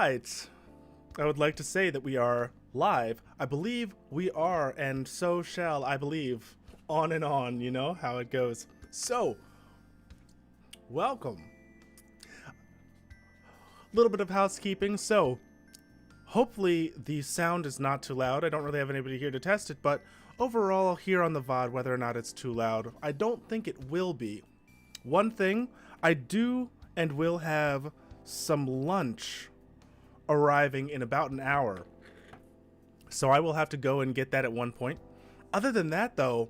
right. I would like to say that we are live. I believe we are, and so shall I believe. On and on, you know how it goes. So, welcome. A little bit of housekeeping. So, hopefully the sound is not too loud. I don't really have anybody here to test it, but overall I'll hear on the VOD whether or not it's too loud. I don't think it will be. One thing, I do and will have some lunch arriving in about an hour. So I will have to go and get that at one point. Other than that though,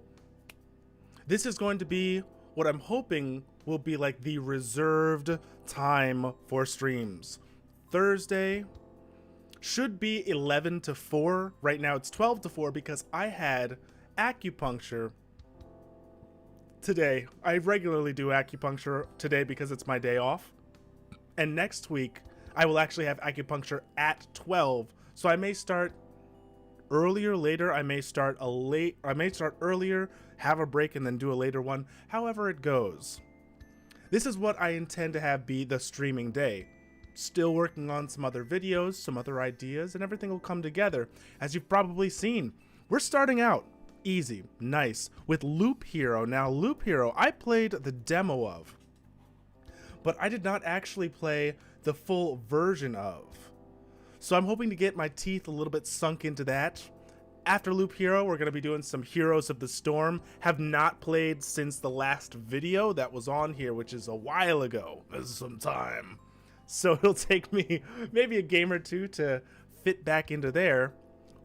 this is going to be what I'm hoping will be like the reserved time for streams. Thursday should be 11 to 4. Right now it's 12 to 4 because I had acupuncture today. I regularly do acupuncture today because it's my day off. And next week I will actually have acupuncture at 12. So I may start earlier, later. I may start earlier, have a break, and then do a later one. However it goes. This is what I intend to have be the streaming day. Still working on some other videos, some other ideas, and everything will come together. As you've probably seen, we're starting out easy, nice, with Loop Hero. Now, Loop Hero, I played the demo of, but I did not actually play the full version of. So I'm hoping to get my teeth a little bit sunk into that. After Loop Hero, we're going to be doing some Heroes of the Storm. Have not played since the last video that was on here, which is a while ago. This is some time. So it'll take me maybe a game or two to fit back into there.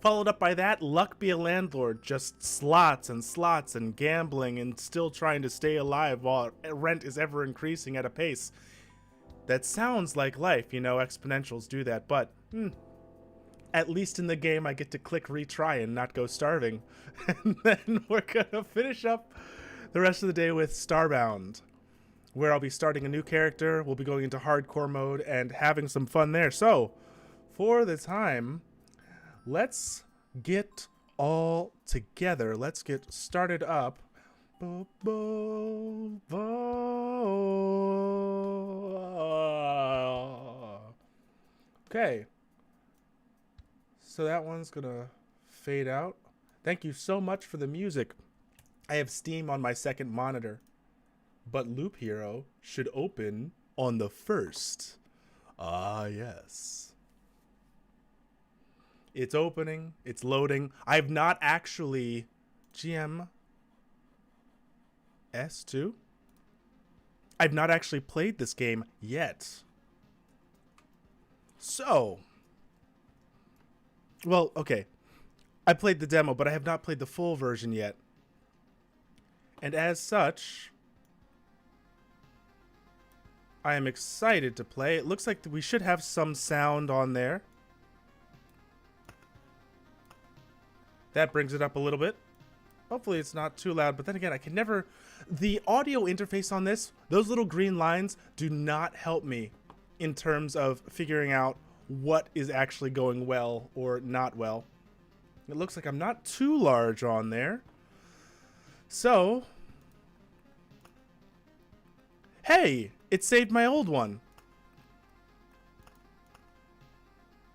Followed up by that, Luck Be a Landlord. Just slots and gambling and still trying to stay alive while rent is ever increasing at a pace. That sounds like life, you know, exponentials do that, but at least in the game I get to click retry and not go starving. And then we're gonna finish up the rest of the day with Starbound, where I'll be starting a new character, we'll be going into hardcore mode and having some fun there. So, for the time, let's get all together. Let's get started up. Okay. So that one's gonna fade out. Thank you so much for the music. I have Steam on my second monitor, but Loop Hero should open on the first. Ah, yes. It's opening, it's loading. I have not actually GM S2? I've not actually played this game yet. So, well, okay. I played the demo, but I have not played the full version yet. And as such, I am excited to play. It looks like we should have some sound on there. That brings it up a little bit. Hopefully it's not too loud, but then again, I can never... The audio interface on this, those little green lines do not help me in terms of figuring out what is actually going well or not well. It looks like I'm not too large on there. So... Hey! It saved my old one.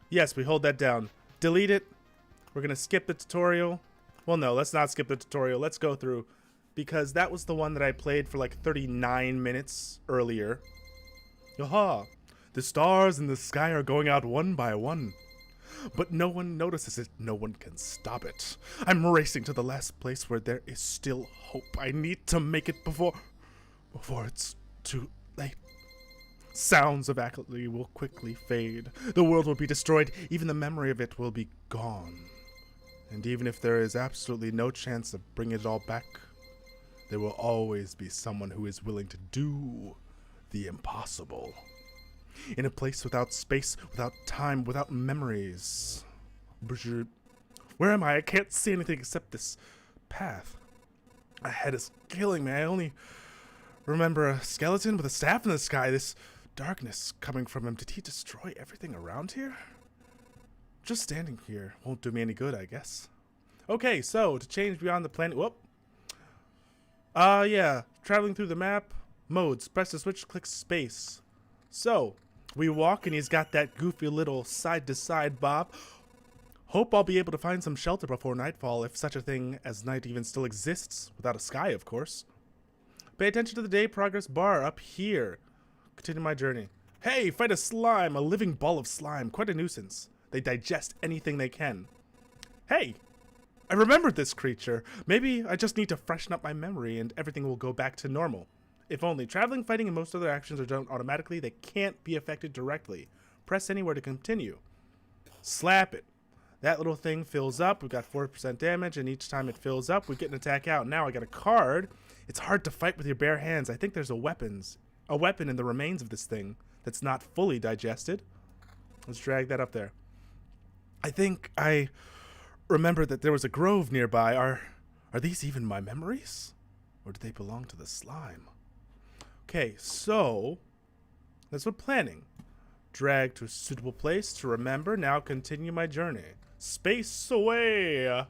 Yes, we hold that down. Delete it. We're gonna skip the tutorial. Well, no, let's not skip the tutorial. Let's go through, because that was the one that I played for like 39 minutes earlier. Aha! The stars in the sky are going out one by one. But no one notices it. No one can stop it. I'm racing to the last place where there is still hope. I need to make it before it's too late. Sounds of accurately will quickly fade. The world will be destroyed. Even the memory of it will be gone. And even if there is absolutely no chance of bringing it all back, there will always be someone who is willing to do the impossible. In a place without space, without time, without memories. Where am I? I can't see anything except this path. My head is killing me. I only remember a skeleton with a staff in the sky. This darkness coming from him. Did he destroy everything around here? Just standing here won't do me any good, I guess. Okay, so to change beyond the planet. Whoop. Yeah. Traveling through the map. Modes. Press the switch, click space. So, We walk and he's got that goofy little side-to-side bob. Hope I'll be able to find some shelter before nightfall, if such a thing as night even still exists, without a sky, of course. Pay attention to the day progress bar up here. Continue my journey. Hey, fight a slime, a living ball of slime, quite a nuisance. They digest anything they can. Hey, I remembered this creature. Maybe I just need to freshen up my memory and everything will go back to normal. If only. Traveling, fighting, and most other actions are done automatically, they can't be affected directly. Press anywhere to continue. Slap it. That little thing fills up. We've got 4% damage, and each time it fills up, we get an attack out. Now I got a card. It's hard to fight with your bare hands. I think there's a weapon in the remains of this thing that's not fully digested. Let's drag that up there. I think I remember that there was a grove nearby. Are these even my memories? Or do they belong to the slime? Okay, so that's what planning. Drag to a suitable place to remember. Now continue my journey. Space away.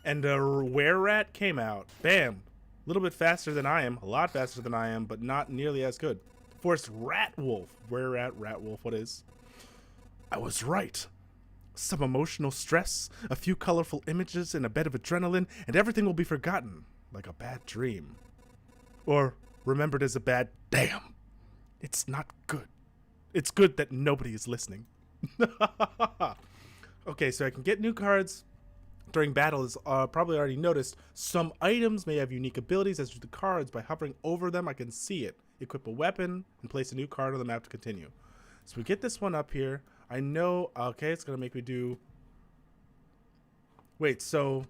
And a were-rat came out. Bam. A little bit faster than I am. A lot faster than I am, but not nearly as good. Forced rat wolf. Were-rat, rat wolf, what is? I was right. Some emotional stress, a few colorful images, and a bit of adrenaline, and everything will be forgotten, like a bad dream. Or remembered as a bad damn. It's not good. It's good that nobody is listening. Okay, so I can get new cards during battles. Probably already noticed some items may have unique abilities, as do the cards. By hovering over them, I can see it. Equip a weapon and place a new card on the map to continue. So we get this one up here. I know, okay, it's gonna make me do, wait, so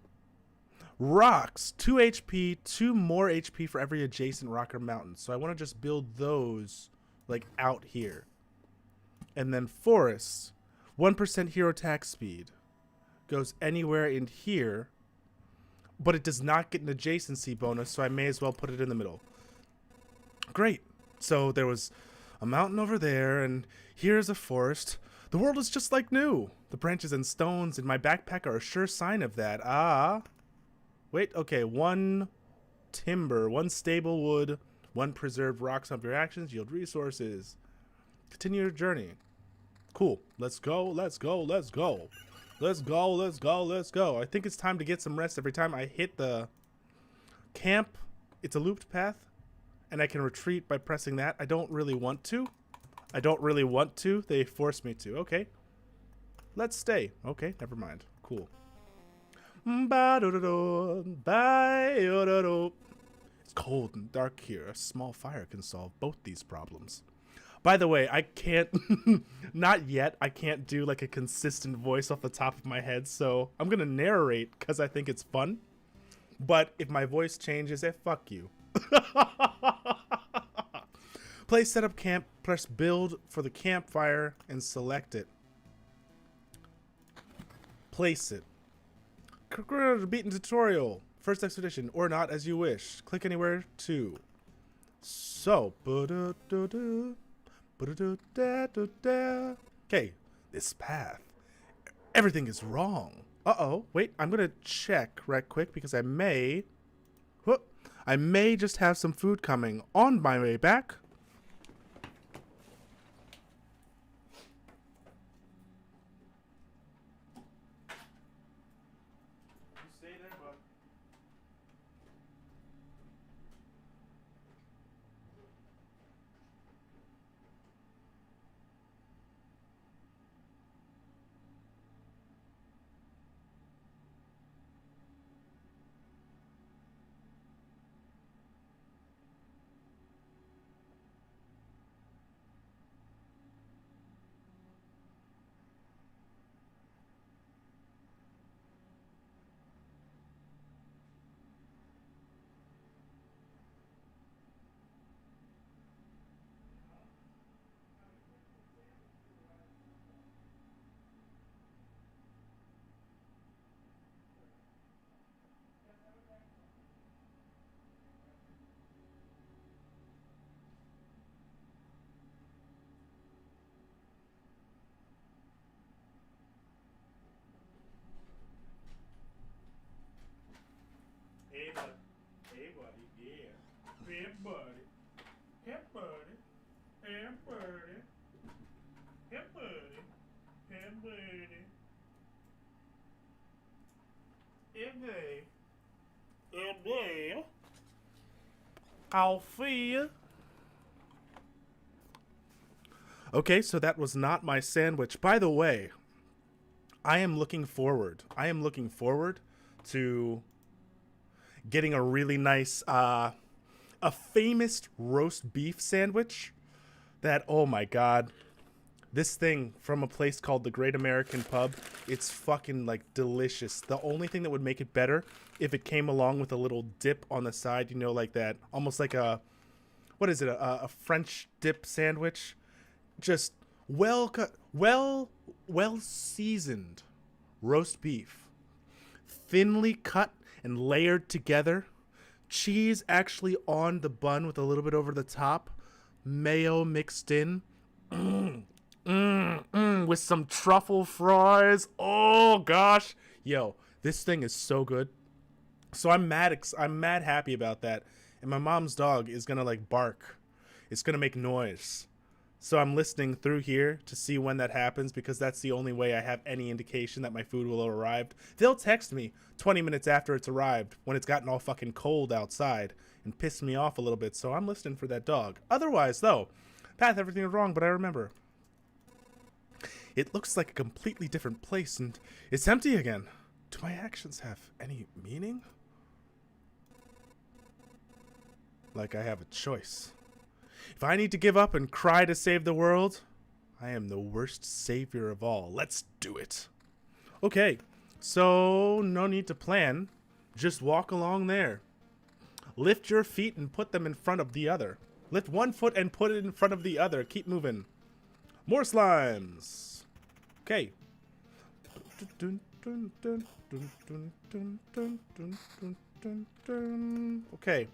rocks, 2 HP, 2 more HP for every adjacent rock or mountain. So I want to just build those like out here. And then forests, 1% hero attack speed, goes anywhere in here, but it does not get an adjacency bonus, so I may as well put it in the middle. Great. So there was a mountain over there, and here is a forest. The world is just like new. The branches and stones in my backpack are a sure sign of that. Ah. Wait, okay. 1 timber, 1 stable wood, 1 preserved rock. Some of your actions yield resources. Continue your journey. Cool. Let's go, let's go, let's go. Let's go, let's go, let's go. I think it's time to get some rest. Every time I hit the camp, it's a looped path, and I can retreat by pressing that. I don't really want to. I don't really want to. They force me to. Okay. Let's stay. Okay, never mind. Cool. It's cold and dark here. A small fire can solve both these problems. By the way, I can't, not yet, I can't do like a consistent voice off the top of my head, so I'm gonna narrate because I think it's fun. But if my voice changes, fuck you. Place setup camp, press build for the campfire, and select it. Place it. Beaten tutorial. First expedition, or not, as you wish. Click anywhere to. So, okay, this path. Everything is wrong. Uh-oh. Wait, I'm gonna check right quick because I may just have some food coming on my way back. Alfie. Okay, so that was not my sandwich. By the way, I am looking forward to getting a really nice, a famous roast beef sandwich that, oh my God, this thing from a place called the Great American Pub, it's fucking like delicious. The only thing that would make it better if it came along with a little dip on the side, you know, like that, almost like a, what is it, a French dip sandwich? Just well seasoned roast beef, thinly cut and layered together, cheese actually on the bun with a little bit over the top, mayo mixed in, with some truffle fries. Oh gosh, yo, this thing is so good. So I'm mad happy about that. And my mom's dog is gonna like bark. It's gonna make noise. So I'm listening through here to see when that happens, because that's the only way I have any indication that my food will have arrived. They'll text me 20 minutes after it's arrived when it's gotten all fucking cold outside and piss me off a little bit. So I'm listening for that dog. Otherwise, though, Path, everything was wrong, but I remember. It looks like a completely different place and it's empty again. Do my actions have any meaning? Like I have a choice. If I need to give up and cry to save the world, I am the worst savior of all. Let's do it. Okay, so no need to plan. Just walk along there. Lift your feet and put them in front of the other. Lift one foot and put it in front of the other. Keep moving. More slimes. Okay. Okay,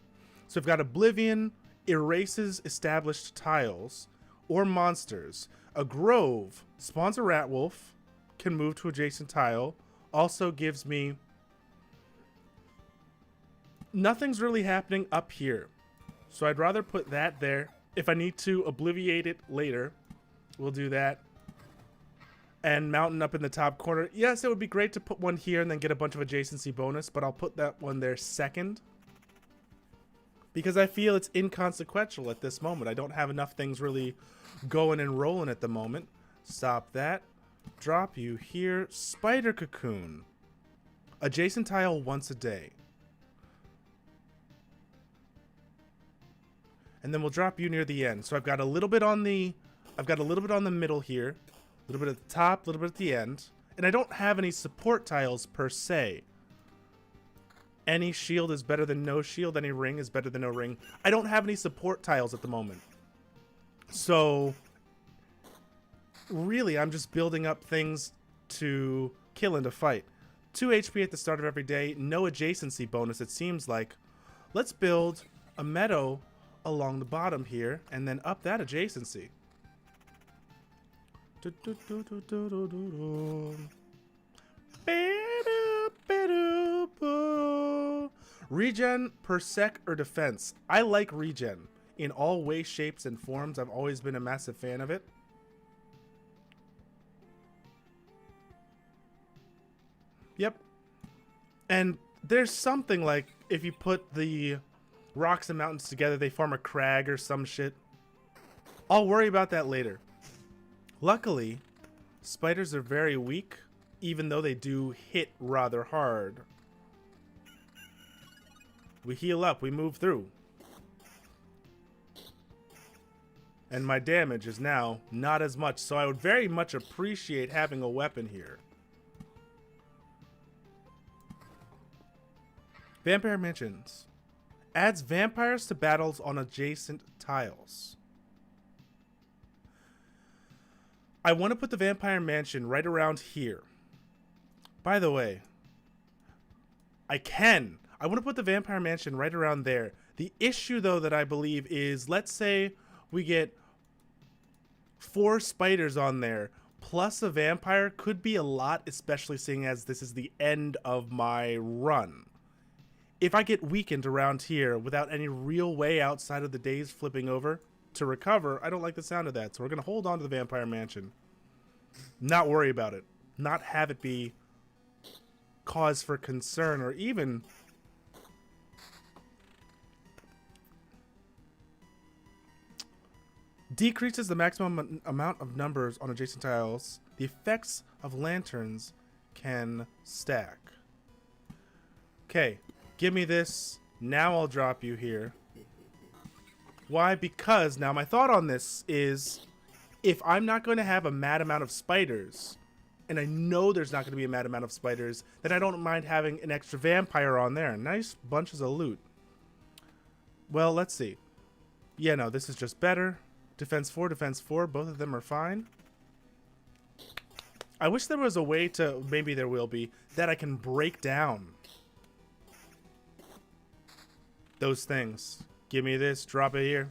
so we've got Oblivion erases established tiles or monsters. A grove spawns a rat wolf, can move to adjacent tile, also gives me... Nothing's really happening up here, so I'd rather put that there. If I need to obliviate it later, we'll do that. And mountain up in the top corner. Yes, it would be great to put one here and then get a bunch of adjacency bonus, but I'll put that one there second, because I feel it's inconsequential at this moment. I don't have enough things really going and rolling at the moment. Stop that. Drop you here. Spider cocoon. Adjacent tile once a day. And then we'll drop you near the end. So I've got a little bit on the middle here. A little bit at the top, a little bit at the end. And I don't have any support tiles per se. Any shield is better than no shield. Any ring is better than no ring. I don't have any support tiles at the moment. So, really, I'm just building up things to kill and to fight. 2 HP at the start of every day. No adjacency bonus, it seems like. Let's build a meadow along the bottom here, and then up that adjacency. Regen per sec or defense. I like regen in all ways, shapes, and forms. I've always been a massive fan of it. Yep. And there's something like if you put the rocks and mountains together, they form a crag or some shit. I'll worry about that later. Luckily, spiders are very weak, even though they do hit rather hard. We heal up, we move through. And my damage is now not as much, so I would very much appreciate having a weapon here. Vampire Mansions. Adds vampires to battles on adjacent tiles. I want to put the Vampire Mansion right around here. By the way, I want to put the Vampire Mansion right around there. The issue, though, that I believe is, let's say we get 4 spiders on there, plus a vampire, could be a lot, especially seeing as this is the end of my run. If I get weakened around here without any real way outside of the days flipping over to recover, I don't like the sound of that. So we're going to hold on to the Vampire Mansion. Not worry about it. Not have it be cause for concern or even Decreases the maximum amount of numbers on adjacent tiles. The effects of lanterns can stack. Okay, give me this. Now I'll drop you here. Why? Because now my thought on this is, if I'm not going to have a mad amount of spiders, and I know there's not going to be a mad amount of spiders, then I don't mind having an extra vampire on there. Nice bunches of loot. Well, let's see. Yeah, no, this is just better. Defense 4, both of them are fine. I wish there was a way to, maybe there will be, that I can break down those things. Give me this, drop it here.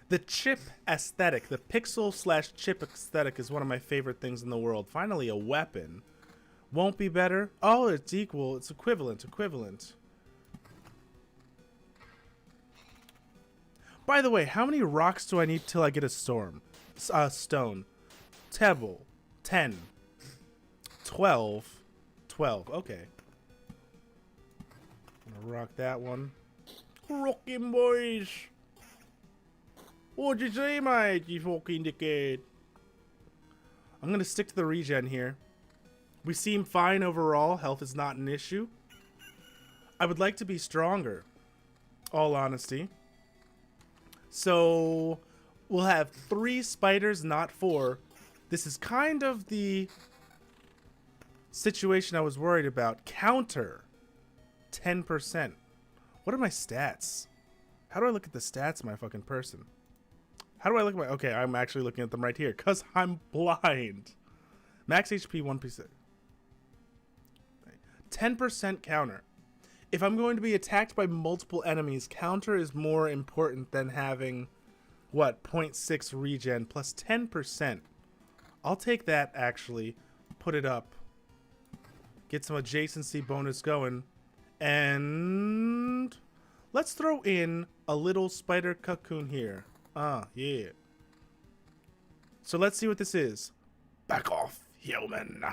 The chip aesthetic, the pixel/chip aesthetic is one of my favorite things in the world. Finally, a weapon. Won't be better. Oh, it's equal. It's equivalent. By the way, how many rocks do I need till I get a stone? 10. 12. Okay. I'm gonna rock that one. Rockin' boys. What'd you say, mate? You fucking dickhead. I'm gonna stick to the regen here. We seem fine overall. Health is not an issue. I would like to be stronger, all honesty. So we'll have 3 spiders, not 4. This is kind of the situation I was worried about. Counter 10%. What are my stats? How do I look at the stats of my fucking person? How do I look at my... Okay, I'm actually looking at them right here because I'm blind. Max HP 1%. 10% counter. If I'm going to be attacked by multiple enemies, counter is more important than having, what, 0.6 regen plus 10%. I'll take that, actually. Put it up. Get some adjacency bonus going. And let's throw in a little spider cocoon here. Yeah. So let's see what this is. Back off, human.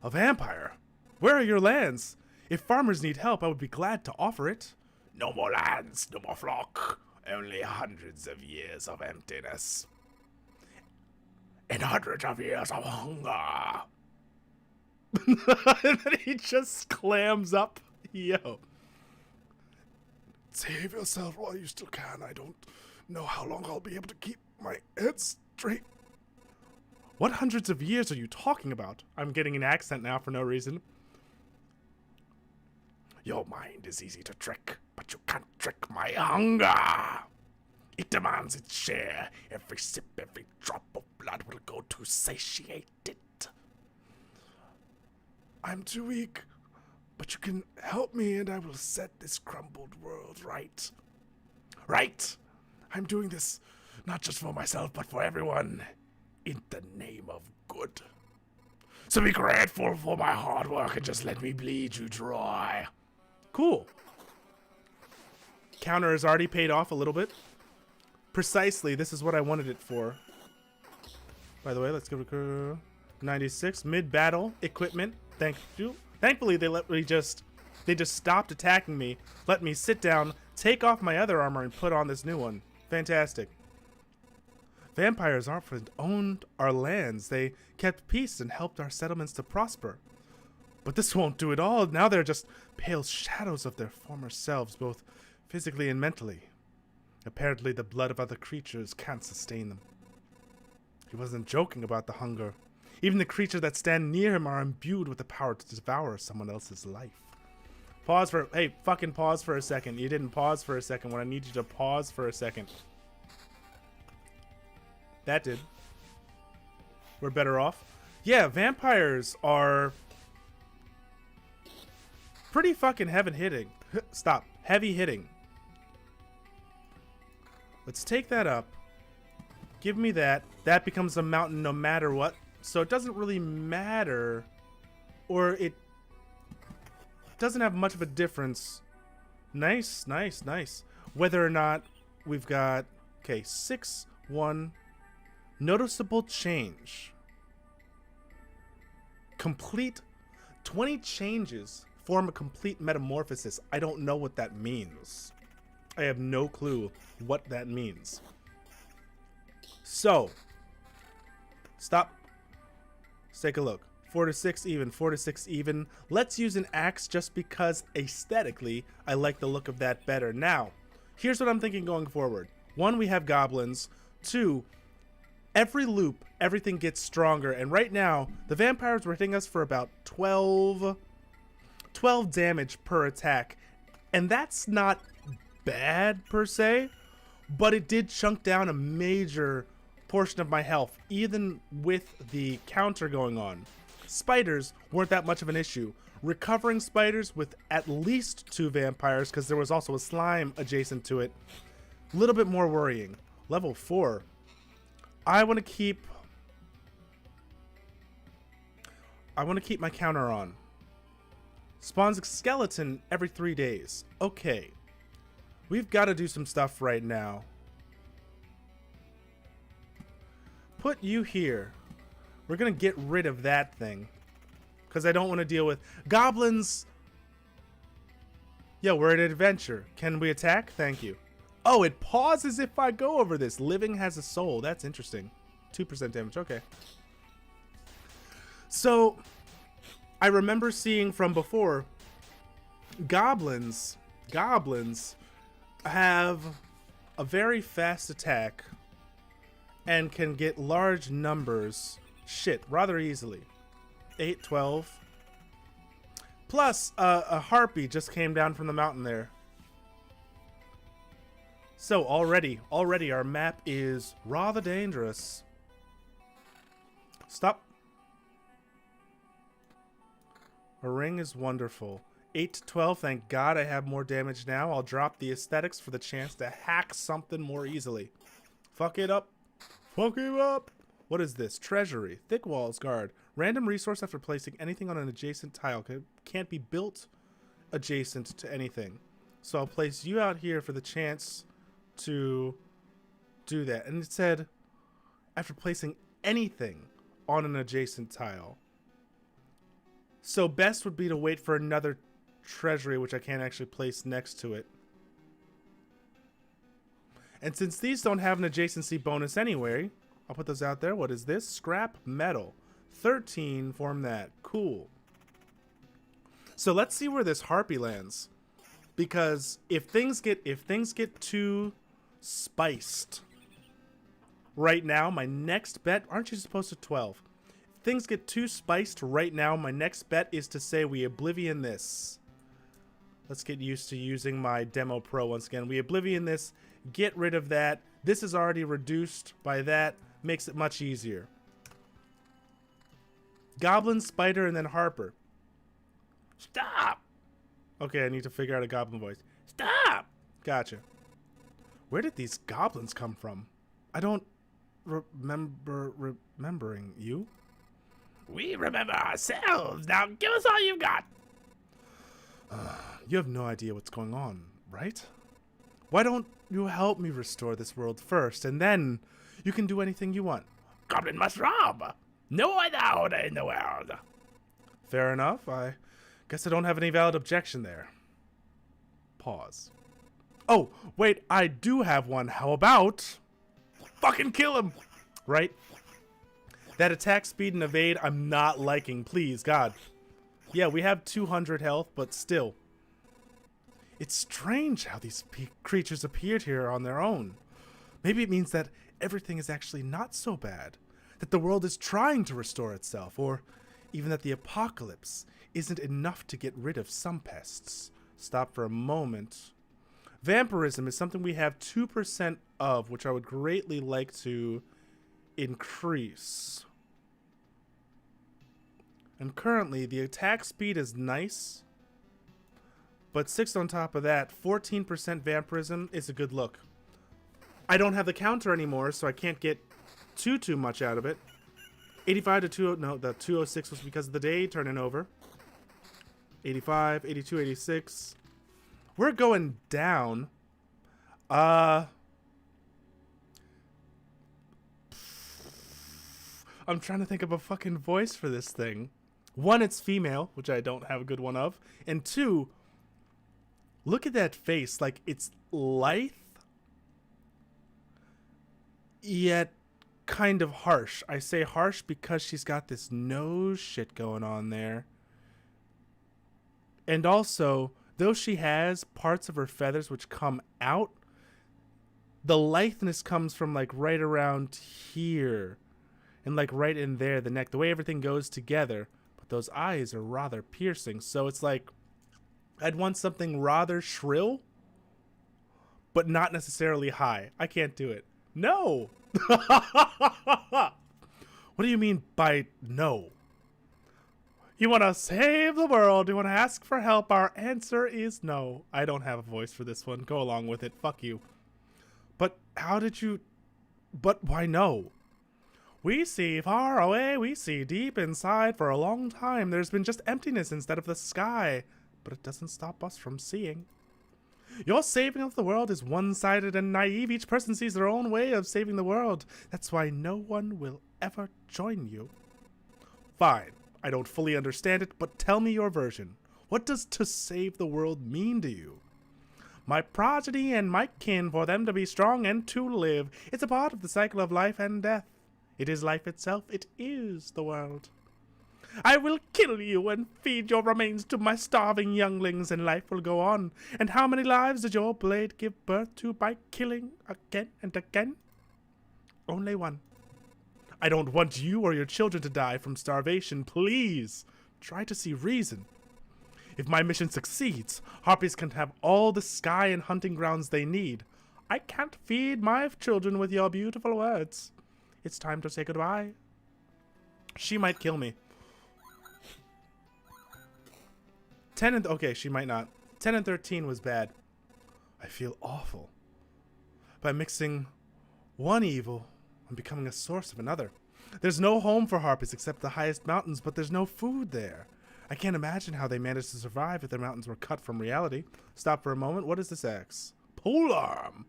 A vampire? Where are your lands? If farmers need help, I would be glad to offer it. No more lands, no more flock. Only hundreds of years of emptiness. And hundreds of years of hunger. And then he just clams up. Yo. Save yourself while you still can. I don't know how long I'll be able to keep my head straight. What hundreds of years are you talking about? I'm getting an accent now for no reason. Your mind is easy to trick, but you can't trick my hunger. It demands its share. Every sip, every drop of blood will go to satiate it. I'm too weak, but you can help me and I will set this crumbled world right. Right! I'm doing this not just for myself, but for everyone. In the name of good. So be grateful for my hard work and just let me bleed you dry. Cool. Counter has already paid off a little bit. Precisely, this is what I wanted it for. By the way, let's go to 96. Mid-battle equipment. Thank you. Thankfully, they just stopped attacking me, let me sit down, take off my other armor, and put on this new one. Fantastic. Vampires often owned our lands. They kept peace and helped our settlements to prosper. But this won't do it all. Now they're just pale shadows of their former selves, both physically and mentally. Apparently the blood of other creatures can't sustain them. He wasn't joking about the hunger. Even the creatures that stand near him are imbued with the power to devour someone else's life. Hey, fucking pause for a second. You didn't pause for a second when I need you to pause for a second. That did. We're better off. Yeah, vampires are pretty fucking heavy hitting. Stop. Heavy hitting. Let's take that up. Give me that. That becomes a mountain no matter what. So it doesn't really matter. Or it doesn't have much of a difference. Nice, nice, nice. Whether or not we've got... Okay, 6, 1... Noticeable change. Complete 20 changes perform a complete metamorphosis. I don't know what that means. I have no clue what that means. So, stop. Let's take a look. 4 to 6 even, 4 to 6 even. Let's use an axe just because aesthetically I like the look of that better. Now, here's what I'm thinking going forward. 1, we have goblins. 2, every loop, everything gets stronger. And right now, the vampires were hitting us for about 12 damage per attack. And that's not bad per se, but it did chunk down a major portion of my health, even with the counter going on. Spiders weren't that much of an issue. Recovering spiders with at least 2 vampires, because there was also a slime adjacent to it, a little bit more worrying. Level 4. I want to keep my counter on. Spawns a skeleton every 3 days. Okay. We've got to do some stuff right now. Put you here. We're going to get rid of that thing, because I don't want to deal with goblins. Yo, we're at adventure. Can we attack? Thank you. Oh, it pauses if I go over this. Living has a soul. That's interesting. 2% damage. Okay. So, I remember seeing from before, goblins have a very fast attack and can get large numbers rather easily. 8, 12. Plus, a harpy just came down from the mountain there. So already our map is rather dangerous. Stop. A ring is wonderful. 8 to 12, thank God I have more damage now. I'll drop the aesthetics for the chance to hack something more easily. Fuck it up. Fuck him up. What is this? Treasury. Thick walls guard. Random resource after placing anything on an adjacent tile. Can't be built adjacent to anything. So I'll place you out here for the chance to do that. And it said, after placing anything on an adjacent tile. So best would be to wait for another treasury, which I can't actually place next to it. And since these don't have an adjacency bonus anyway, I'll put those out there. What is this? Scrap metal. 13 form that. Cool. So let's see where this harpy lands. Because if things get too spiced right now, my next bet, aren't you supposed to 12? If things get too spiced right now, my next bet is to say we oblivion this. Let's get used to using my demo pro once again. We oblivion this, get rid of that. This is already reduced by that, makes it much easier. Goblin, spider, and then Harper. Stop! Okay, I need to figure out a goblin voice. Stop! Gotcha. Where did these goblins come from? I don't remembering you. We remember ourselves. Now give us all you've got. You have no idea what's going on, right? Why don't you help me restore this world first, and then you can do anything you want. Goblin must rob. No other order in the world. Fair enough. I guess I don't have any valid objection there. Pause. Oh, wait, I do have one. How about fucking kill him? Right? That attack speed and evade, I'm not liking. Please, God. Yeah, we have 200 health, but still. It's strange how these creatures appeared here on their own. Maybe it means that everything is actually not so bad. That the world is trying to restore itself, or even that the apocalypse isn't enough to get rid of some pests. Stop for a moment. Vampirism is something we have 2% of, which I would greatly like to increase. And currently, the attack speed is nice, but 6 on top of that, 14% vampirism is a good look. I don't have the counter anymore, so I can't get too much out of it. 85 to 20, no, the 206 was because of the day turning over. 85, 82, 86. We're going down. I'm trying to think of a fucking voice for this thing. One, it's female, which I don't have a good one of. And two, look at that face. Like, it's lithe, yet kind of harsh. I say harsh because she's got this nose shit going on there. And also, though she has parts of her feathers which come out, the litheness comes from like right around here and like right in there, the neck, the way everything goes together. But those eyes are rather piercing. So it's like I'd want something rather shrill, but not necessarily high. I can't do it. No. What do you mean by no? You want to save the world? You want to ask for help? Our answer is no. I don't have a voice for this one. Go along with it. Fuck you. But how did you... But why no? We see far away. We see deep inside. For a long time, there's been just emptiness instead of the sky. But it doesn't stop us from seeing. Your saving of the world is one-sided and naive. Each person sees their own way of saving the world. That's why no one will ever join you. Fine. I don't fully understand it, but tell me your version. What does to save the world mean to you? My progeny and my kin, for them to be strong and to live. It's a part of the cycle of life and death. It is life itself. It is the world. I will kill you and feed your remains to my starving younglings, and life will go on. And how many lives did your blade give birth to by killing again and again? Only one. I don't want you or your children to die from starvation. Please, try to see reason. If my mission succeeds, harpies can have all the sky and hunting grounds they need. I can't feed my children with your beautiful words. It's time to say goodbye. She might kill me. 10 and... Okay, she might not. 10 and 13 was bad. I feel awful. By mixing one evil and becoming a source of another. There's no home for harpies except the highest mountains, but there's no food there. I can't imagine how they managed to survive if their mountains were cut from reality. Stop for a moment. What is this X? Polearm.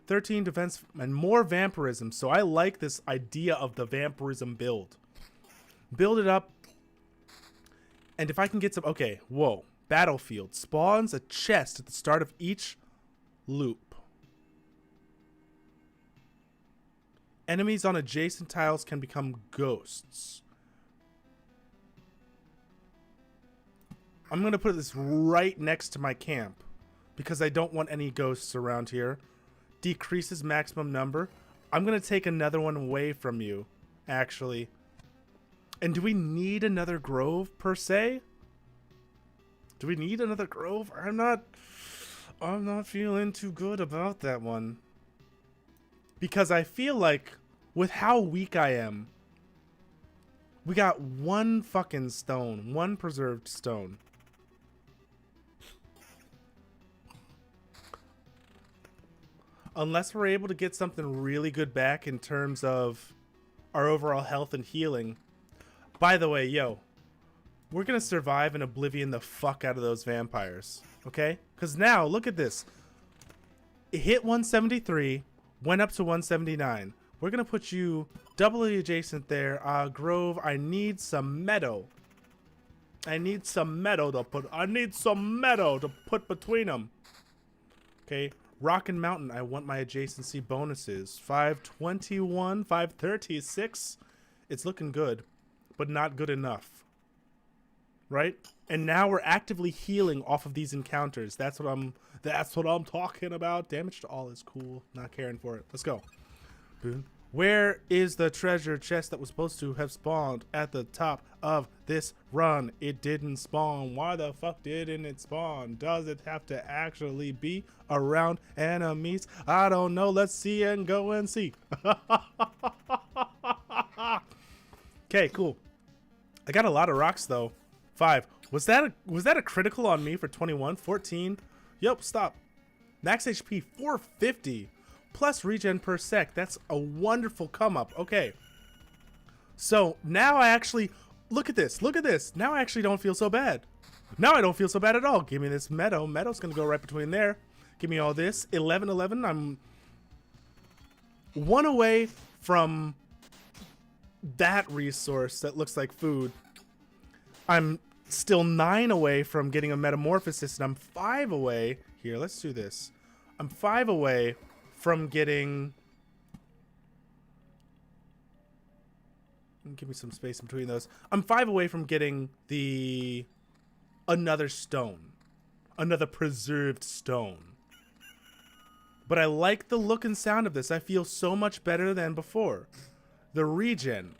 13 defense and more vampirism. So I like this idea of the vampirism build. Build it up. And if I can get some... Okay, whoa. Battlefield. Spawns a chest at the start of each loop. Enemies on adjacent tiles can become ghosts. I'm going to put this right next to my camp because I don't want any ghosts around here. Decreases maximum number. I'm going to take another one away from you, actually. And do we need another grove, per se? Do we need another grove? I'm not feeling too good about that one. Because I feel like, with how weak I am, we got one fucking stone. One preserved stone. Unless we're able to get something really good back in terms of our overall health and healing. By the way, yo, we're gonna survive and oblivion the fuck out of those vampires, okay? Because now, look at this. It hit 173, went up to 179. We're gonna put you doubly adjacent there. Grove, I need some meadow. I need some meadow to put between them. Okay. Rock and Mountain, I want my adjacency bonuses. 521, 536. It's looking good, but not good enough. Right? And now we're actively healing off of these encounters. That's what I'm talking about. Damage to all is cool. Not caring for it. Let's go. Where is the treasure chest that was supposed to have spawned at the top of this run? It didn't spawn. Why the fuck didn't it spawn? Does it have to actually be around enemies? I don't know. Let's see and go and see. Okay, cool. I got a lot of rocks though. 5. Was that a critical on me for 21? 14. Yep, stop. Max HP 450. Plus regen per sec. That's a wonderful come up. Okay. So now I actually... Look at this. Look at this. Now I actually don't feel so bad. Now I don't feel so bad at all. Give me this meadow. Meadow's going to go right between there. Give me all this. 11. I'm one away from that resource that looks like food. I'm still 9 away from getting a metamorphosis, and I'm 5 away. Here, let's do this. I'm 5 away from getting... Give me some space in between those. I'm 5 away from getting the... another stone. Another preserved stone. But I like the look and sound of this. I feel so much better than before. The regen.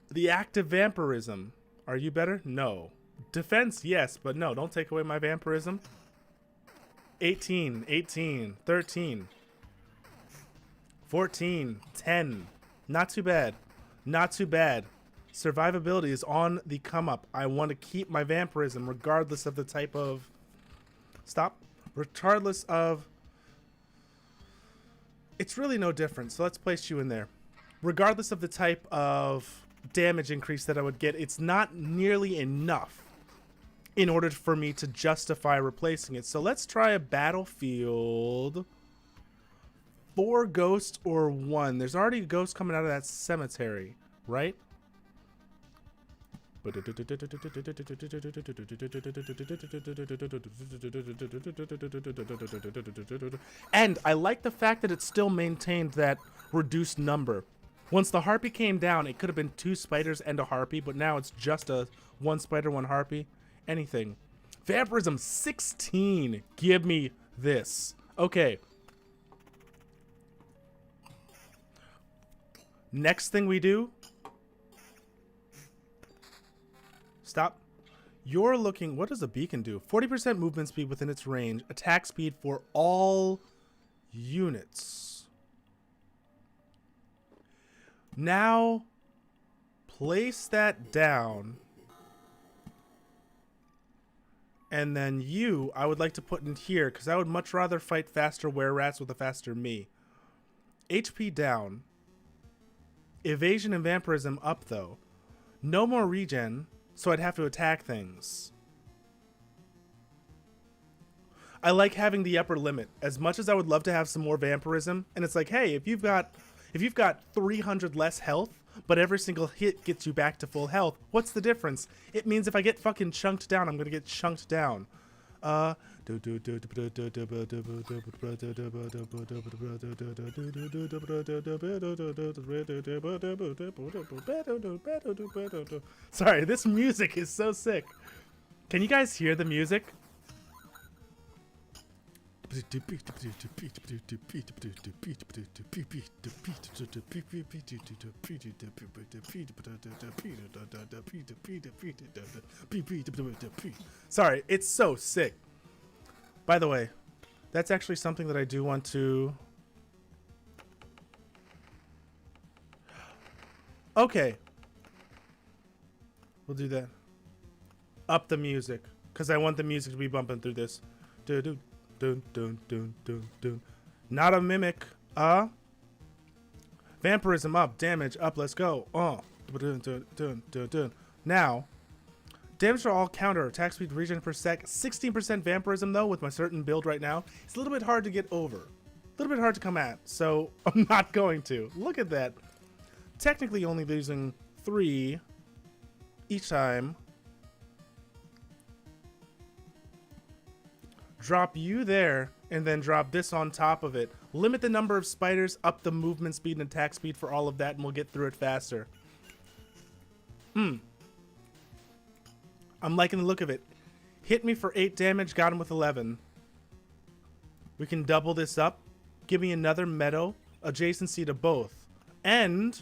The active vampirism. Are you better? No. Defense, yes, but no. Don't take away my vampirism. 18, 18, 13, 14, 10. Not too bad. Not too bad. Survivability is on the come up. I want to keep my vampirism regardless of the type of... Stop. Regardless of... It's really no different, so let's place you in there. Regardless of the type of damage increase that I would get, it's not nearly enough in order for me to justify replacing it. So let's try a battlefield. 4 ghosts or 1. There's already a ghost coming out of that cemetery, right? And I like the fact that it still maintained that reduced number. Once the harpy came down, it could have been 2 spiders and a harpy, but now it's just a 1 spider, 1 harpy. Anything. Vampirism 16. Give me this. Okay. Next thing we do. Stop. You're looking... What does a beacon do? 40% movement speed within its range. Attack speed for all units. Now, place that down. And then you, I would like to put in here, because I would much rather fight faster were-rats with a faster me. HP down. Evasion and vampirism up, though. No more regen, so I'd have to attack things. I like having the upper limit. As much as I would love to have some more vampirism, and it's like, hey, if you've got 300 less health, but every single hit gets you back to full health, what's the difference? It means if I get fucking chunked down, I'm gonna get chunked down. Sorry, this music is so sick. Can you guys hear the music? Sorry, it's so sick. By the way, that's actually something that I do want to... Okay. We'll do that. Up the music, because I want the music to be bumping through this. Dun, dun, dun, dun, dun. Not a mimic. Vampirism up. Damage up. Let's go. Dun, dun, dun, dun, dun. Now, damage to all counter. Attack speed regen per sec. 16% vampirism, though, with my certain build right now. It's a little bit hard to get over. A little bit hard to come at. So, I'm not going to. Look at that. Technically only losing 3 each time. Drop you there, and then drop this on top of it. Limit the number of spiders, up the movement speed and attack speed for all of that, and we'll get through it faster. I'm liking the look of it. Hit me for 8 damage, got him with 11. We can double this up. Give me another meadow, adjacency to both. And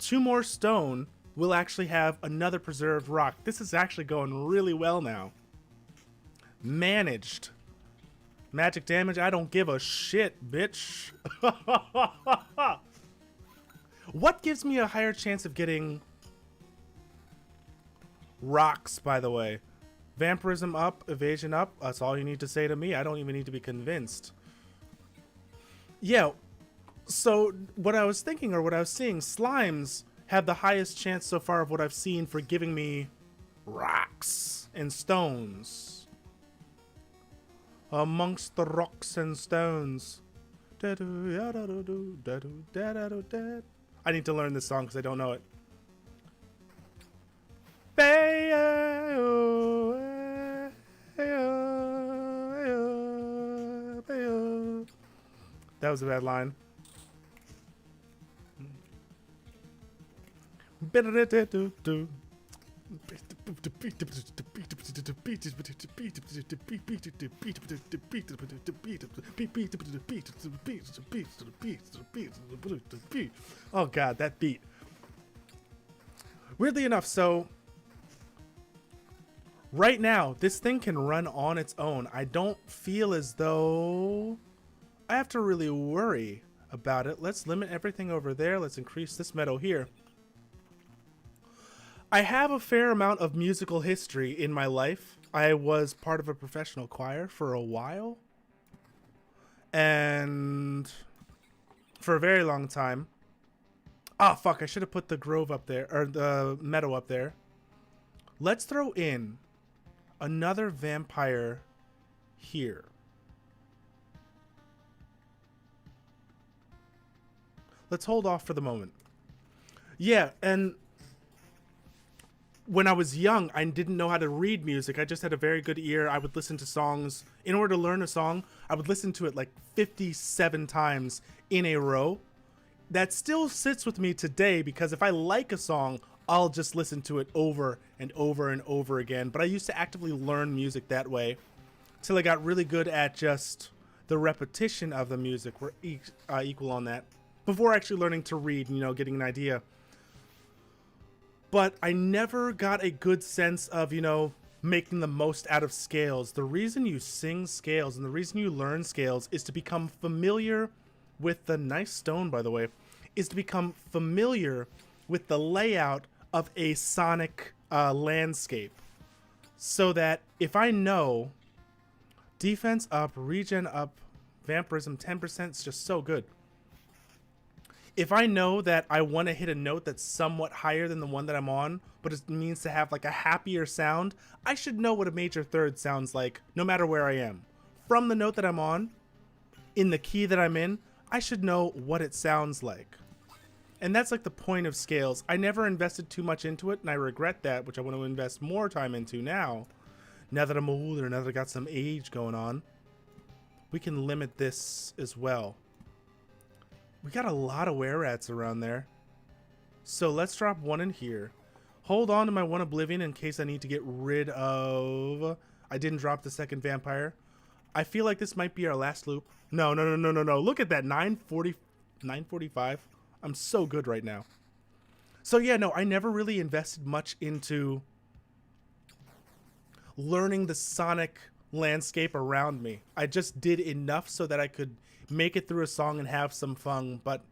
2 more stone, we'll actually have another preserved rock. This is actually going really well now. Managed. Magic damage, I don't give a shit, bitch. What gives me a higher chance of getting rocks, by the way? Vampirism up, evasion up. That's all you need to say to me. I don't even need to be convinced. Yeah, so what I was thinking, or what I was seeing, slimes have the highest chance so far of what I've seen for giving me rocks and stones. Amongst the rocks and stones. I need to learn this song because I don't know it. That was a bad line. Oh god, that beat. Weirdly enough, so right now this thing can run on its own. I don't feel as though I have to really worry about it. Let's limit everything over there. Let's increase this meadow here. I have a fair amount of musical history in my life. I was part of a professional choir for a while. And for a very long time. Ah, fuck, I should have put the grove up there, or the meadow up there. Let's throw in another vampire here. Let's hold off for the moment. Yeah, and when I was young, I didn't know how to read music. I just had a very good ear. I would listen to songs. In order to learn a song, I would listen to it like 57 times in a row. That still sits with me today because if I like a song, I'll just listen to it over and over and over again. But I used to actively learn music that way till I got really good at just the repetition of the music. We're equal on that. Before actually learning to read, you know, getting an idea. But I never got a good sense of, you know, making the most out of scales. The reason you sing scales and the reason you learn scales is to become familiar with the nice stone, by the way, is to become familiar with the layout of a sonic landscape. So that if I know defense up, regen up, vampirism 10% is just so good. If I know that I want to hit a note that's somewhat higher than the one that I'm on, but it means to have like a happier sound, I should know what a major third sounds like no matter where I am. From the note that I'm on, in the key that I'm in, I should know what it sounds like. And that's like the point of scales. I never invested too much into it, and I regret that, which I want to invest more time into now. Now that I'm older, now that I got some age going on, we can limit this as well. We got a lot of were-rats around there. So let's drop one in here. Hold on to my one Oblivion in case I need to get rid of... I didn't drop the second vampire. I feel like this might be our last loop. No. Look at that, 945. I'm so good right now. So yeah, no, I never really invested much into learning the sonic landscape around me. I just did enough so that I could make it through a song and have some fun. But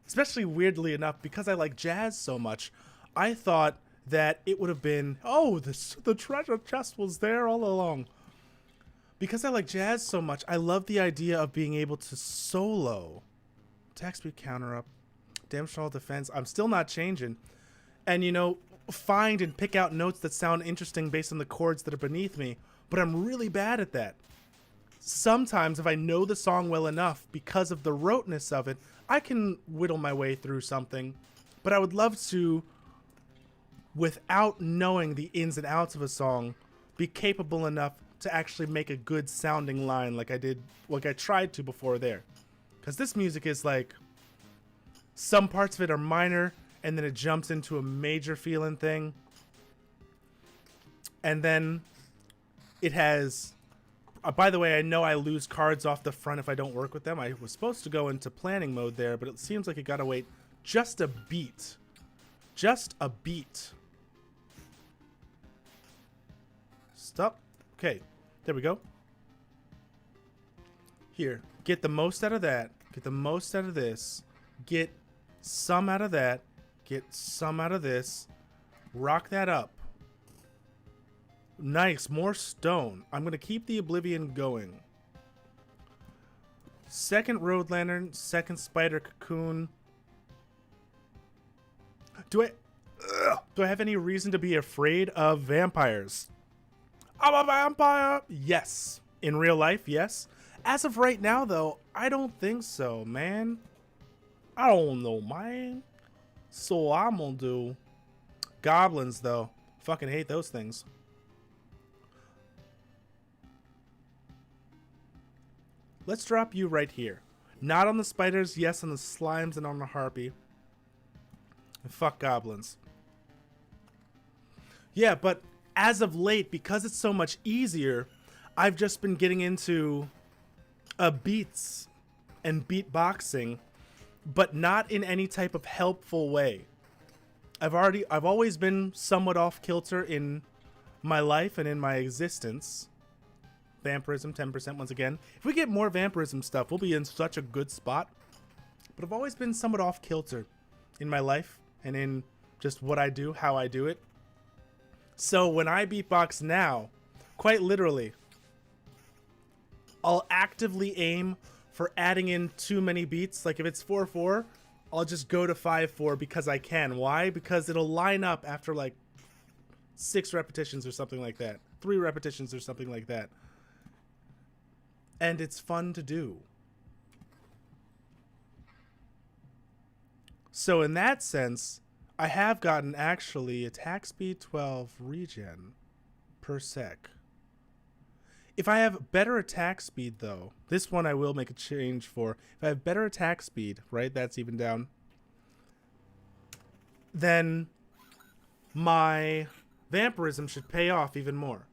especially weirdly enough, because I like jazz so much, I thought that it would have been, oh, the treasure chest was there all along. Because I like jazz so much, I love the idea of being able to solo. Attack speed counter up. Damage all defense. I'm still not changing. And, you know, find and pick out notes that sound interesting based on the chords that are beneath me. But I'm really bad at that. Sometimes, if I know the song well enough, because of the roteness of it, I can whittle my way through something. But I would love to, without knowing the ins and outs of a song, be capable enough to actually make a good sounding line like I did, like I tried to before there. Because this music is like, some parts of it are minor, and then it jumps into a major feeling thing. And then it has... by the way, I know I lose cards off the front if I don't work with them. I was supposed to go into planning mode there, but it seems like it gotta wait just a beat. Just a beat. Stop. Okay, there we go. Here, get the most out of that. Get the most out of this. Get some out of that. Get some out of this. Rock that up. Nice, more stone. I'm going to keep the Oblivion going. Second Road Lantern, second Spider Cocoon. Do I have any reason to be afraid of vampires? I'm a vampire! Yes. In real life, yes. As of right now, though, I don't think so, man. I don't know, man. So I'm gonna do goblins, though. Fucking hate those things. Let's drop you right here. Not on the spiders, yes, on the slimes and on the harpy. And fuck goblins. Yeah, but as of late, because it's so much easier, I've just been getting into beats and beatboxing, but not in any type of helpful way. I've always been somewhat off kilter in my life and in my existence. Vampirism, 10% once again. If we get more vampirism stuff, we'll be in such a good spot. But I've always been somewhat off kilter in my life and in just what I do, how I do it. So when I beatbox now, quite literally, I'll actively aim for adding in too many beats. Like if it's 4/4, I'll just go to 5/4 because I can. Why? Because it'll line up after like 6 repetitions or something like that. 3 repetitions or something like that. And it's fun to do. So in that sense, I have gotten actually attack speed 12 regen per sec. If I have better attack speed though, this one I will make a change for. If I have better attack speed, right, that's even down, then my vampirism should pay off even more.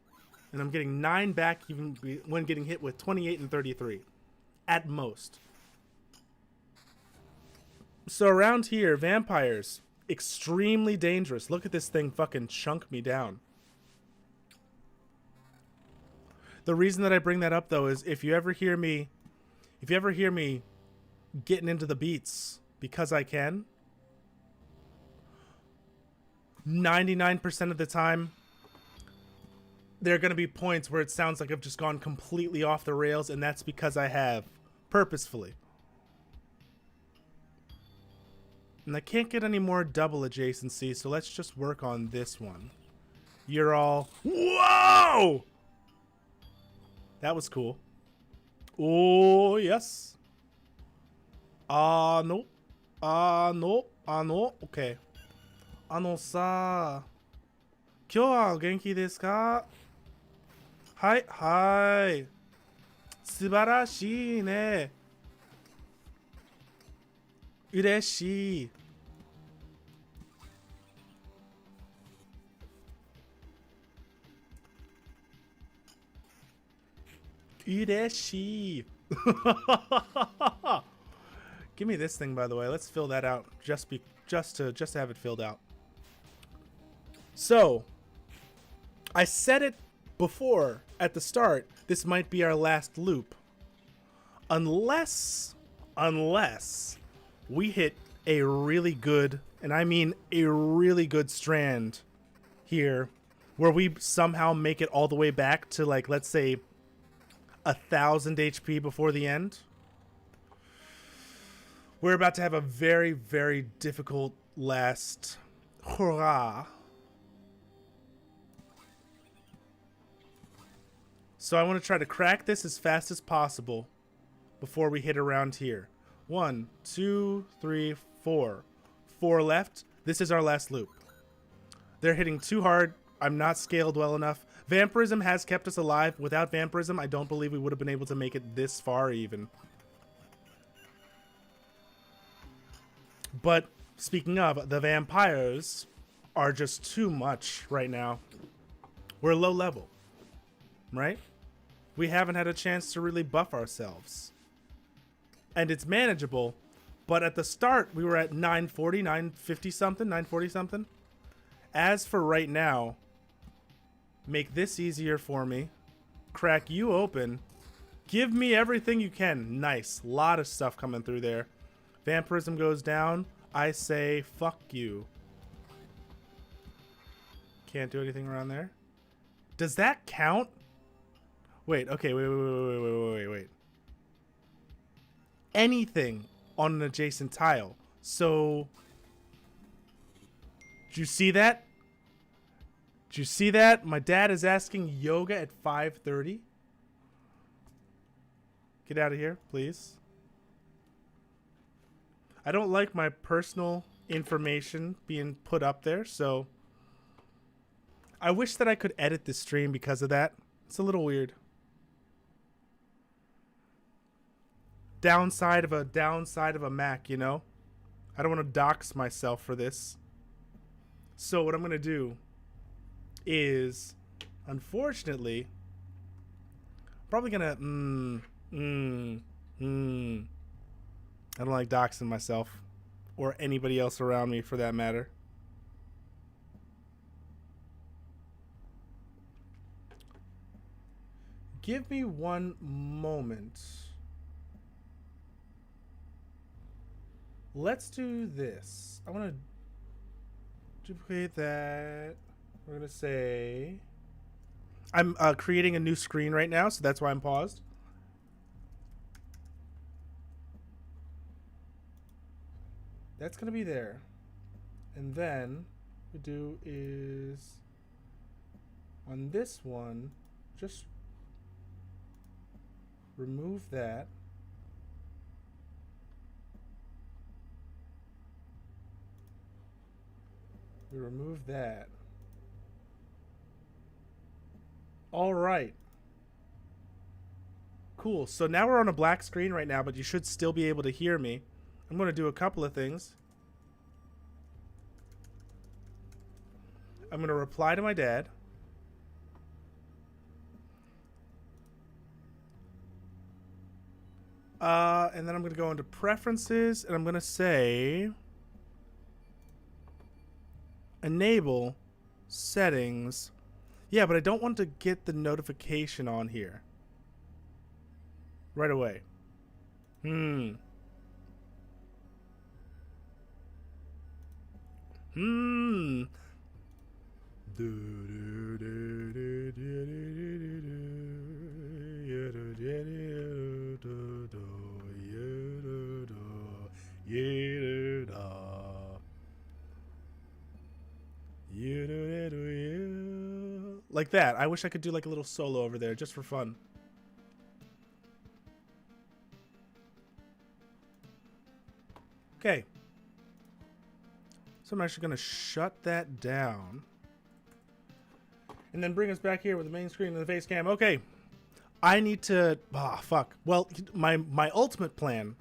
And I'm getting 9 back even when getting hit with 28 and 33 at most. So around here, vampires, extremely dangerous. Look at this thing fucking chunk me down. The reason that I bring that up though is if you ever hear me getting into the beats because I can, 99% of the time there are going to be points where it sounds like I've just gone completely off the rails, and that's because I have, purposefully. And I can't get any more double adjacency, so let's just work on this one. You're all... Whoa! That was cool. Oh, yes. No. No. No. Okay. さ、今日はお元気ですか？はい、はい。素晴らしいね。嬉しい。嬉しい。Give me this thing, by the way. Let's fill that out just to have it filled out. So, I said it before at the start, this might be our last loop. Unless we hit a really good, and I mean a really good strand here, where we somehow make it all the way back to, like, let's say 1,000 HP before the end. We're about to have a very, very difficult last hurrah. So I want to try to crack this as fast as possible before we hit around here. 1, 2, 3, 4. 4 left. This is our last loop. They're hitting too hard. I'm not scaled well enough. Vampirism has kept us alive. Without Vampirism, I don't believe we would have been able to make it this far even. But speaking of, the vampires are just too much right now. We're low level, right? We haven't had a chance to really buff ourselves. And it's manageable, but at the start we were at 940, 950 something, 940 something. As for right now, make this easier for me. Crack you open. Give me everything you can. Nice. Lot of stuff coming through there. Vampirism goes down. I say fuck you. Can't do anything around there. Does that count? Wait, okay, wait. Anything on an adjacent tile. So, did you see that? Did you see that? My dad is asking yoga at 5:30. Get out of here, please. I don't like my personal information being put up there, so I wish that I could edit this stream because of that. It's a little weird. Downside of a Mac, you know? I don't want to dox myself for this. So what I'm going to do is, unfortunately, probably going to I don't like doxing myself or anybody else around me for that matter. Give me one moment. Let's do this. I want to duplicate that. We're going to say... I'm creating a new screen right now, so that's why I'm paused. That's going to be there. And then what we do is on this one, just remove that. We remove that. All right. Cool. So now we're on a black screen right now, but you should still be able to hear me. I'm going to do a couple of things. I'm going to reply to my dad. And then I'm going to go into preferences, and I'm going to say enable settings. Yeah, but I don't want to get the notification on here right away. Like that. I wish I could do like a little solo over there just for fun. Okay. So I'm actually going to shut that down. And then bring us back here with the main screen and the face cam. Okay. I need to... fuck. Well, my ultimate plan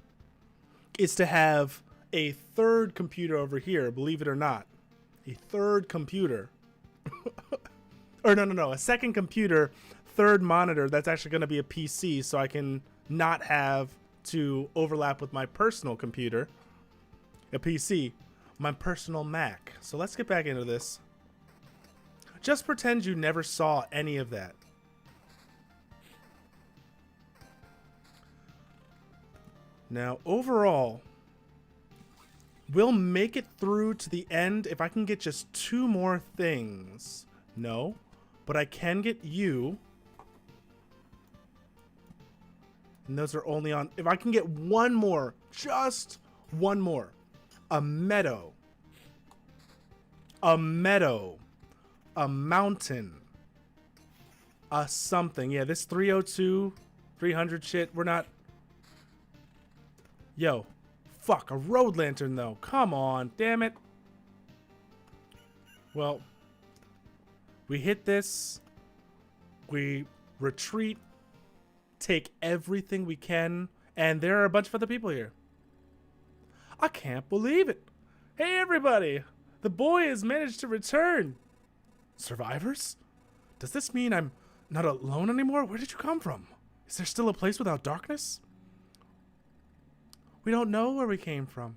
is to have a third computer over here, believe it or not. A third computer. Or no. A second computer, third monitor that's actually going to be a PC, so I can not have to overlap with my personal computer. A PC. My personal Mac. So let's get back into this. Just pretend you never saw any of that. Now, overall, we'll make it through to the end if I can get just 2 more things. No, but I can get you. And those are only on... If I can get one more, just one more. A meadow. A meadow. A mountain. A something. Yeah, this 302, 300 shit, we're not... Yo. Fuck, a road lantern, though. Come on, damn it. Well, we hit this. We retreat. Take everything we can. And there are a bunch of other people here. I can't believe it. Hey, everybody. The boy has managed to return. Survivors? Does this mean I'm not alone anymore? Where did you come from? Is there still a place without darkness? We don't know where we came from.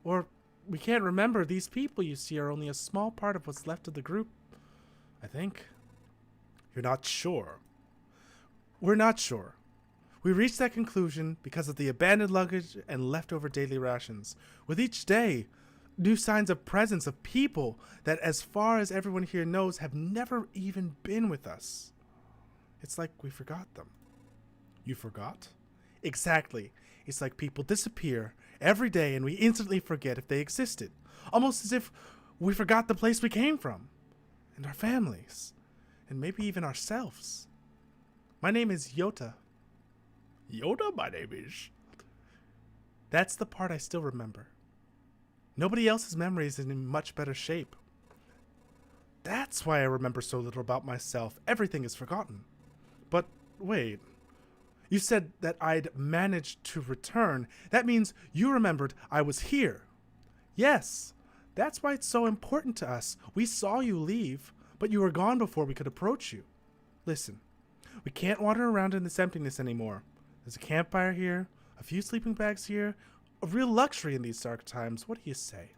Or we can't remember. These people you see are only a small part of what's left of the group. I think. You're not sure. We're not sure. We reached that conclusion because of the abandoned luggage and leftover daily rations. With each day, new signs of presence of people that, as far as everyone here knows, have never even been with us. It's like we forgot them. You forgot? Exactly. It's like people disappear every day and we instantly forget if they existed. Almost as if we forgot the place we came from. And our families. And maybe even ourselves. My name is Yota. Yoda, my name is. That's the part I still remember. Nobody else's memory is in much better shape. That's why I remember so little about myself. Everything is forgotten. But wait. You said that I'd managed to return. That means you remembered I was here. Yes. That's why it's so important to us. We saw you leave, but you were gone before we could approach you. Listen, we can't wander around in this emptiness anymore. There's a campfire here, a few sleeping bags here, a real luxury in these dark times. What do you say?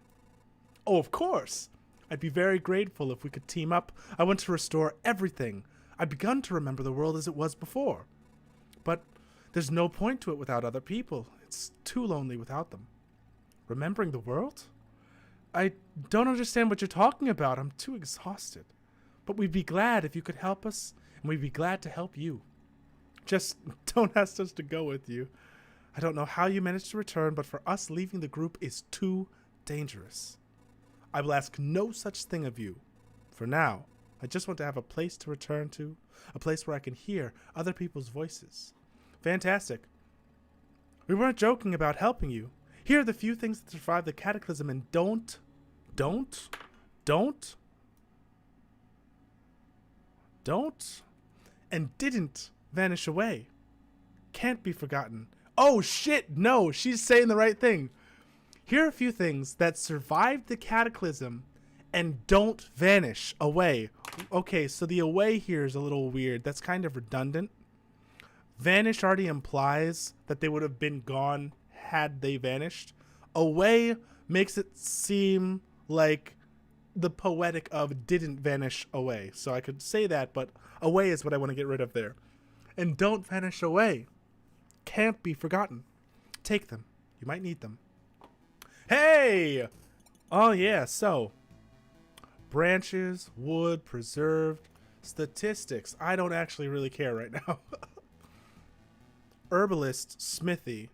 Oh, of course. I'd be very grateful if we could team up. I want to restore everything. I'd begun to remember the world as it was before. But there's no point to it without other people. It's too lonely without them. Remembering the world? I don't understand what you're talking about. I'm too exhausted. But we'd be glad if you could help us, and we'd be glad to help you. Just don't ask us to go with you. I don't know how you managed to return, but for us, leaving the group is too dangerous. I will ask no such thing of you. For now, I just want to have a place to return to, a place where I can hear other people's voices. Fantastic. We weren't joking about helping you. Here are the few things that survived the cataclysm and don't and didn't vanish away. Can't be forgotten. Oh shit, no, she's saying the right thing. Here are a few things that survived the cataclysm and don't vanish away. Okay, so the away here is a little weird. That's kind of redundant. Vanish already implies that they would have been gone had they vanished. Away makes it seem like the poetic of didn't vanish away. So I could say that, but away is what I want to get rid of there. And don't vanish away. Can't be forgotten. Take them. You might need them. Hey! Oh yeah, so branches, wood, preserved, statistics. I don't actually really care right now. Herbalist, smithy,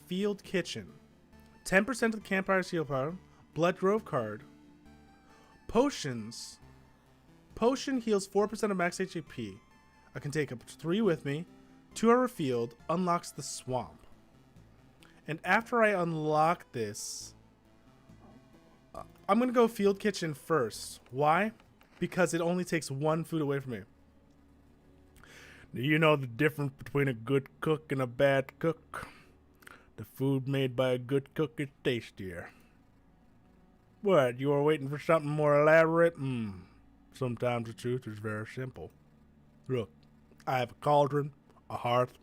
field kitchen, 10% of the campire's heal power, blood grove card, potions. Potion heals 4% of max HP. I can take up to 3 with me. 2 are revealed, unlocks the swamp. And after I unlock this, I'm going to go field kitchen first. Why? Because it only takes 1 food away from me. Do you know the difference between a good cook and a bad cook? The food made by a good cook is tastier. What, you were waiting for something more elaborate? Sometimes the truth is very simple. Look, I have a cauldron, a hearth,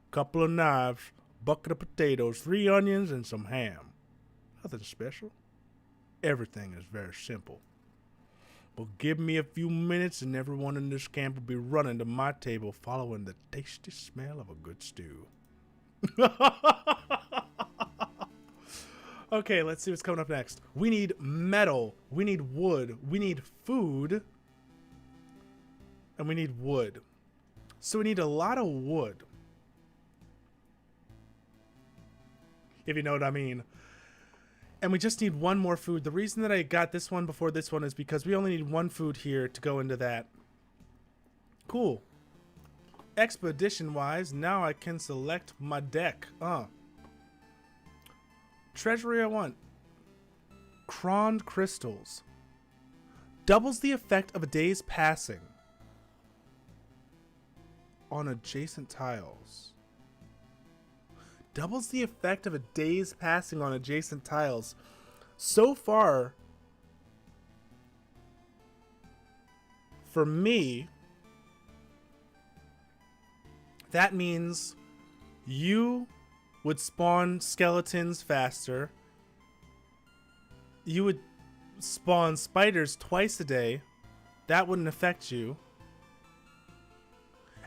a couple of knives, a bucket of potatoes, 3 onions, and some ham. Nothing special. Everything is very simple. But give me a few minutes and everyone in this camp will be running to my table following the tasty smell of a good stew. Okay, let's see what's coming up next. We need metal. We need wood. We need food. And we need wood. So we need a lot of wood. If you know what I mean. And we just need 1 more food. The reason that I got this one before this one is because we only need 1 food here to go into that. Cool. Expedition-wise, now I can select my deck. Treasury I want. Croned crystals. Doubles the effect of a day's passing on adjacent tiles. Doubles the effect of a day's passing on adjacent tiles. So far, for me, that means you would spawn skeletons faster. You would spawn spiders twice a day. That wouldn't affect you.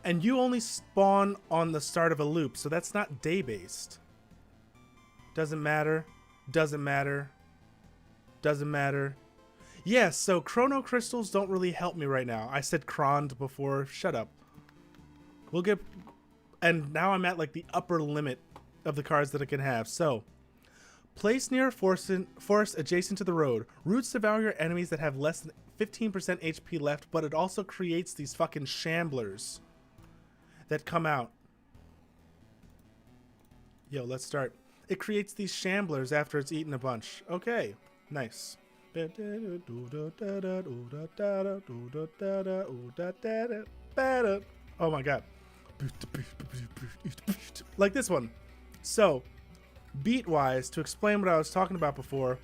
And you only spawn on the start of a loop, so that's not day-based. Doesn't matter. Doesn't matter. Doesn't matter. Yeah, so chrono crystals don't really help me right now. I said croned before. Shut up. We'll get... And now I'm at like the upper limit of the cards that I can have. So, place near a forest adjacent to the road. Roots devour your enemies that have less than 15% HP left, but it also creates these fucking shamblers that come out. Yo, let's start. It creates these shamblers after it's eaten a bunch. Okay, nice. Oh my god. Like this one. So, beat wise, to explain what I was talking about before.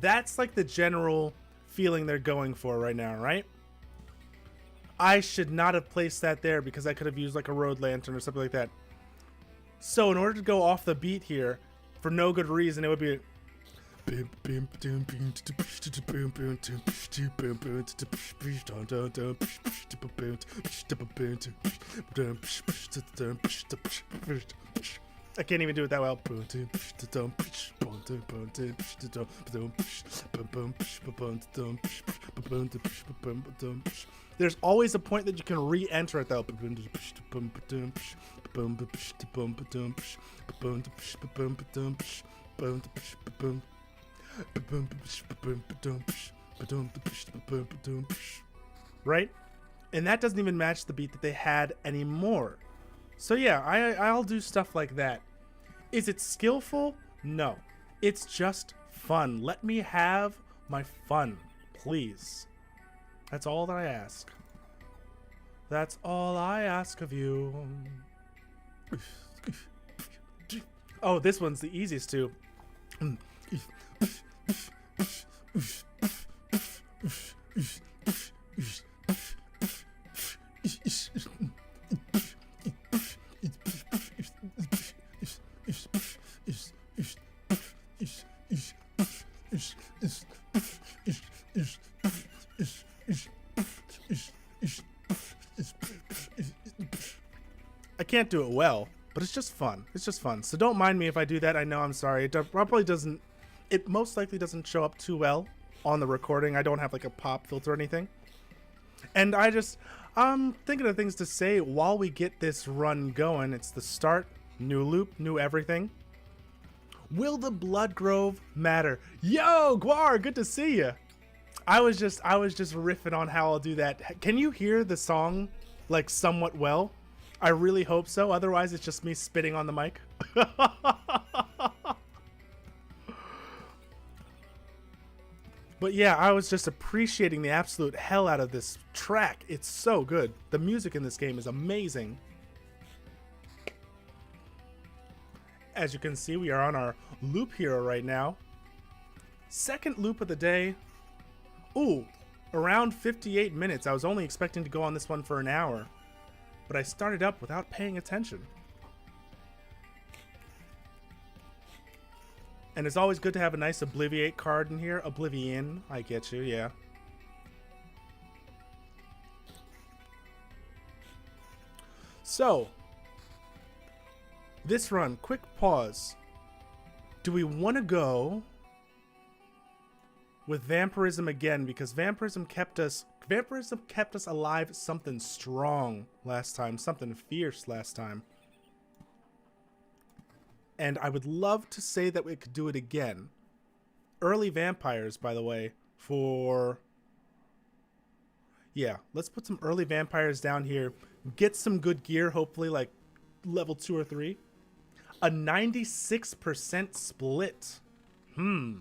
That's like the general feeling they're going for right now, right? I should not have placed that there because I could have used like a road lantern or something like that. So in order to go off the beat here, for no good reason, it would be I can't even do it that well. There's always a point that you can re-enter it though. Right? And that doesn't even match the beat that they had anymore. So yeah, I'll do stuff like that. Is it skillful? No. It's just fun. Let me have my fun, please. That's all that I ask. That's all I ask of you. Oh, this one's the easiest too. I can't do it well, but it's just fun. It's just fun. So don't mind me if I do that. I know, I'm sorry. It probably doesn't, it most likely doesn't show up too well on the recording. I don't have like a pop filter or anything. And I'm thinking of things to say while we get this run going. It's the start, new loop, new everything. Will the Blood Grove matter? Yo, Guar, good to see you. I was just riffing on how I'll do that. Can you hear the song like somewhat well? I really hope so. Otherwise, it's just me spitting on the mic. But yeah, I was just appreciating the absolute hell out of this track. It's so good. The music in this game is amazing. As you can see, we are on our loop hero right now. Second loop of the day. Ooh, around 58 minutes. I was only expecting to go on this one for an hour, but I started up without paying attention. And it's always good to have a nice Obliviate card in here. Oblivion, I get you, yeah. So, this run, quick pause. Do we want to go with Vampirism again? Because Vampirism kept us alive something strong last time, something fierce last time. And I would love to say that we could do it again. Early vampires, by the way, for... Yeah, let's put some early vampires down here. Get some good gear, hopefully, like level 2 or 3. A 96% split. Then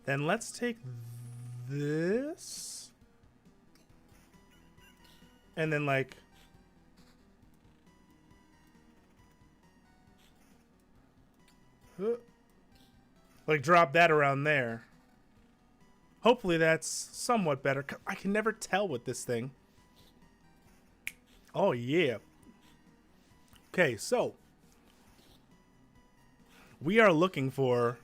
let's take this. And then, like... like drop that around there. Hopefully that's somewhat better. I can never tell with this thing. Oh yeah. Okay, so we are looking for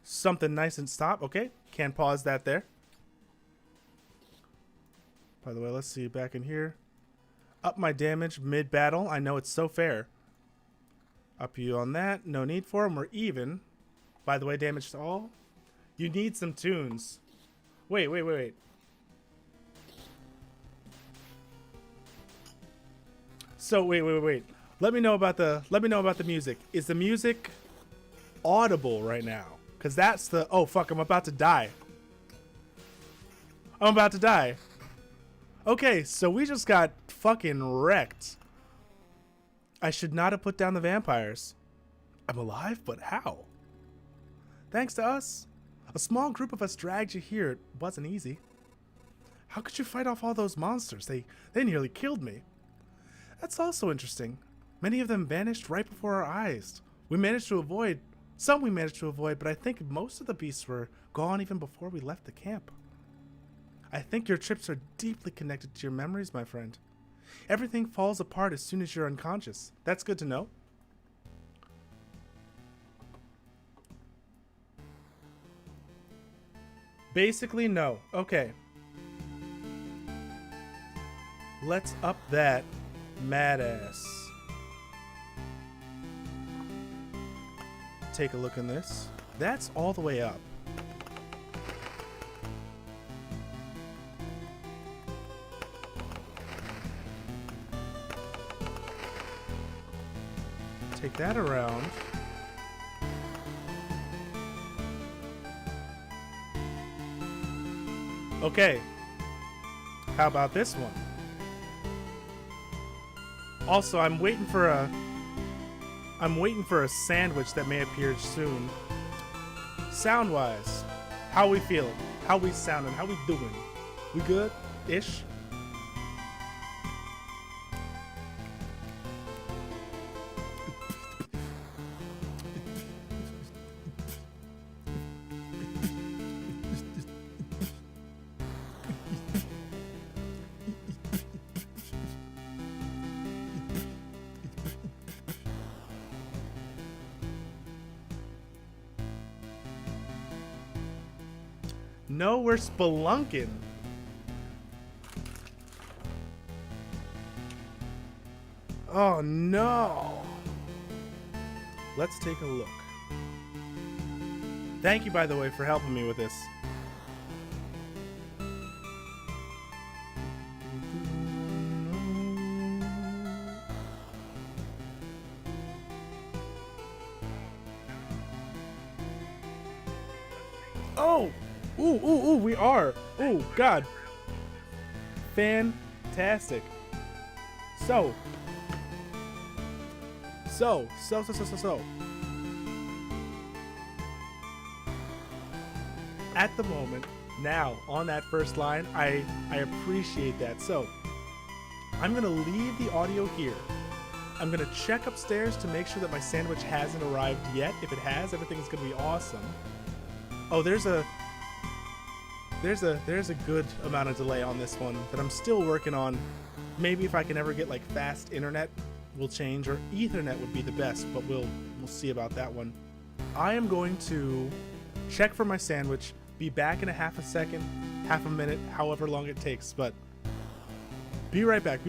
something nice and stop. Okay, can pause that there. By the way, let's see back in here. Up my damage mid-battle. I know it's so fair. Up you on that. No need for them. We're even. By the way, damage to all. You need some tunes. Wait. So wait. Let me know about the music. Is the music audible right now? Cause that's the... Oh fuck! I'm about to die. Okay, so we just got fucking wrecked. I should not have put down the vampires. I'm alive, but how? Thanks to us. A small group of us dragged you here. It wasn't easy. How could you fight off all those monsters? They nearly killed me. That's also interesting. Many of them vanished right before our eyes. Some we managed to avoid, but I think most of the beasts were gone even before we left the camp. I think your trips are deeply connected to your memories, my friend. Everything falls apart as soon as you're unconscious. That's good to know. Basically, no. Okay. Let's up that mad ass. Take a look in this. That's all the way up. Take that around. Okay. How about this one? Also, I'm waiting for a sandwich that may appear soon. Sound-wise, how we feeling? How we sounding? How we doing? We good-ish? No, we're spelunking. Oh no. Let's take a look. Thank you, by the way, for helping me with this. Oh! Ooh, we are. Ooh, God. Fantastic. So. At the moment, now, on that first line, I appreciate that. So, I'm going to leave the audio here. I'm going to check upstairs to make sure that my sandwich hasn't arrived yet. If it has, everything's going to be awesome. Oh, there's a good amount of delay on this one that I'm still working on. Maybe if I can ever get like fast internet, we'll change, or Ethernet would be the best, but we'll see about that one. I am going to check for my sandwich, be back in a half a second, half a minute, however long it takes, but be right back.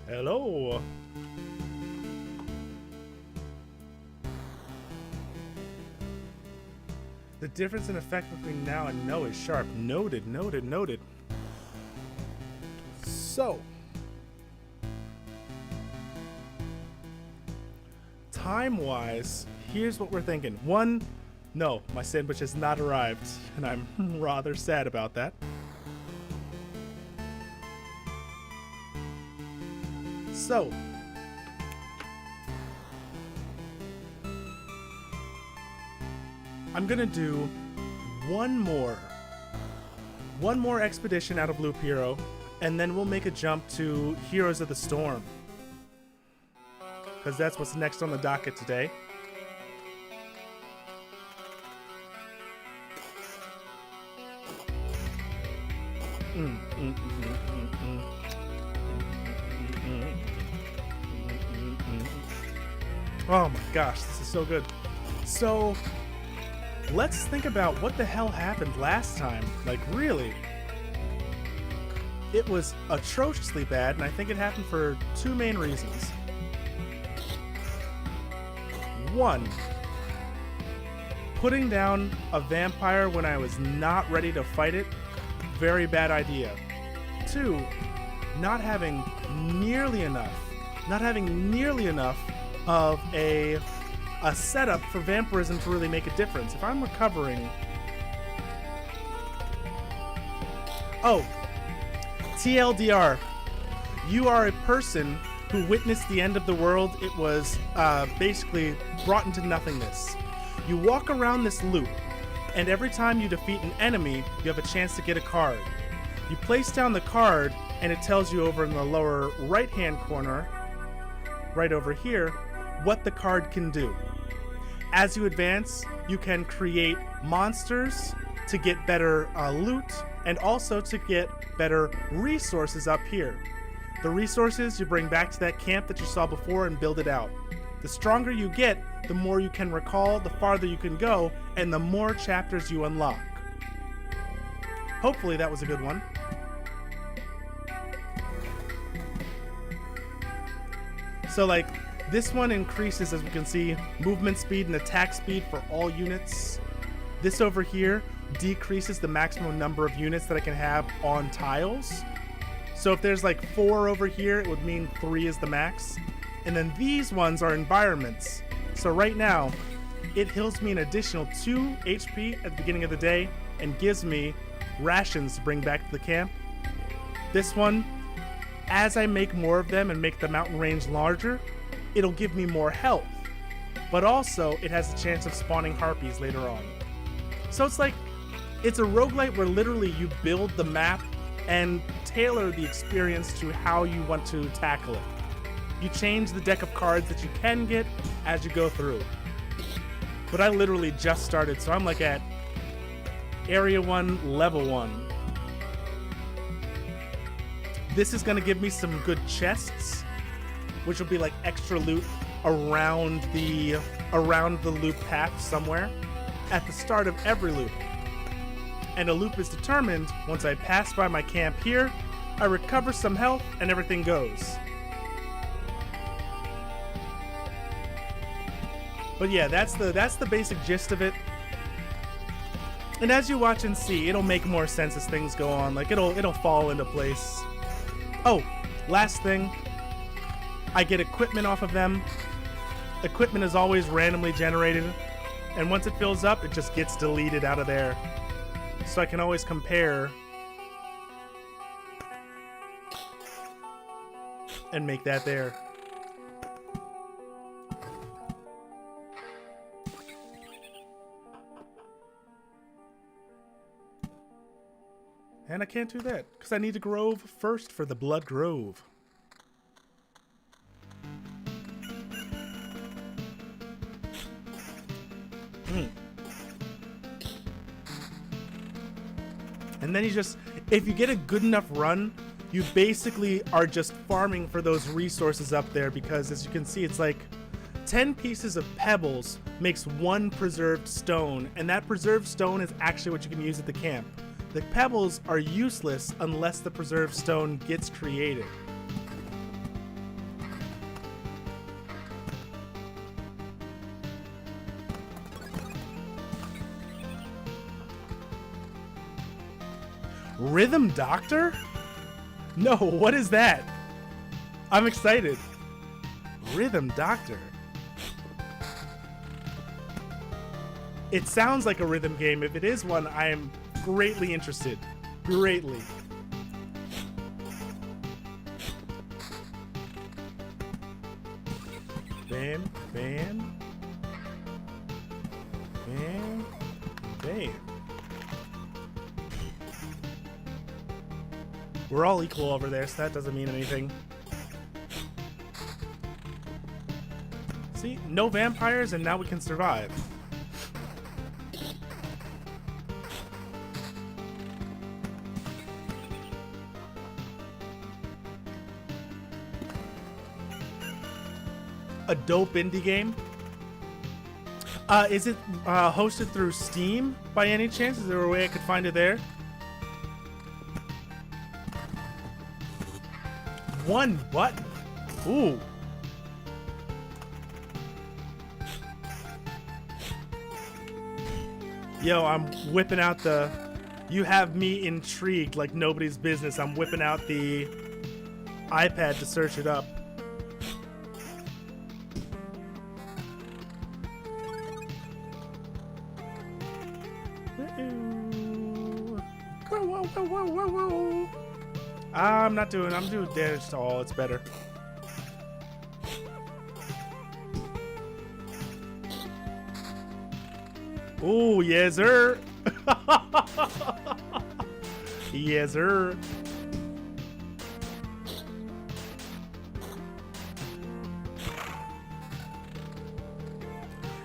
Hello. The difference in effect between now and no is sharp. Noted. So, time-wise, here's what we're thinking. One, no, my sandwich has not arrived, and I'm rather sad about that. So, I'm gonna do one more expedition out of Loop Hero, and then we'll make a jump to Heroes of the Storm, because that's what's next on the docket today. Oh my gosh, this is so good. So let's think about what the hell happened last time. Like, really, it was atrociously bad, and I think it happened for two main reasons. One, putting down a vampire when I was not ready to fight it, very bad idea. Two, not having nearly enough of a setup for vampirism to really make a difference. If I'm recovering... Oh, TLDR, you are a person who witnessed the end of the world. It was basically brought into nothingness. You walk around this loop, and every time you defeat an enemy, you have a chance to get a card. You place down the card, and it tells you over in the lower right-hand corner, right over here, what the card can do. As you advance, you can create monsters to get better loot, and also to get better resources up here. The resources you bring back to that camp that you saw before and build it out. The stronger you get, the more you can recall, the farther you can go, and the more chapters you unlock. Hopefully that was a good one. So like, this one increases, as we can see, movement speed and attack speed for all units. This over here decreases the maximum number of units that I can have on tiles. So if there's like 4 over here, it would mean 3 is the max. And then these ones are environments. So right now, it heals me an additional 2 HP at the beginning of the day and gives me rations to bring back to the camp. This one, as I make more of them and make the mountain range larger, it'll give me more health. But also, it has a chance of spawning harpies later on. So it's like, it's a roguelite where literally you build the map and tailor the experience to how you want to tackle it. You change the deck of cards that you can get as you go through. But I literally just started, so I'm like at Area 1, Level 1. This is going to give me some good chests, which will be like extra loot around the loop path somewhere at the start of every loop. And a loop is determined once I pass by my camp here, I recover some health, and everything goes. But yeah, that's the basic gist of it. And as you watch and see, it'll make more sense as things go on. Like it'll fall into place. Oh, last thing, I get equipment off of them. Equipment is always randomly generated, and once it fills up, it just gets deleted out of there. So I can always compare and make that there. And I can't do that because I need a grove first for the Blood Grove. And then you just, if you get a good enough run, you basically are just farming for those resources up there, because as you can see, it's like 10 pieces of pebbles makes 1 preserved stone, and that preserved stone is actually what you can use at the camp. The pebbles are useless unless the preserved stone gets created. Rhythm Doctor? No, what is that? I'm excited. Rhythm Doctor. It sounds like a rhythm game. If it is one, I am greatly interested. Greatly. Bam, bam. Bam. Hey. We're all equal over there, so that doesn't mean anything. See, no vampires, and now we can survive. A dope indie game. Is it hosted through Steam by any chance? Is there a way I could find it there? One what? Ooh. Yo, I'm whipping out the... You have me intrigued like nobody's business. I'm whipping out the iPad to search it up. Whoa. I'm doing damage to all. It's better. Oh, yes, sir. Yes, sir.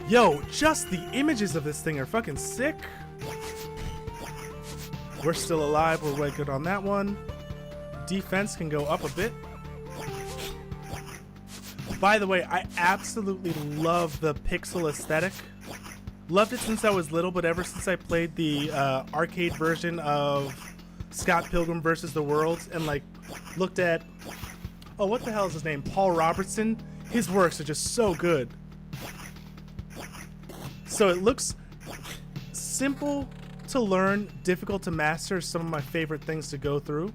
Yo, just the images of this thing are fucking sick. We're still alive. We're way good on that one. Defense can go up a bit. By the way, I absolutely love the pixel aesthetic. Loved it since I was little, but ever since I played the arcade version of Scott Pilgrim vs. the World and like looked at, oh, what the hell is his name? Paul Robertson. His works are just so good. So it looks simple to learn, difficult to master. Some of my favorite things to go through.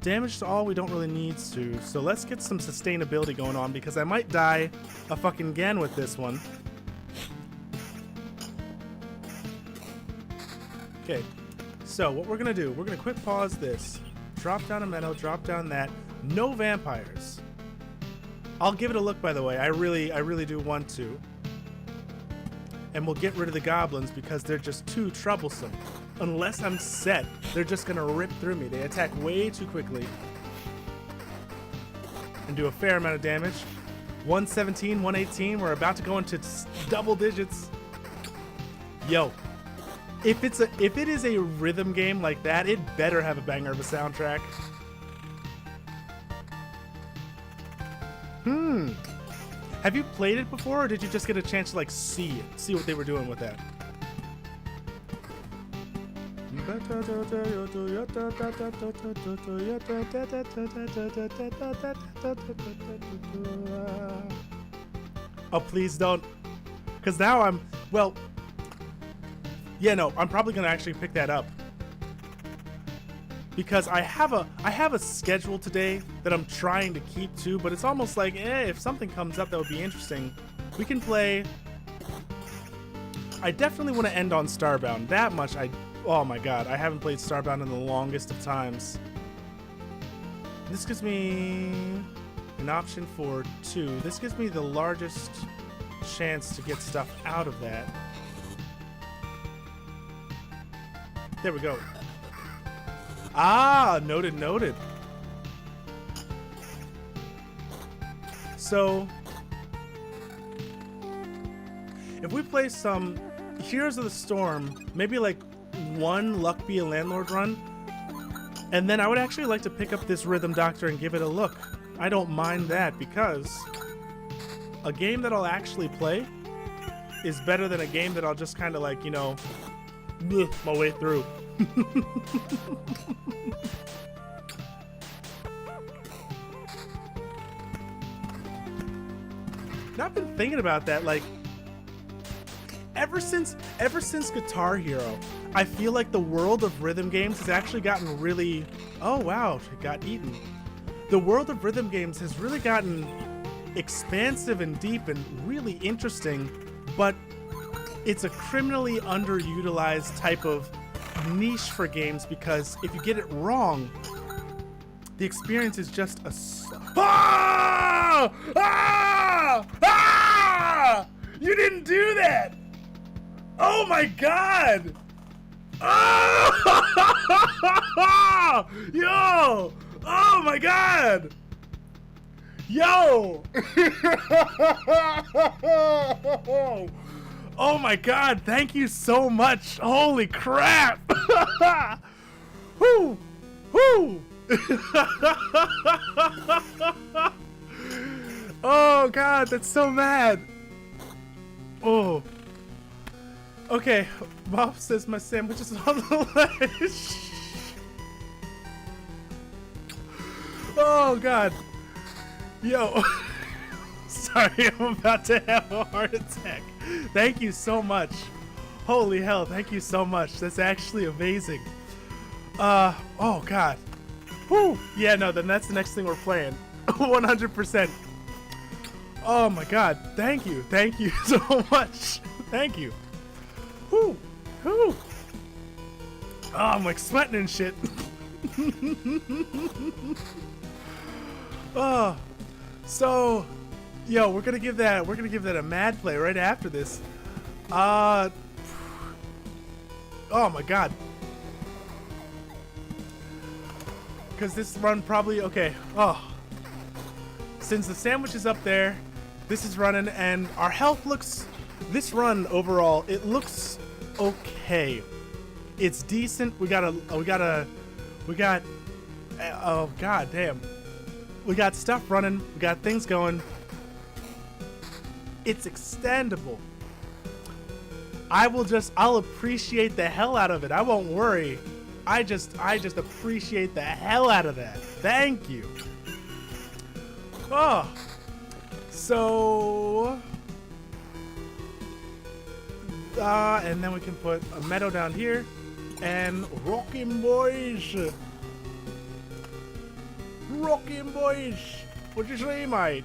Damage to all we don't really need to. So let's get some sustainability going on because I might die a fucking again with this one. Okay, so what we're gonna do, we're gonna quick pause this. Drop down a meadow, drop down that. No vampires. I'll give it a look, by the way. I really do want to. And we'll get rid of the goblins because they're just too troublesome. Unless I'm set, they're just gonna rip through me. They attack way too quickly. And do a fair amount of damage. 117, 118, we're about to go into double digits. Yo, if it is a rhythm game like that, it better have a banger of a soundtrack. Have you played it before, or did you just get a chance to like see what they were doing with that? Oh, please don't, because now I'm, well, yeah, no, I'm probably gonna actually pick that up because I have a schedule today that I'm trying to keep to, but it's almost like, if something comes up that would be interesting, we can play. I definitely want to end on Starbound. That much oh my god, I haven't played Starbound in the longest of times. This gives me an option for 2. This gives me the largest chance to get stuff out of that. There we go. Ah, noted. So, if we play some Heroes of the Storm, maybe like one Luck Be a Landlord run, and then I would actually like to pick up this Rhythm Doctor and give it a look. I don't mind that because a game that I'll actually play is better than a game that I'll just kind of like, you know, my way through. Now I've been thinking about that, like ever since Guitar Hero, I feel like the world of rhythm games has actually gotten really, oh wow, it got eaten. The world of rhythm games has really gotten expansive and deep and really interesting, but it's a criminally underutilized type of niche for games because if you get it wrong, the experience is just a you didn't do that. Oh my god! Oh! Yo! Oh my god! Yo! Oh my god, thank you so much. Holy crap! Whoo! Whoo! Oh god, that's so mad. Oh. Okay, Mom says my sandwich is on the ledge. Oh god. Yo. Sorry, I'm about to have a heart attack. Thank you so much. Holy hell, thank you so much. That's actually amazing. Oh god. Whew. Yeah, no, then that's the next thing we're playing. 100%. Oh my god, thank you so much. Thank you. Whew. Whew. Oh, I'm like sweating and shit. Oh, so, yo, we're gonna give that a mad play right after this. Oh my god. Because this run probably, okay. Oh, since the sandwich is up there, this is running, and our health looks. This run overall, it looks okay. It's decent. We got. Oh god damn. We got stuff running. We got things going. It's extendable. I'll appreciate the hell out of it. I won't worry. I just appreciate the hell out of that. Thank you. Oh. So. And then we can put a meadow down here. And rockin' boys. Rockin' boys. What'd you say, mate?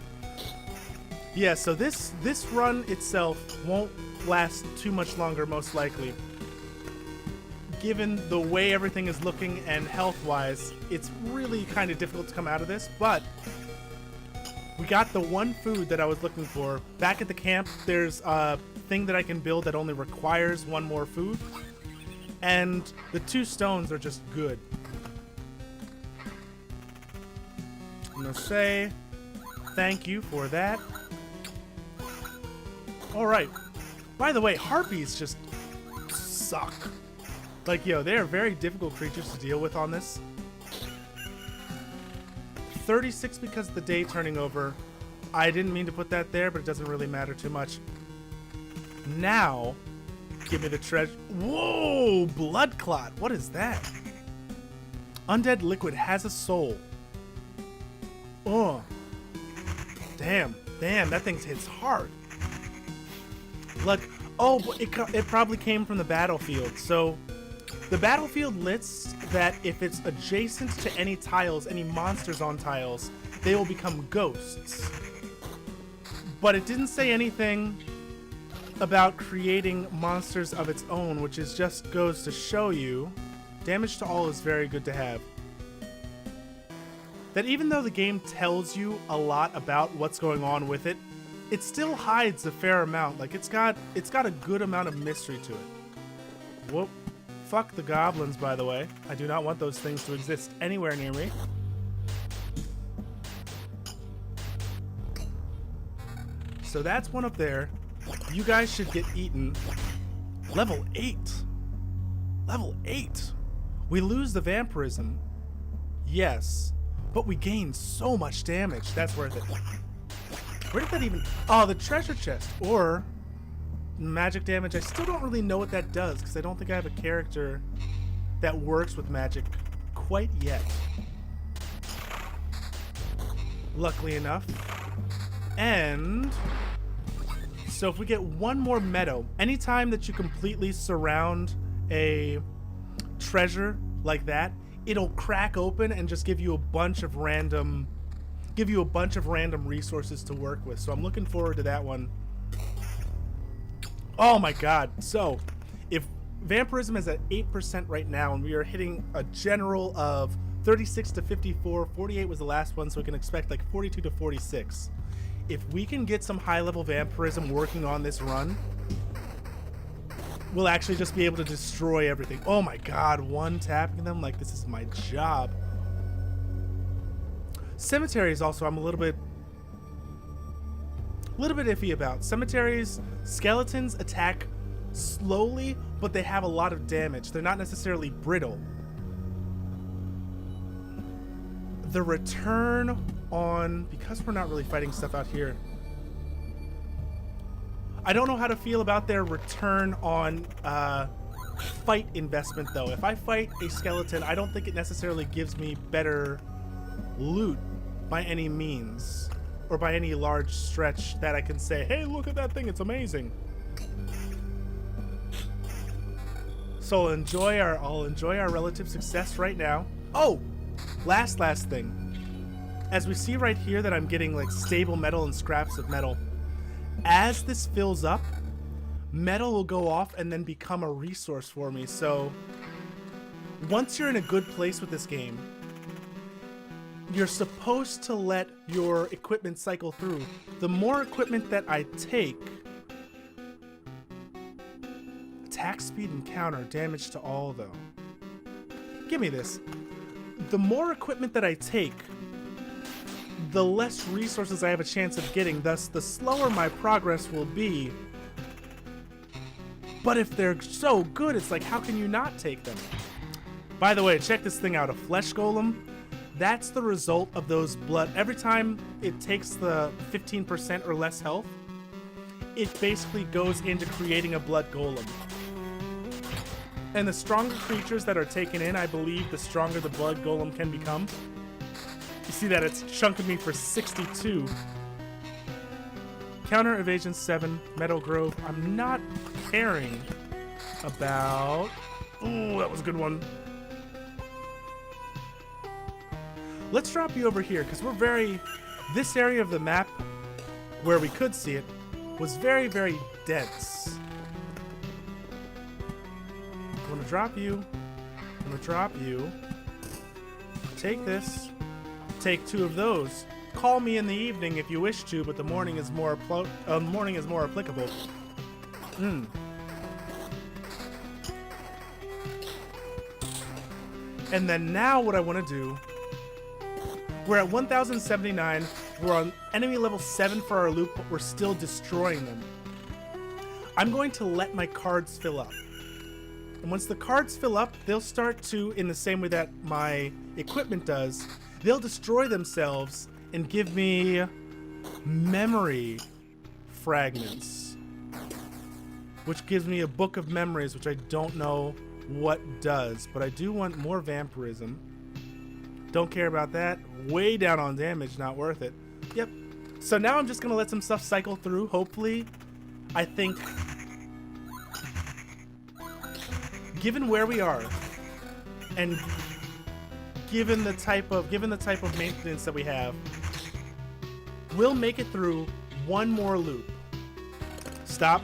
Yeah, so this run itself won't last too much longer, most likely. Given the way everything is looking and health-wise, it's really kind of difficult to come out of this, but we got the one food that I was looking for. Back at the camp, there's a thing that I can build that only requires one more food, and the 2 stones are just good. I'm gonna say thank you for that. Alright. By the way, harpies just suck. Like, yo, they are very difficult creatures to deal with on this. 36 because of the day turning over. I didn't mean to put that there, but it doesn't really matter too much. Now, give me the treasure. Whoa! Blood clot. What is that? Undead liquid has a soul. Oh. Damn. Damn, that thing hits hard. Blood. Oh, it probably came from the battlefield. So, the battlefield lists that if it's adjacent to any tiles, any monsters on tiles, they will become ghosts. But it didn't say anything about creating monsters of its own, which is just goes to show you damage to all is very good to have. That even though the game tells you a lot about what's going on with it, it still hides a fair amount. Like it's got a good amount of mystery to it. Whoop. Fuck the goblins, by the way. I do not want those things to exist anywhere near me. So that's one up there. You guys should get eaten. Level 8. Level 8. We lose the vampirism. Yes. But we gain so much damage. That's worth it. Where did that even... Oh, the treasure chest. Or... magic damage. I still don't really know what that does because I don't think I have a character that works with magic quite yet. Luckily enough. And so if we get one more meadow, anytime that you completely surround a treasure like that, it'll crack open and just give you a bunch of random resources to work with. So I'm looking forward to that one. Oh my god. So, if vampirism is at 8% right now, and we are hitting a general of 36 to 54, 48 was the last one, so we can expect like 42 to 46. If we can get some high-level vampirism working on this run, we'll actually just be able to destroy everything. Oh my god, one tapping them like this is my job. Cemeteries also I'm a little bit iffy about. Cemeteries, skeletons attack slowly, but they have a lot of damage. They're not necessarily brittle. The return on, because we're not really fighting stuff out here, I don't know how to feel about their return on fight investment though. If I fight a skeleton, I don't think it necessarily gives me better loot by any means, or by any large stretch that I can say, hey, look at that thing, it's amazing. So I'll enjoy our relative success right now. Oh, last thing. As we see right here that I'm getting like stable metal and scraps of metal. As this fills up, metal will go off and then become a resource for me. So once you're in a good place with this game, you're supposed to let your equipment cycle through. The more equipment that I take, attack speed and counter, damage to all though. Give me this. The more equipment that I take, the less resources I have a chance of getting, thus the slower my progress will be. But if they're so good, it's like, how can you not take them? By the way, check this thing out, a flesh golem. That's the result of those blood. Every time it takes the 15% or less health, it basically goes into creating a blood golem. And the stronger creatures that are taken in, I believe the stronger the blood golem can become. You see that it's chunking me for 62. Counter evasion 7, metal growth. I'm not caring about... Ooh, that was a good one. Let's drop you over here, because we're very... This area of the map, where we could see it, was very, very dense. I'm gonna drop you. I'm gonna drop you. Take this. Take 2 of those. Call me in the evening if you wish to, but the morning is more applicable. And then now what I want to do, we're at 1079, we're on enemy level 7 for our loop, but we're still destroying them. I'm going to let my cards fill up. And once the cards fill up, they'll start to, in the same way that my equipment does, they'll destroy themselves and give me memory fragments, which gives me a book of memories, which I don't know what does, but I do want more vampirism. Don't care about that. Way down on damage, not worth it. Yep. So now I'm just gonna let some stuff cycle through. Hopefully, I think, given where we are, and given the type of maintenance that we have, we'll make it through one more loop. Stop.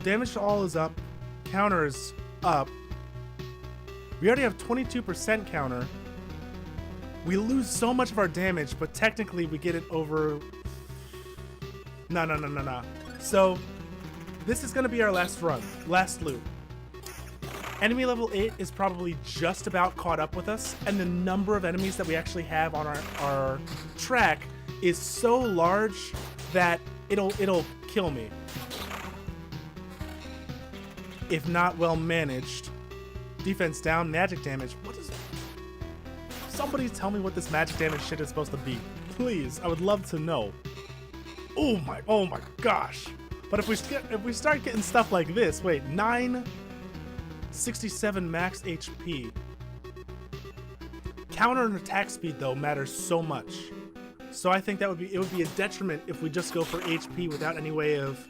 Damage to all is up. Counter is up. We already have 22% counter. We lose so much of our damage, but technically we get it over... No. So, this is going to be our last run. Last loop. Enemy level 8 is probably just about caught up with us, and the number of enemies that we actually have on our track is so large that it'll kill me. If not well managed. Defense down, magic damage. What is... Somebody tell me what this magic damage shit is supposed to be. Please, I would love to know. Oh my gosh. But if we start getting stuff like this, wait, 967 max HP. Counter and attack speed though matters so much. So I think that would be a detriment if we just go for HP without any way of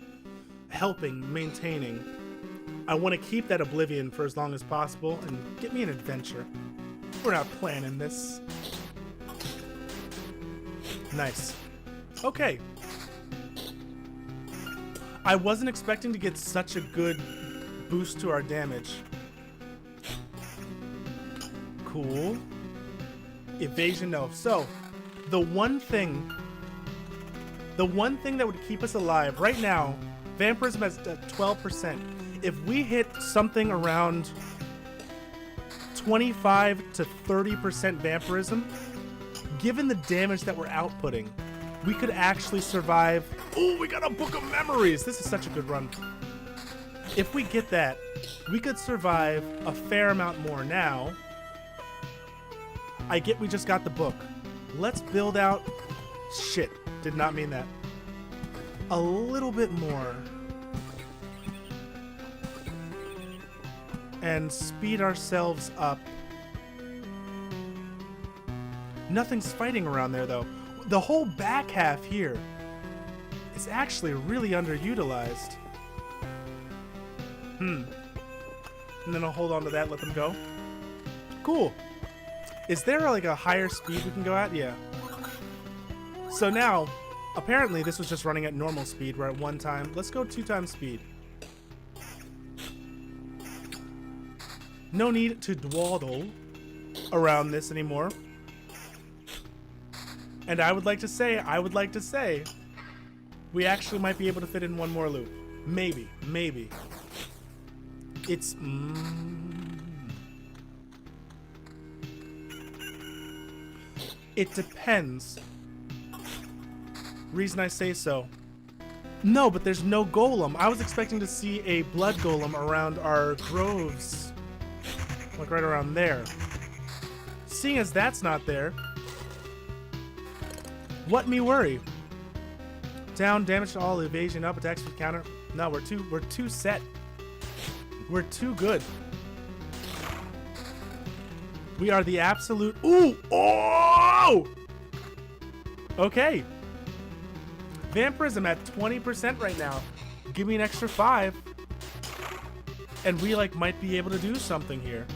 helping, maintaining. I want to keep that oblivion for as long as possible and get me an adventure. We're not planning this. Nice. Okay. I wasn't expecting to get such a good boost to our damage. Cool. Evasion, no. So, the one thing that would keep us alive right now, Vampirism has 12%. If we hit something around 25 to 30% vampirism, given the damage that we're outputting, we could actually survive. Oh, we got a book of memories. This is such a good run. If we get that, we could survive a fair amount more. Now, I get we just got the book. Let's build out, shit, did not mean that, a little bit more. And speed ourselves up. Nothing's fighting around there though. The whole back half here is actually really underutilized. And then I'll hold on to that, let them go. Cool. Is there like a higher speed we can go at? Yeah. So now, apparently this was just running at normal speed, where at one time, let's go 2 times speed. No need to dawdle around this anymore. And I would like to say, we actually might be able to fit in one more loop. Maybe. It's... It depends. Reason I say so. No, but there's no golem. I was expecting to see a blood golem around our groves. Like right around there. Seeing as that's not there, what me worry? Down, damage to all, evasion up, attacks with counter. No, we're too set. We're too good. We are the absolute. Ooh! Oh! Okay. Vampirism at 20% right now. Give me an extra 5. And we like might be able to do something here.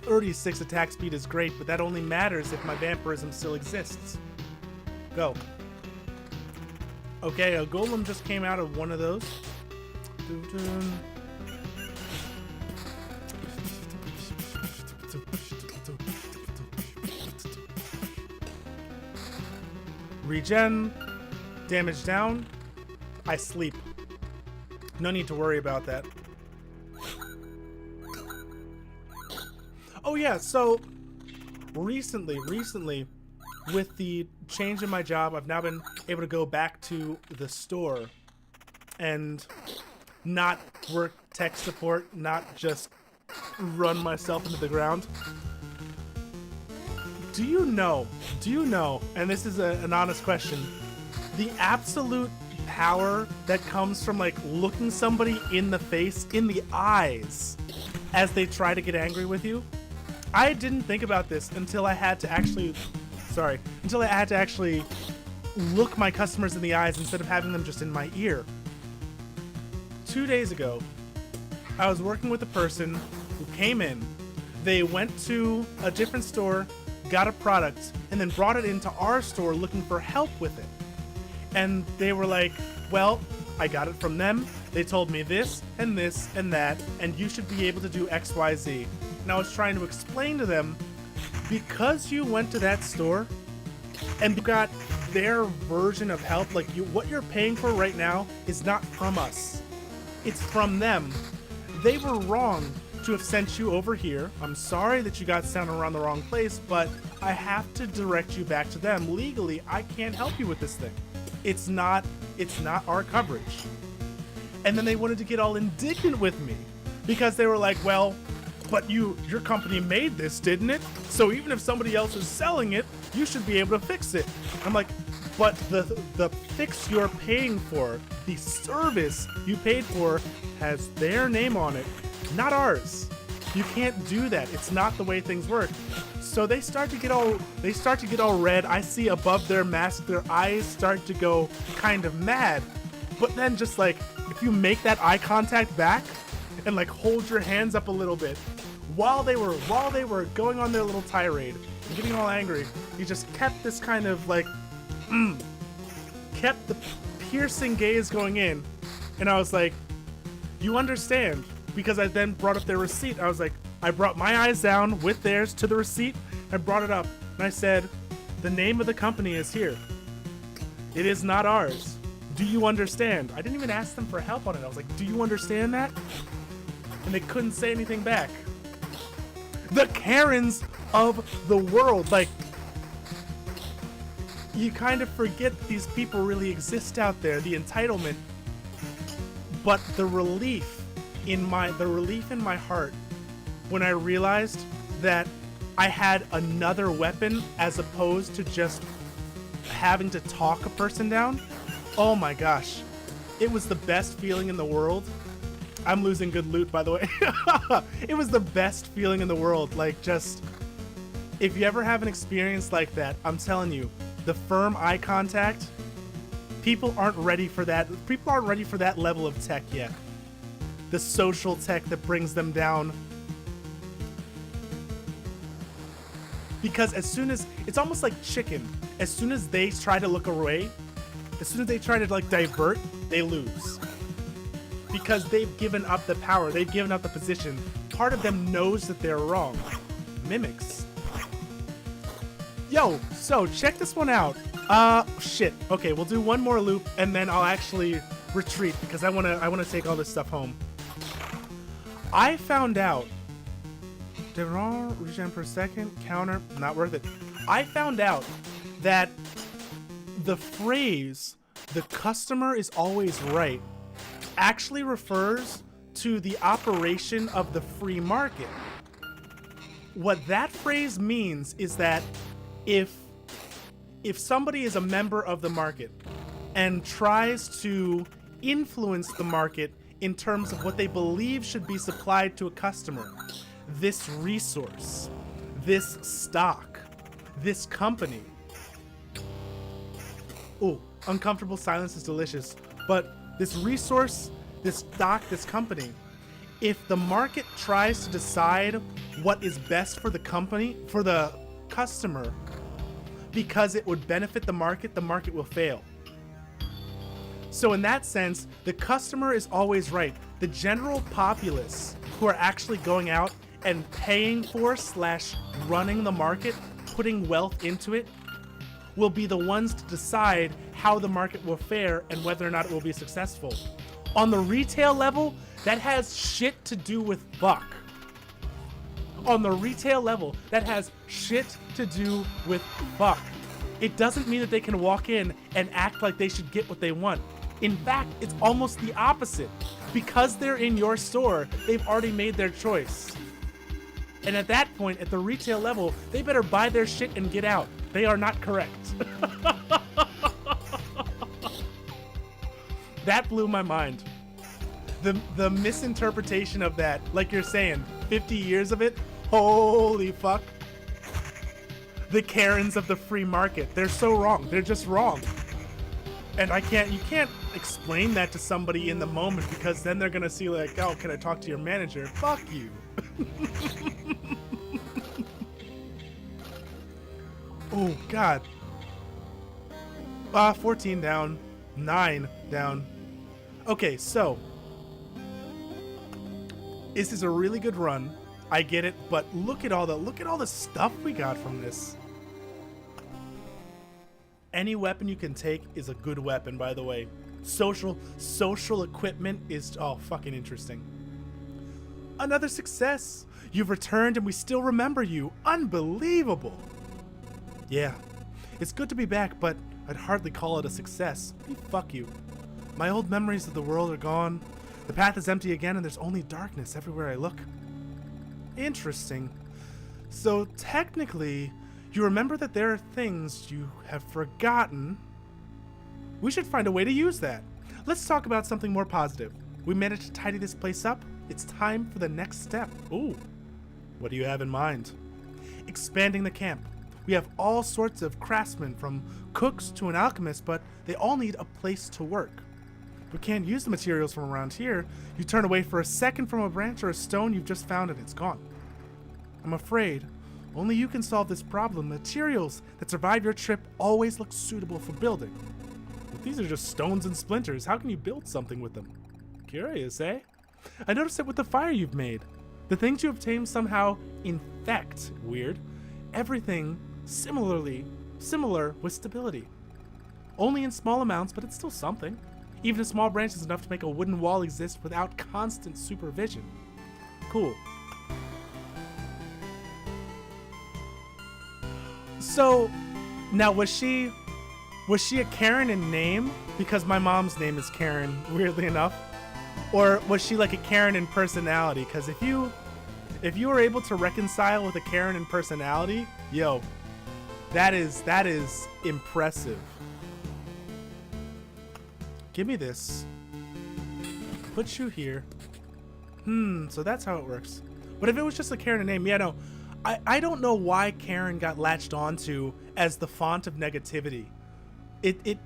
36 attack speed is great, but that only matters if my vampirism still exists. Go. Okay, a golem just came out of one of those. Dun-dun. Regen, damage down, I sleep. No need to worry about that. Oh yeah, so recently, with the change in my job, I've now been able to go back to the store and not work tech support, not just run myself into the ground. Do you know, and this is an honest question, the absolute power that comes from like looking somebody in the face, in the eyes, as they try to get angry with you? I didn't think about this until I had to actually, look my customers in the eyes instead of having them just in my ear. 2 days ago, I was working with a person who came in. They went to a different store, got a product, and then brought it into our store looking for help with it. And they were like, well, I got it from them. They told me this and this and that, and you should be able to do X, Y, Z. And I was trying to explain to them, because you went to that store and you got their version of help, like what you're paying for right now is not from us. It's from them. They were wrong to have sent you over here. I'm sorry that you got sent around the wrong place, but I have to direct you back to them. Legally, I can't help you with this thing. It's not our coverage. And then they wanted to get all indignant with me because they were like, well, but your company made this, didn't it? So even if somebody else is selling it, you should be able to fix it. I'm like, but the fix you're paying for, the service you paid for, has their name on it, not ours. You can't do that. It's not the way things work. So they start to get all red. I see above their mask, their eyes start to go kind of mad. But then just like, if you make that eye contact back and like hold your hands up a little bit, while they were going on their little tirade and getting all angry, he just kept this kind of like, kept the piercing gaze going in. And I was like, you understand, because I then brought up their receipt. I was like, I brought my eyes down with theirs to the receipt. I brought it up and I said, the name of the company is here. It is not ours. Do you understand? I didn't even ask them for help on it. I was like, do you understand that? And they couldn't say anything back. The Karens of the world. Like, you kind of forget these people really exist out there, the entitlement. But the relief in my heart when I realized that I had another weapon as opposed to just having to talk a person down. Oh my gosh. It was the best feeling in the world. I'm losing good loot, by the way. It was the best feeling in the world. Like, just, if you ever have an experience like that, I'm telling you, the firm eye contact, people aren't ready for that. People aren't ready for that level of tech yet. The social tech that brings them down. Because as soon as, it's almost like chicken. As soon as they try to look away, as soon as they try to like divert, they lose. Because they've given up the power, they've given up the position. Part of them knows that they're wrong. Mimics. Yo, so check this one out. Shit. Okay, we'll do one more loop and then I'll actually retreat because I wanna take all this stuff home. I found out. Regen per second, counter, not worth it. I found out that the phrase, the customer is always right, actually refers to the operation of the free market. What that phrase means is that if somebody is a member of the market and tries to influence the market in terms of what they believe should be supplied to a customer, this resource, this stock, this company. Oh, uncomfortable silence is delicious. But this resource, this stock, this company, if the market tries to decide what is best for the company, for the customer, because it would benefit the market will fail. So in that sense, the customer is always right. The general populace who are actually going out and paying for / running the market, putting wealth into it, will be the ones to decide how the market will fare and whether or not it will be successful. On the retail level, that has shit to do with fuck. On the retail level, that has shit to do with fuck. It doesn't mean that they can walk in and act like they should get what they want. In fact, it's almost the opposite. Because they're in your store, they've already made their choice. And at that point, at the retail level, they better buy their shit and get out. They are not correct. That blew my mind. The misinterpretation of that, like you're saying, 50 years of it, holy fuck. The Karens of the free market, they're so wrong. They're just wrong. And you can't explain that to somebody in the moment because then they're gonna see like, oh, can I talk to your manager? Fuck you. Oh, God. 14 down. 9 down. Okay, so. This is a really good run. I get it, but look at all the stuff we got from this. Any weapon you can take is a good weapon, by the way. Social equipment is, oh, fucking interesting. Another success. You've returned and we still remember you. Unbelievable. Yeah, it's good to be back, but I'd hardly call it a success. Fuck you. My old memories of the world are gone. The path is empty again and there's only darkness everywhere I look. Interesting. So technically, you remember that there are things you have forgotten. We should find a way to use that. Let's talk about something more positive. We managed to tidy this place up. It's time for the next step. Ooh, what do you have in mind? Expanding the camp. We have all sorts of craftsmen, from cooks to an alchemist, but they all need a place to work. We can't use the materials from around here. You turn away for a second from a branch or a stone you've just found and it's gone. I'm afraid only you can solve this problem. Materials that survive your trip always look suitable for building. But these are just stones and splinters. How can you build something with them? Curious, eh? I noticed it with the fire you've made. The things you have tamed somehow infect. Weird. Everything similar with stability. Only in small amounts, but it's still something. Even a small branch is enough to make a wooden wall exist without constant supervision. Cool. So, now was she a Karen in name? Because my mom's name is Karen, weirdly enough. Or was she like a Karen in personality? Because if you were able to reconcile with a Karen in personality, yo, that is impressive. Give me this. Put you here. So that's how it works. But if it was just a Karen in name, yeah, no. I don't know why Karen got latched onto as the font of negativity. It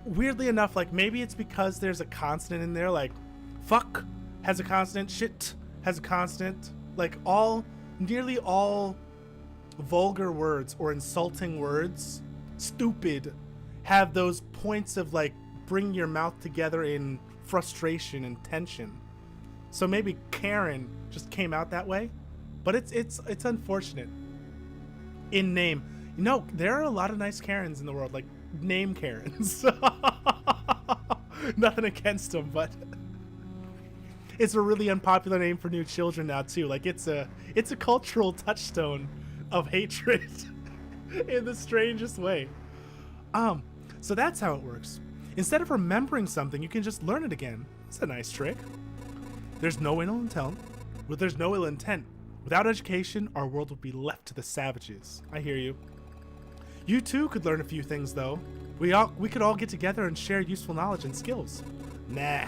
weirdly enough, like maybe it's because there's a consonant in there, like fuck has a consonant, shit has a consonant, like nearly all vulgar words or insulting words, stupid, have those points of like bring your mouth together in frustration and tension. So maybe Karen just came out that way, but it's unfortunate. In name, you know, there are a lot of nice Karens in the world, like name Karens. Nothing against them, but it's a really unpopular name for new children now too. Like it's a cultural touchstone of hatred in the strangest way. So that's how it works. Instead of remembering something, you can just learn it again. It's a nice trick. There's no ill intent. There's no ill intent. Without education, our world would be left to the savages. I hear you. You too could learn a few things though. We could all get together and share useful knowledge and skills. Nah.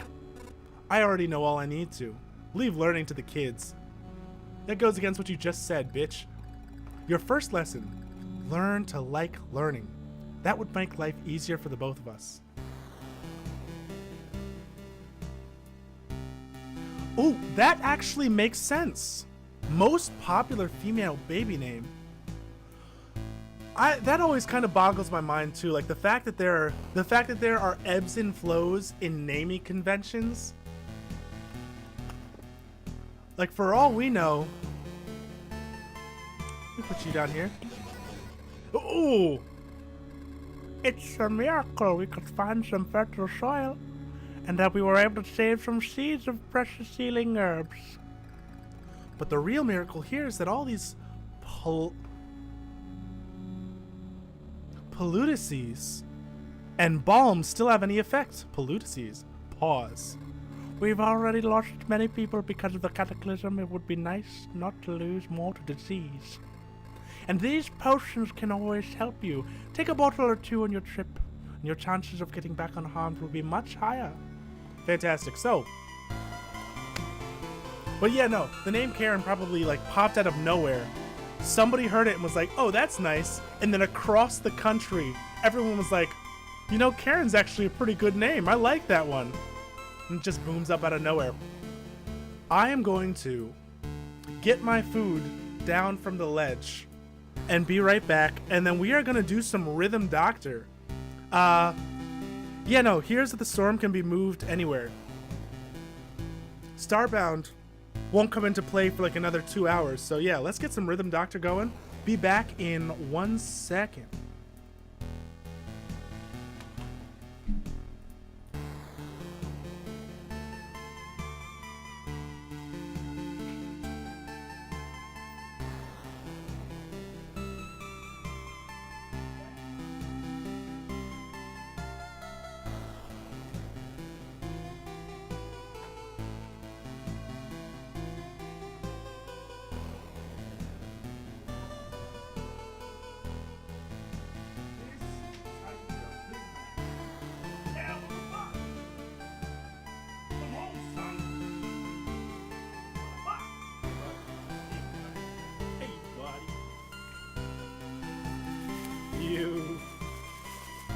I already know all I need to. Leave learning to the kids. That goes against what you just said, bitch. Your first lesson. Learn to like learning. That would make life easier for the both of us. Oh, that actually makes sense. Most popular female baby name. That always kind of boggles my mind too. Like the fact that there are ebbs and flows in naming conventions. Like for all we know, let me put you down here. Ooh, it's a miracle we could find some fertile soil, and that we were able to save some seeds of precious healing herbs. But the real miracle here is that all these polludices and balms still have any effect. Polludices. Pause. We've already lost many people because of the cataclysm. It would be nice not to lose more to disease. And these potions can always help you. Take a bottle or two on your trip, and your chances of getting back unharmed will be much higher. Fantastic. So, but yeah, no, the name Karen probably like popped out of nowhere. Somebody heard it and was like, oh, that's nice. And then across the country, everyone was like, you know, Karen's actually a pretty good name. I like that one. And it just booms up out of nowhere. I am going to get my food down from the ledge and be right back. And then we are going to do some Rhythm Doctor. Yeah, no, here's that the storm can be moved anywhere. Starbound won't come into play for like another 2 hours. So yeah, let's get some Rhythm Doctor going. Be back in 1 second.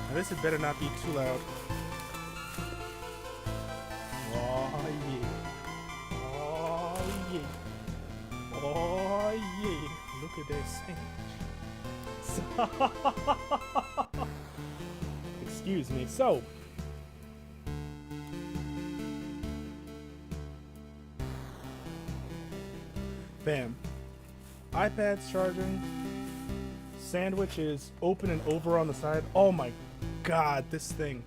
Now this had better not be too loud. Oh yeah. Oh yeah. Oh yeah. Look at this. Excuse me. So bam. iPad's charging. Sandwich is open and over on the side. Oh my God, this thing.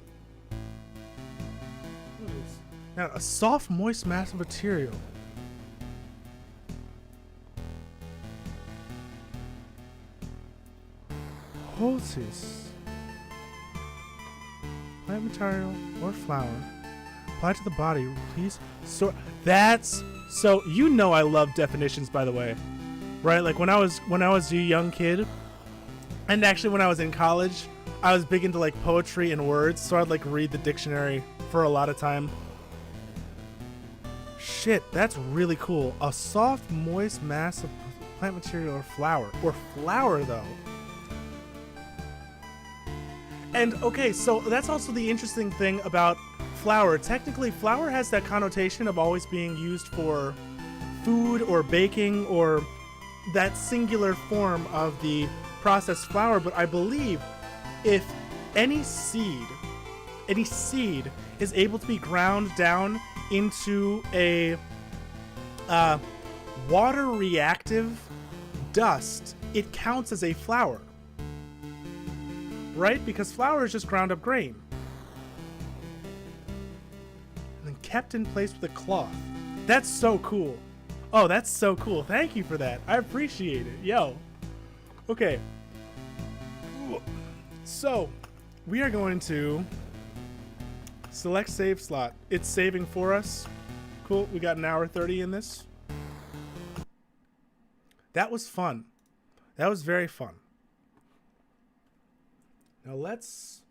What is this? Now, a soft, moist mass of material. HOTS. Plant material or flower. Apply to the body, please. So that's so you know I love definitions, by the way, right? Like when I was a young kid, and actually when I was in college, I was big into like poetry and words, so I'd like read the dictionary for a lot of time. Shit, that's really cool. A soft, moist mass of plant material or flower. Or flower, though. And okay, so that's also the interesting thing about flour. Technically, flour has that connotation of always being used for food or baking or that singular form of the processed flour, but I believe if any seed is able to be ground down into a water reactive dust, it counts as a flour. Right? Because flour is just ground up grain. And then kept in place with a cloth. That's so cool. Oh, that's so cool. Thank you for that. I appreciate it. Yo. Okay. So, we are going to select save slot. It's saving for us. Cool. We got an hour 30 in this. That was fun. That was very fun. Now let's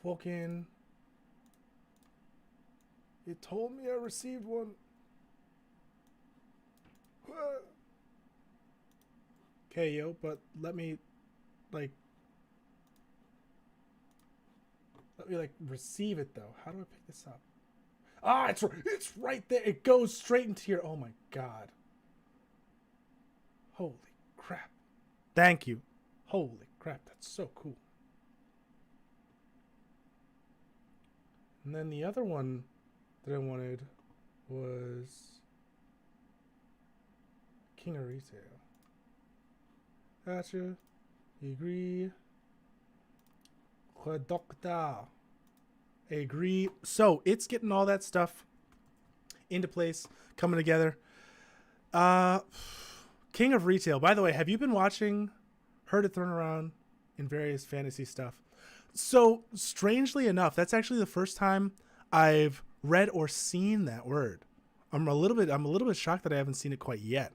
fucking... It told me I received one. Okay, yo, but let me receive it though. How do I pick this up? Ah, it's right there. It goes straight into your... Oh my god. Holy crap. Thank you. Holy crap, that's so cool. And then the other one that I wanted was King of Retail. Gotcha. Agree. Doctor. Agree. So it's getting all that stuff into place, coming together. King of Retail. By the way, have you been watching Heard It Thrown Around in various fantasy stuff? So strangely enough, that's actually the first time I've read or seen that word. I'm a little bit shocked that I haven't seen it quite yet.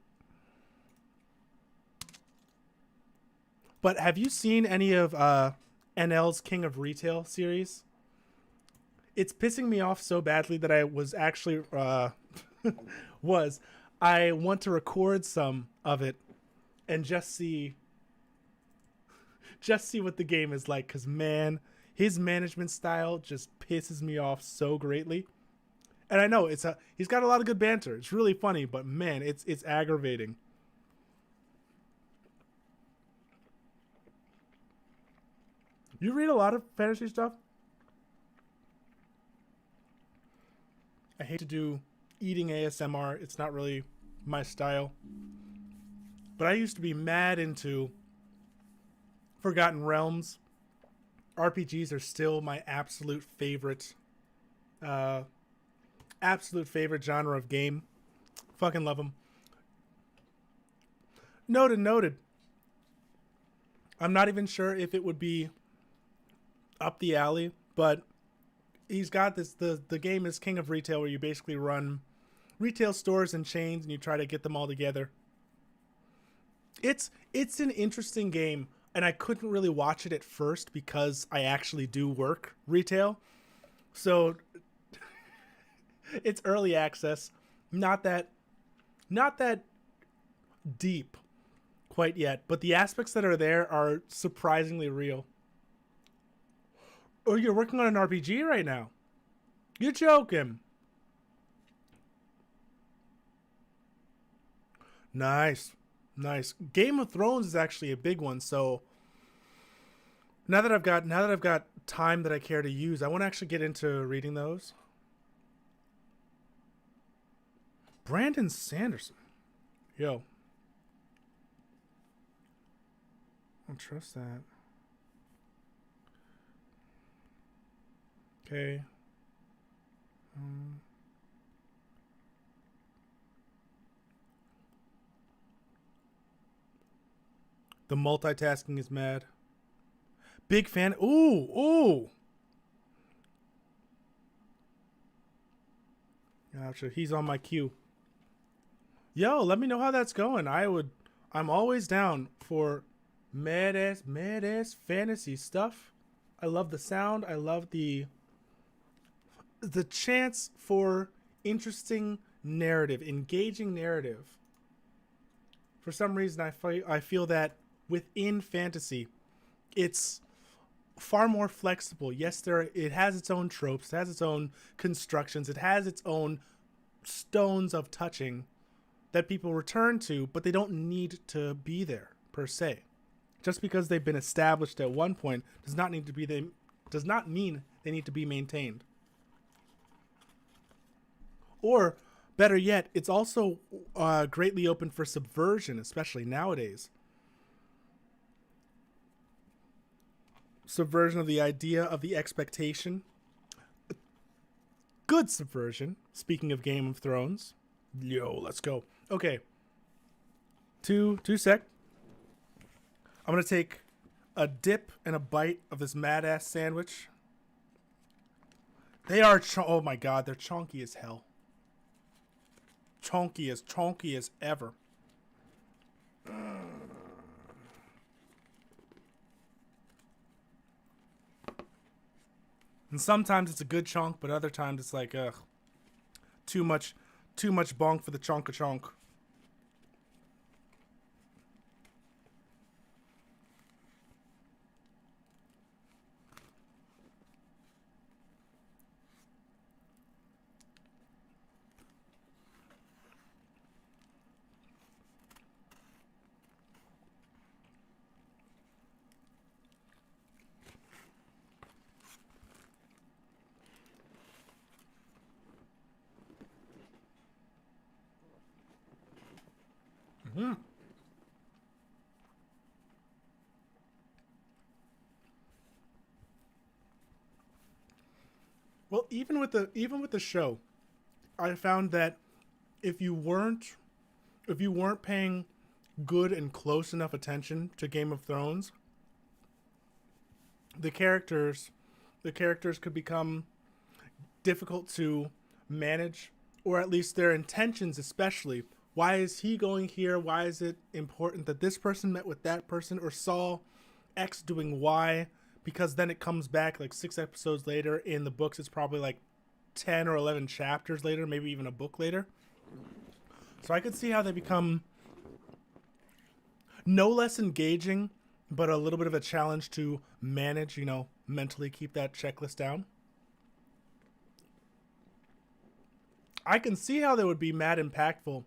But have you seen any of NL's King of Retail series? It's pissing me off so badly that I was actually I want to record some of it and just see what the game is like, because man, his management style just pisses me off so greatly. And I know he's got a lot of good banter. It's really funny, but man, it's aggravating. You read a lot of fantasy stuff? I hate to do eating ASMR. It's not really my style. But I used to be mad into Forgotten Realms. RPGs are still my absolute favorite genre of game. Fucking love them. Noted. I'm not even sure if it would be up the alley, but he's got this. The game is King of Retail, where you basically run retail stores and chains and you try to get them all together. It's an interesting game, and I couldn't really watch it at first because I actually do work retail. So it's early access, not that deep quite yet, but the aspects that are there are surprisingly real. Oh, you're working on an RPG right now? You're joking. Nice. Game of Thrones is actually a big one, so now that I've got time that I care to use, I want to actually get into reading those. Brandon Sanderson. Yo. I don't trust that. Okay. The multitasking is mad. Big fan. Ooh, ooh. Gotcha. He's on my queue. Yo, let me know how that's going. I'm always down for mad ass fantasy stuff. I love the sound. I love the chance for interesting narrative, engaging narrative. For some reason, I feel that within fantasy, it's far more flexible. Yes, it has its own tropes, it has its own constructions, it has its own stones of touching that people return to, but they don't need to be there per se. Just because they've been established at one point does not mean they need to be maintained. Or better yet, it's also greatly open for subversion, especially nowadays. Subversion of the idea, of the expectation. Good subversion. Speaking of Game of Thrones. Yo, let's go. Okay. Two sec. I'm going to take a dip and a bite of this mad-ass sandwich. They are, oh my god, they're chonky as hell. Chonky as ever. And sometimes it's a good chunk, but other times it's like, ugh, too much bonk for the chonk. Mm-hmm. Well, even with the show, I found that if you weren't paying good and close enough attention to Game of Thrones, the characters could become difficult to manage, or at least their intentions, especially. Why is he going here? Why is it important that this person met with that person or saw X doing Y? Because then it comes back like 6 episodes later. In the books, it's probably like 10 or 11 chapters later, maybe even a book later. So I could see how they become no less engaging, but a little bit of a challenge to manage, mentally keep that checklist down. I can see how they would be mad impactful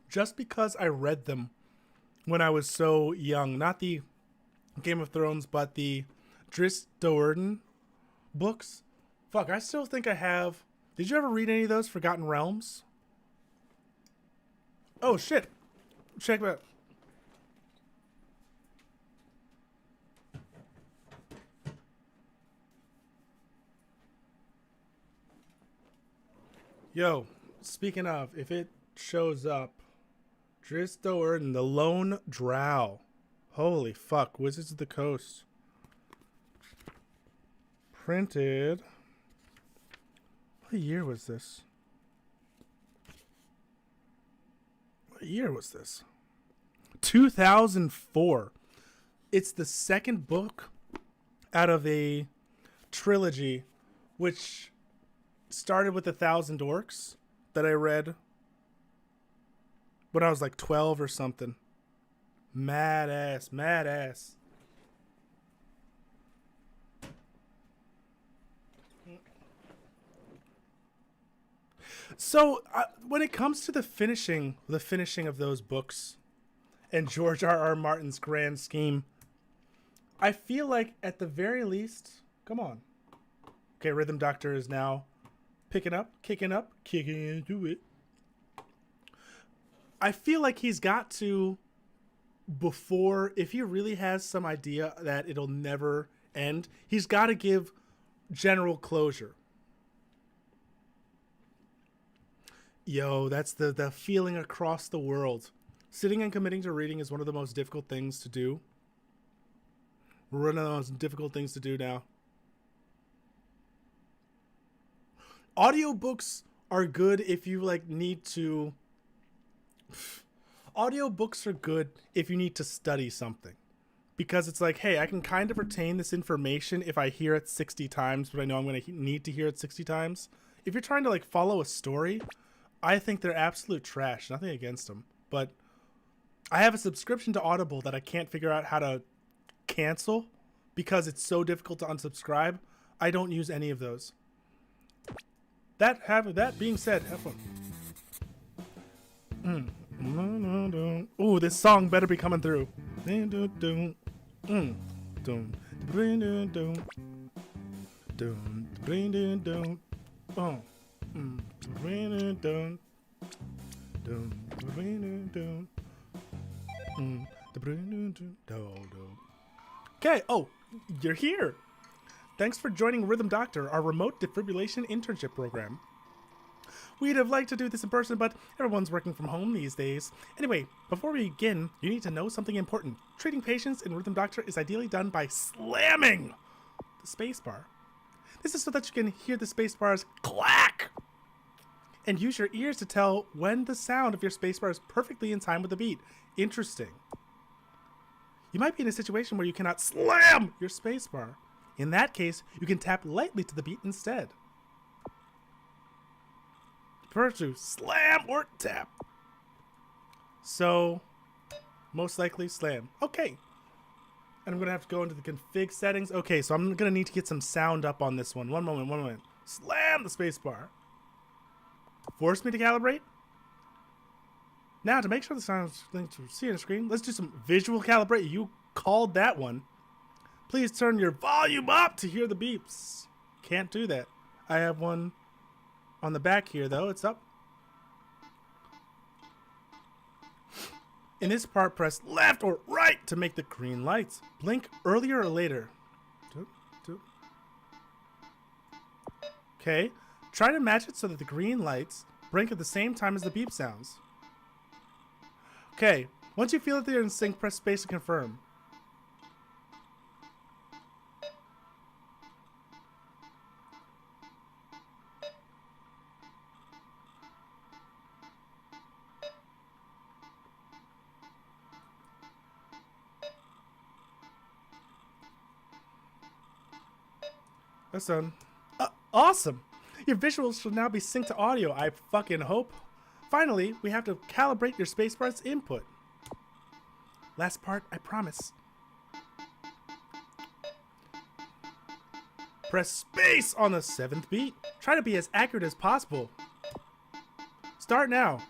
just because I read them when I was so young. Not the Game of Thrones, but the Dris Do'Urden books. Fuck, I still think I have. Did you ever read any of those Forgotten Realms? Oh, shit. Check that. Yo, speaking of, if it shows up, Dris Do'Urden, the Lone Drow. Holy fuck, Wizards of the Coast. Printed. What year was this? What year was this? 2004. It's the second book out of a trilogy which started with 1,000 Orcs that I read when I was like 12 or something. Mad ass. So when it comes to the finishing of those books and George R.R. Martin's grand scheme, I feel like at the very least, come on. Okay, Rhythm Doctor is now kicking into it. I feel like he's got to, before, if he really has some idea that it'll never end, he's got to give general closure. Yo, that's the feeling across the world. Sitting and committing to reading is one of the most difficult things to do. One of the most difficult things to do now. Audiobooks are good if you like need to. Audiobooks are good if you need to study something. Because it's like, hey, I can kind of retain this information if I hear it 60 times, but I know I'm going to need to hear it 60 times. If you're trying to like follow a story, I think they're absolute trash. Nothing against them. But I have a subscription to Audible that I can't figure out how to cancel because it's so difficult to unsubscribe. I don't use any of those. That being said, have fun. Ooh, this song better be coming through. Okay, oh, you're here. Thanks for joining Rhythm Doctor, our remote defibrillation internship program. We'd have liked to do this in person, but everyone's working from home these days. Anyway, before we begin, you need to know something important. Treating patients in Rhythm Doctor is ideally done by slamming the spacebar. This is so that you can hear the spacebar's clack and use your ears to tell when the sound of your spacebar is perfectly in time with the beat. Interesting. You might be in a situation where you cannot slam your spacebar. In that case, you can tap lightly to the beat instead. Prefer to slam or tap. So, most likely slam. Okay. And I'm going to have to go into the config settings. Okay, so I'm going to need to get some sound up on this one. One moment. Slam the spacebar. Force me to calibrate. Now, to make sure the sound is linked to see on the screen, let's do some visual calibrate. You called that one. Please turn your volume up to hear the beeps. Can't do that. I have one on the back here, though. It's up. In this part, press left or right to make the green lights blink earlier or later. Okay. Try to match it so that the green lights blink at the same time as the beep sounds. Okay. Once you feel that they're in sync, press space to confirm. That's done. Awesome! Your visuals should now be synced to audio, I fucking hope. Finally, we have to calibrate your spacebar's input. Last part, I promise. Press space on the 7th beat. Try to be as accurate as possible. Start now.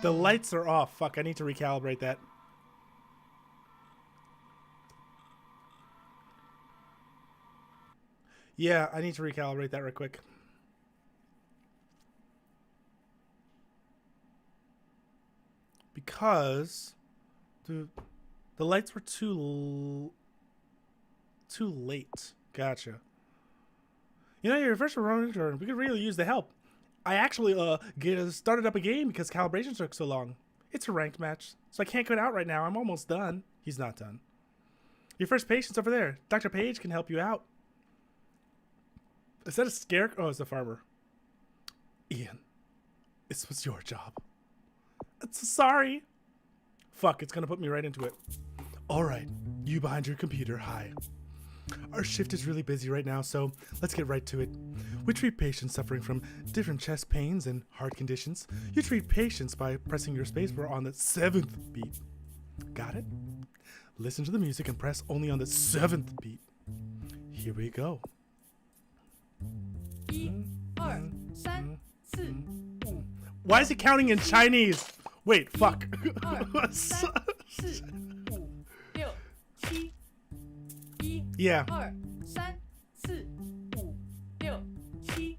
The lights are off. Fuck, I need to recalibrate that. Yeah, I need to recalibrate that real quick. Because the lights were too late. Gotcha. You know, your first running turn, we could really use the help. I actually started up a game because calibration took so long. It's a ranked match, so I can't get out right now. I'm almost done. He's not done. Your first patient's over there. Dr. Page can help you out. Is that a scarecrow? Oh, it's a farmer. Ian, this was your job. Sorry. Fuck, it's gonna put me right into it. All right, you behind your computer, hi. Our shift is really busy right now, so let's get right to it. We treat patients suffering from different chest pains and heart conditions. You treat patients by pressing your spacebar on the 7th beat. Got it? Listen to the music and press only on the 7th beat. Here we go. 1, 2, 3, 4. Why is it counting in Chinese? Wait, fuck. 1, 2, 3, 4, 5, 6, 7, 8, 9, 10. Yeah. 二三四五六七，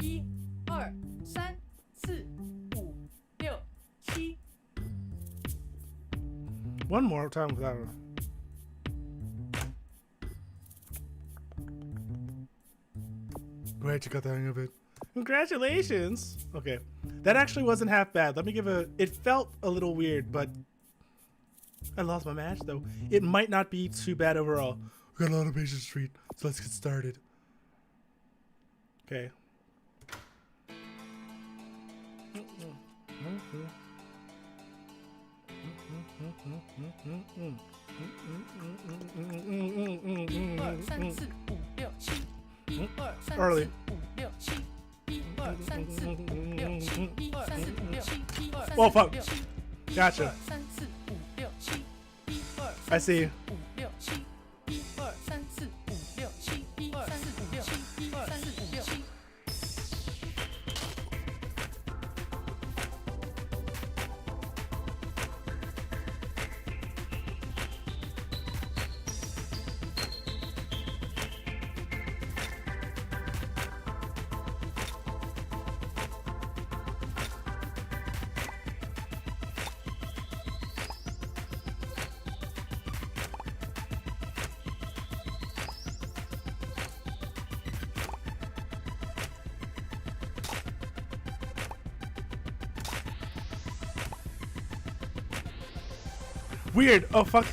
一二三四五六七。 One more time without her. Great, you got the hang of it. Congratulations. Okay. That actually wasn't half bad. Let me give a... It felt a little weird, but... I lost my match, though. It might not be too bad overall. We got a lot of patience street, so let's get started. Okay. Early. Oh, fuck. Gotcha. I see. Weird. Oh, fuck.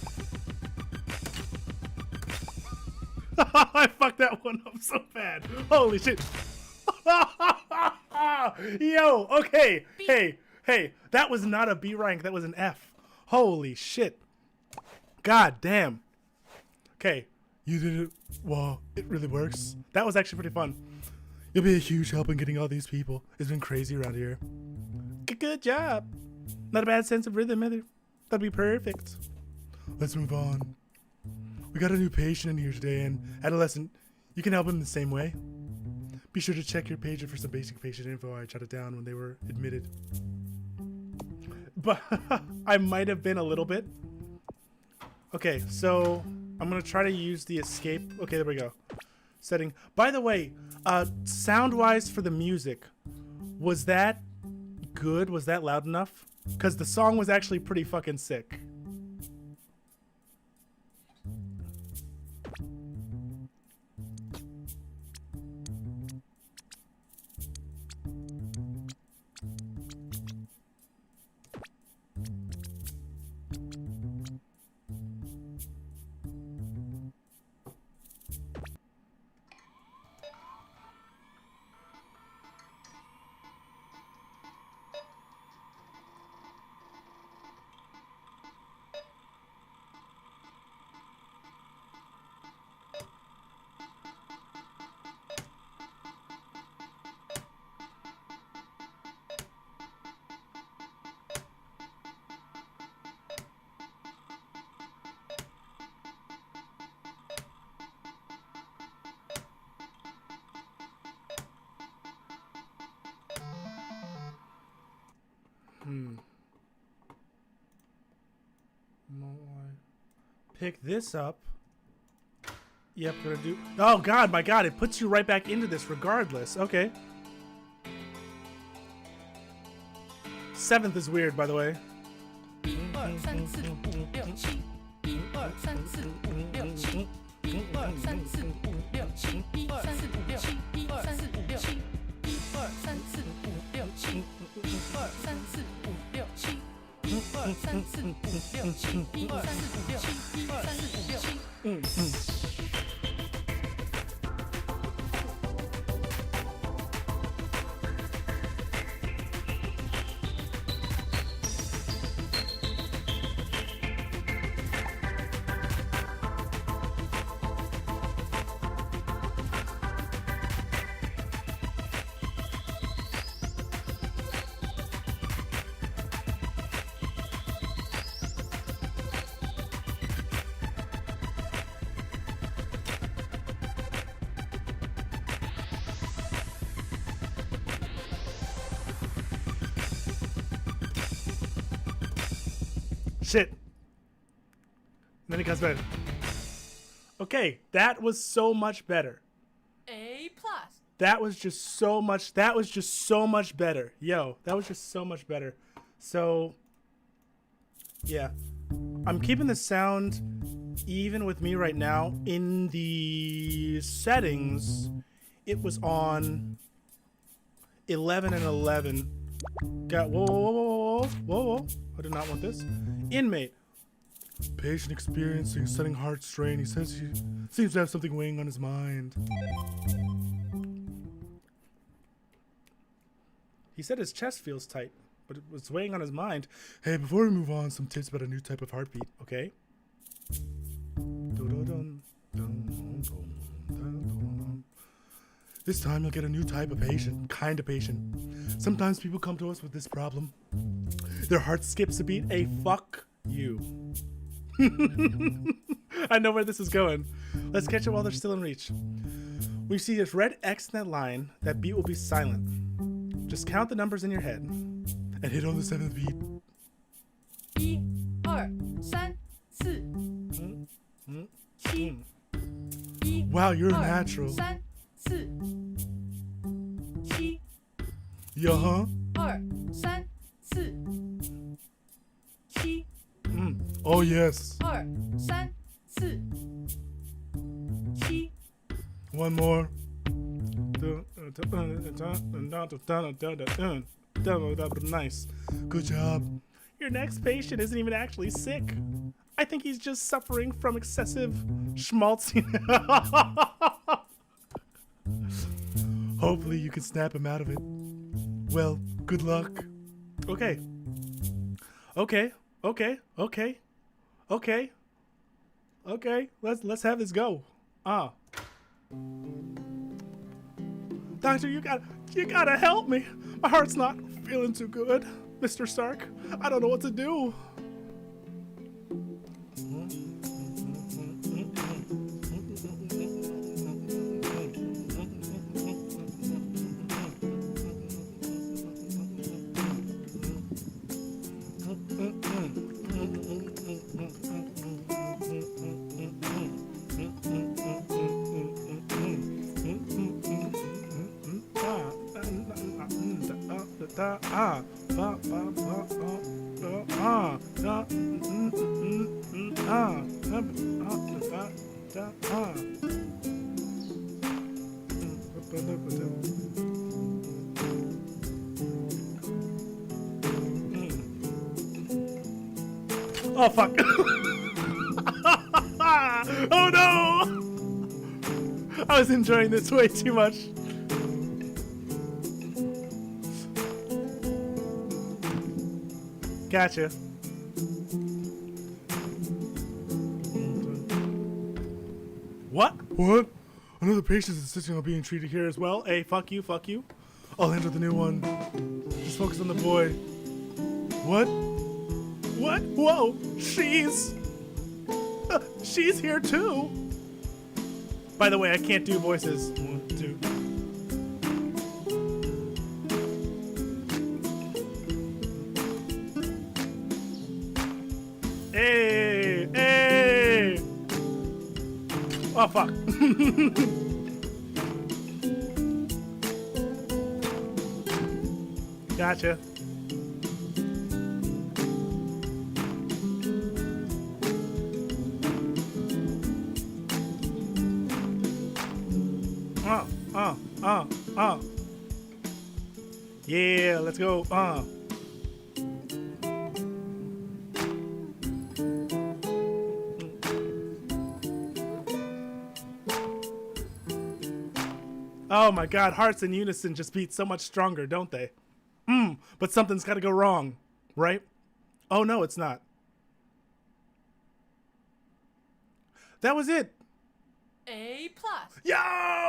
I fucked that one up so bad. Holy shit. Yo, okay. Hey. That was not a B rank. That was an F. Holy shit. God damn. Okay. You did it. Wow. It really works. That was actually pretty fun. You'll be a huge help in getting all these people. It's been crazy around here. Good job. Not a bad sense of rhythm either. That'd be perfect. Let's move on. We got a new patient in here today, and adolescent, you can help him the same way. Be sure to check your pager for some basic patient info. I jotted down when they were admitted. But I might have been a little bit. Okay, so I'm gonna try to use the escape. Okay, there we go. Setting. By the way, sound-wise for the music, was that good? Was that loud enough? Because the song was actually pretty fucking sick. Pick this up. Yep, gonna do. Oh god, my god, it puts you right back into this regardless. Okay. 7th is weird, by the way. Shit. And then he comes back. Okay, that was so much better. A plus. That was just so much better. Yo, that was just so much better. So, yeah. I'm keeping the sound even with me right now. In the settings, it was on 11 and 11. Got, whoa. I did not want this. Inmate. Patient experiencing sudden heart strain. He says he seems to have something weighing on his mind. He said his chest feels tight, but it was weighing on his mind. Hey, before we move on, some tips about a new type of heartbeat, okay? This time you'll get a new type of patient, kind of patient. Sometimes people come to us with this problem. Their heart skips a beat. Hey, fuck you. I know where this is going. Let's catch it while they're still in reach. We see this red X in that line. That beat will be silent. Just count the numbers in your head and hit on the 7th beat. 1, 2, 3, 4, 7. Wow, you're a natural. 3, 4, 7. Yeah, huh? 2, 3, 4, 7. Oh, yes. 2, 3, 4, 7. One more. Nice. Good job. Your next patient isn't even actually sick. I think he's just suffering from excessive schmaltziness. Hopefully you can snap him out of it. Well, good luck. Okay. Let's have this go. Doctor, you gotta help me. My heart's not feeling too good, Mr. Stark. I don't know what to do. Oh fuck. Oh no! I was enjoying this way too much. Gotcha. What? What? Another patient is insisting on being treated here as well. Hey, fuck you. I'll enter the new one. Just focus on the boy. What? What? Whoa! She's here too. By the way, I can't do voices. 1, 2. Hey! Oh fuck. Gotcha. Yeah, let's go. Oh my god, hearts in unison just beat so much stronger, don't they? But something's gotta go wrong, right? Oh no, it's not. That was it. A plus. Yo,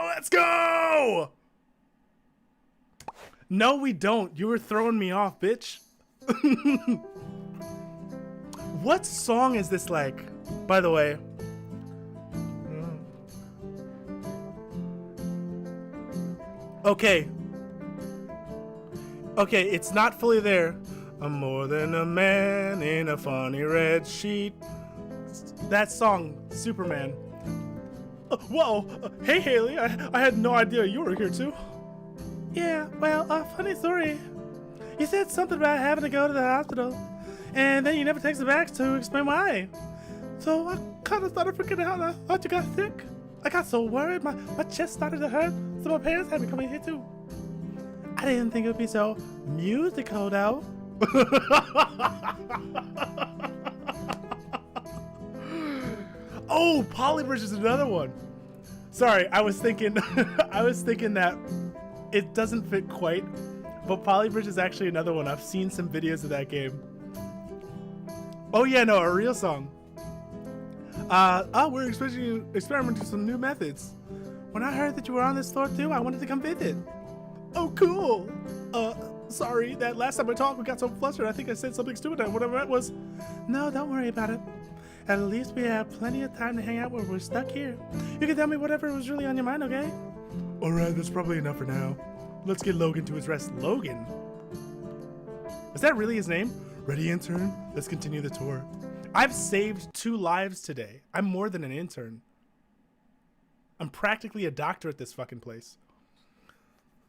let's go! No, we don't. You were throwing me off, bitch. What song is this like, by the way? Okay. Okay, it's not fully there. I'm more than a man in a funny red sheet. That song, Superman. Whoa! Hey, Haley, I had no idea you were here too. Yeah, well, funny story. You said something about having to go to the hospital, and then you never texted back to explain why. So I kind of started freaking out. I thought you got sick. I got so worried, my chest started to hurt, so my parents had me come in here too. I didn't think it would be so musical though. Oh, Polybridge is another one. Sorry, I was thinking that it doesn't fit quite, but Polybridge is actually another one. I've seen some videos of that game. Oh yeah, no, a real song. We're experimenting with some new methods. When I heard that you were on this floor too, I wanted to come visit. Oh, cool. Sorry, that last time I talked, we got so flustered. I think I said something stupid. What I meant was, no, don't worry about it. At least we have plenty of time to hang out when we're stuck here. You can tell me whatever was really on your mind, okay? Alright, that's probably enough for now. Let's get Logan to his rest. Logan? Is that really his name? Ready, intern? Let's continue the tour. I've saved 2 lives today. I'm more than an intern. I'm practically a doctor at this fucking place.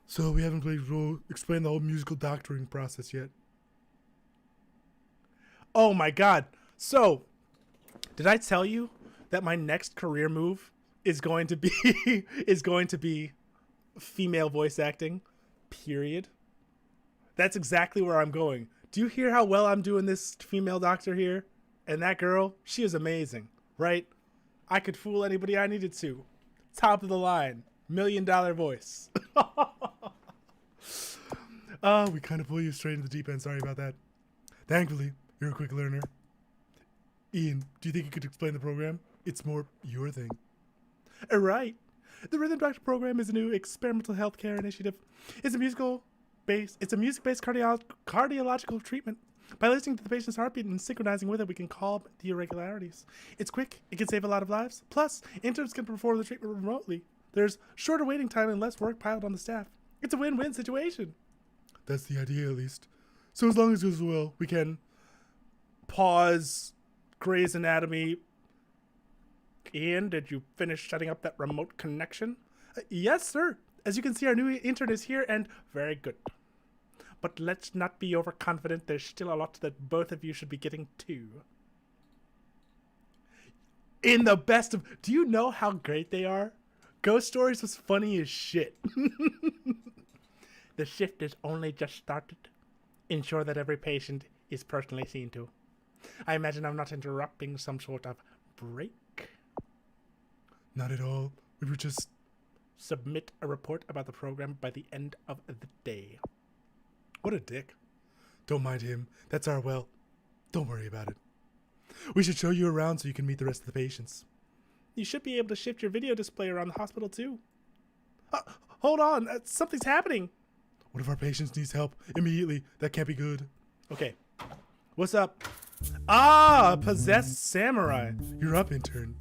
So we haven't explained the whole musical doctoring process yet. Oh my god. So, did I tell you that my next career move is going to be female voice acting? Period. That's exactly where I'm going. Do you hear how well I'm doing this female doctor here? And that girl, she is amazing, right? I could fool anybody I needed to. Top of the line, $1 million voice. We kind of pull you straight into the deep end. Sorry about that. Thankfully, you're a quick learner. Ian, do you think you could explain the program? It's more your thing. Right. The Rhythm Doctor program is a new experimental healthcare initiative. It's a music-based cardiological treatment. By listening to the patient's heartbeat and synchronizing with it, we can calm the irregularities. It's quick. It can save a lot of lives. Plus, interns can perform the treatment remotely. There's shorter waiting time and less work piled on the staff. It's a win-win situation. That's the idea, at least. So as long as it goes well, we can pause Grey's Anatomy. Ian, did you finish setting up that remote connection? Yes, sir. As you can see, our new intern is here, and very good. But let's not be overconfident. There's still a lot that both of you should be getting to. In the best of... Do you know how great they are? Ghost Stories was funny as shit. The shift is only just started. Ensure that every patient is personally seen to. I imagine I'm not interrupting some sort of break. Not at all. We were just... Submit a report about the program by the end of the day. What a dick. Don't mind him. That's our well. Don't worry about it. We should show you around so you can meet the rest of the patients. You should be able to shift your video display around the hospital too. Hold on. Something's happening. One of our patients needs help immediately. That can't be good. Okay. What's up? Ah, possessed samurai. You're up, intern.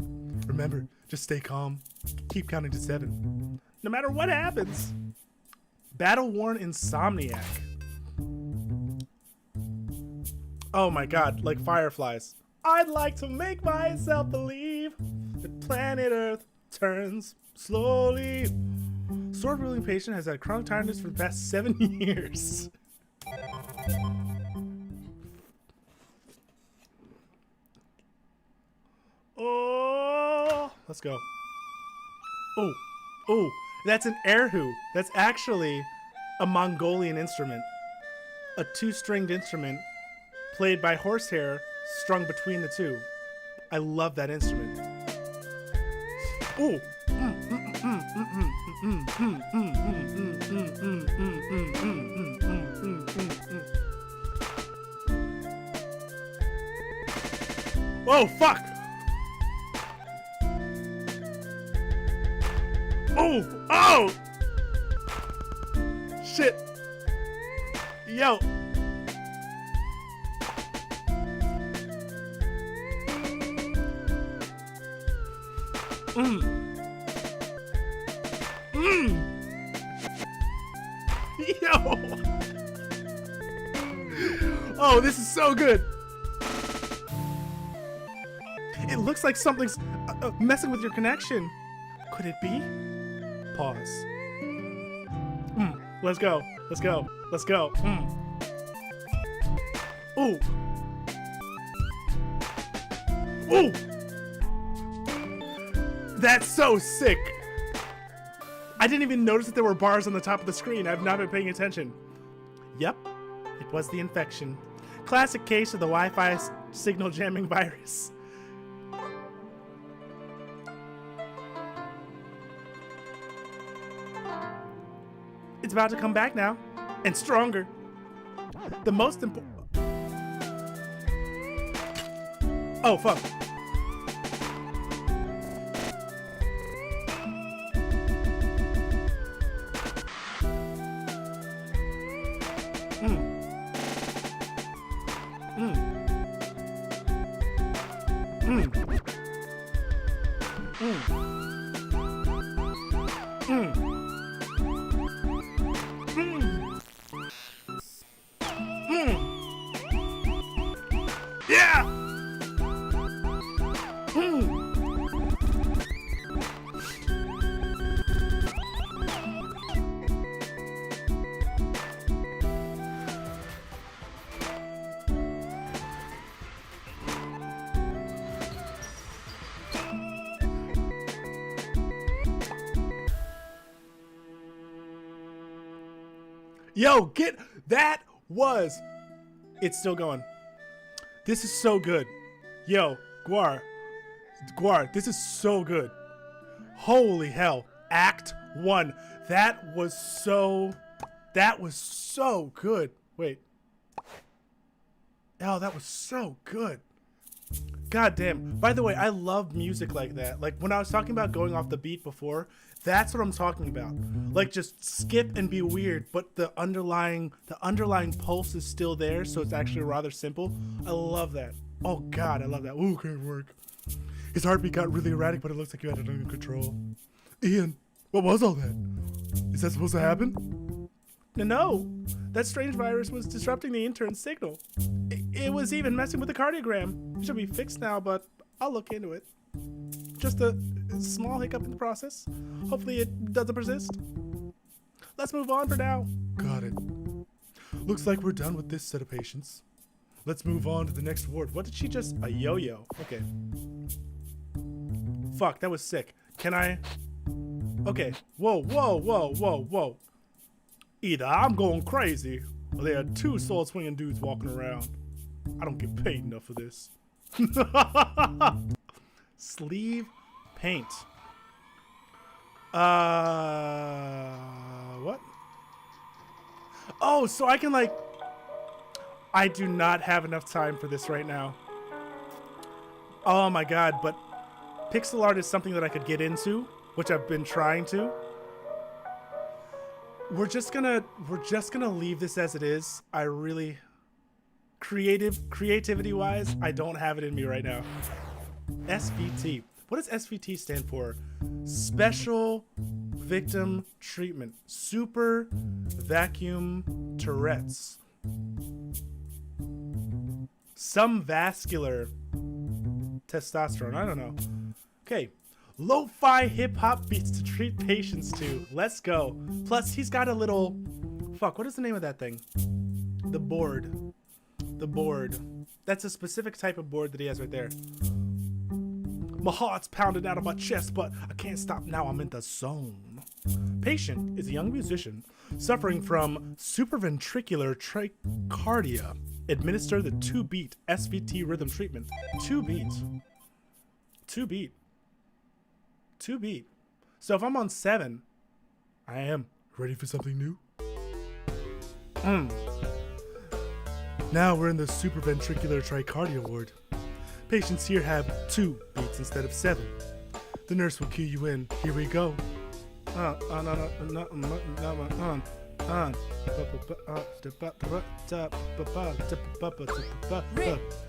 Remember, just stay calm. Keep counting to 7. No matter what happens. Battle-worn insomniac. Oh my god, like fireflies. I'd like to make myself believe that planet Earth turns slowly. Sword-wielding patient has had chronic tiredness for the past 7 years. Oh, let's go. Oh, that's an erhu. That's actually a Mongolian instrument. A 2-stringed instrument played by horsehair strung between the two. I love that instrument. Ooh. Whoa, fuck! Oh! Shit! Yo! Yo! Oh, this is so good! It looks like something's messing with your connection. Could it be? Pause. Let's go. Let's go. Let's go. Ooh. Ooh. That's so sick. I didn't even notice that there were bars on the top of the screen. I've not been paying attention. Yep, it was the infection. Classic case of the Wi-Fi signal jamming virus. It's about to come back now, and stronger. The most important... Oh, fuck. Yeah! Yo, get that was. It's still going. This is so good. Yo, Guar, this is so good. Holy hell. Act 1. That was so good. Wait. Oh, that was so good. God damn. By the way, I love music like that. Like when I was talking about going off the beat before, that's what I'm talking about. Like just skip and be weird, but the underlying pulse is still there, so it's actually rather simple. I love that. Oh God, I love that. Ooh, can't work. His heartbeat got really erratic, but it looks like you had it under control. Ian, what was all that? Is that supposed to happen? No, that strange virus was disrupting the intern's signal. It was even messing with the cardiogram. It should be fixed now, but I'll look into it. Just a small hiccup in the process. Hopefully it doesn't persist. Let's move on for now. Got it. Looks like we're done with this set of patients. Let's move on to the next ward. What did she just... A yo-yo. Okay. Fuck, that was sick. Can I... Okay. Whoa. Either I'm going crazy, or there are two sword-swinging dudes walking around. I don't get paid enough for this. Sleeve paint. What? Oh, so I can like... I do not have enough time for this right now. Oh my God, but pixel art is something that I could get into, which I've been trying to. We're just gonna leave this as it is. I really... Creativity wise, I don't have it in me right now. SVT. What does SVT stand for? Special Victim Treatment. Super Vacuum Tourette's. Some vascular testosterone. I don't know. Okay. Lo-fi hip-hop beats to treat patients to. Let's go. Plus, he's got a little... Fuck, what is the name of that thing? The board. The board. That's a specific type of board that he has right there. My heart's pounding out of my chest, but I can't stop now. I'm in the zone. Patient is a young musician suffering from supraventricular tachycardia. Administer the 2-beat SVT rhythm treatment. 2-beat. 2-beat. 2-beat. So if I'm on 7, I am ready for something new. Now we're in the supraventricular tachycardia ward. Patients here have 2 beats instead of 7. The nurse will cue you in. Here we go.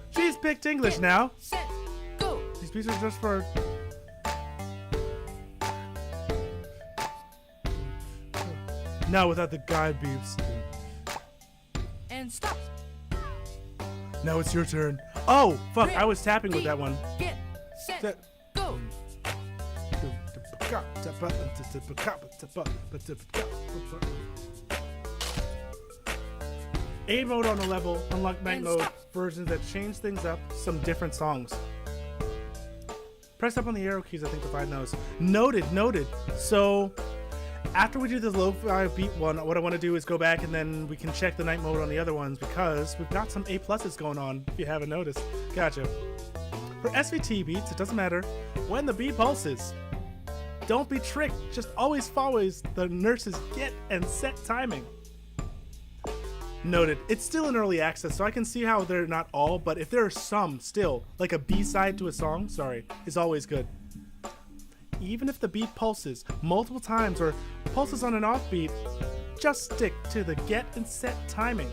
She's picked English now. Set, go. These beats are just for... Now without the guide beeps. And stop. Now it's your turn. Oh, fuck, I was tapping with that one. Get set, go. A mode on the level, unlock night And mode stop. versions that change things up, some different songs. Press up on the arrow keys, I think, to find those. Noted, noted. So, after we do the lo-fi beat one, what I want to do is go back and then we can check the night mode on the other ones because we've got some A+s going on, if you haven't noticed. Gotcha. For SVT beats, it doesn't matter when the beat pulses. Don't be tricked, just always follow the nurse's get and set timing. Noted. It's still in early access, so I can see how they're not all, but if there are some still, like a B-side to a song, is always good. Even if the beat pulses multiple times or pulses on an offbeat, just stick to the get and set timing.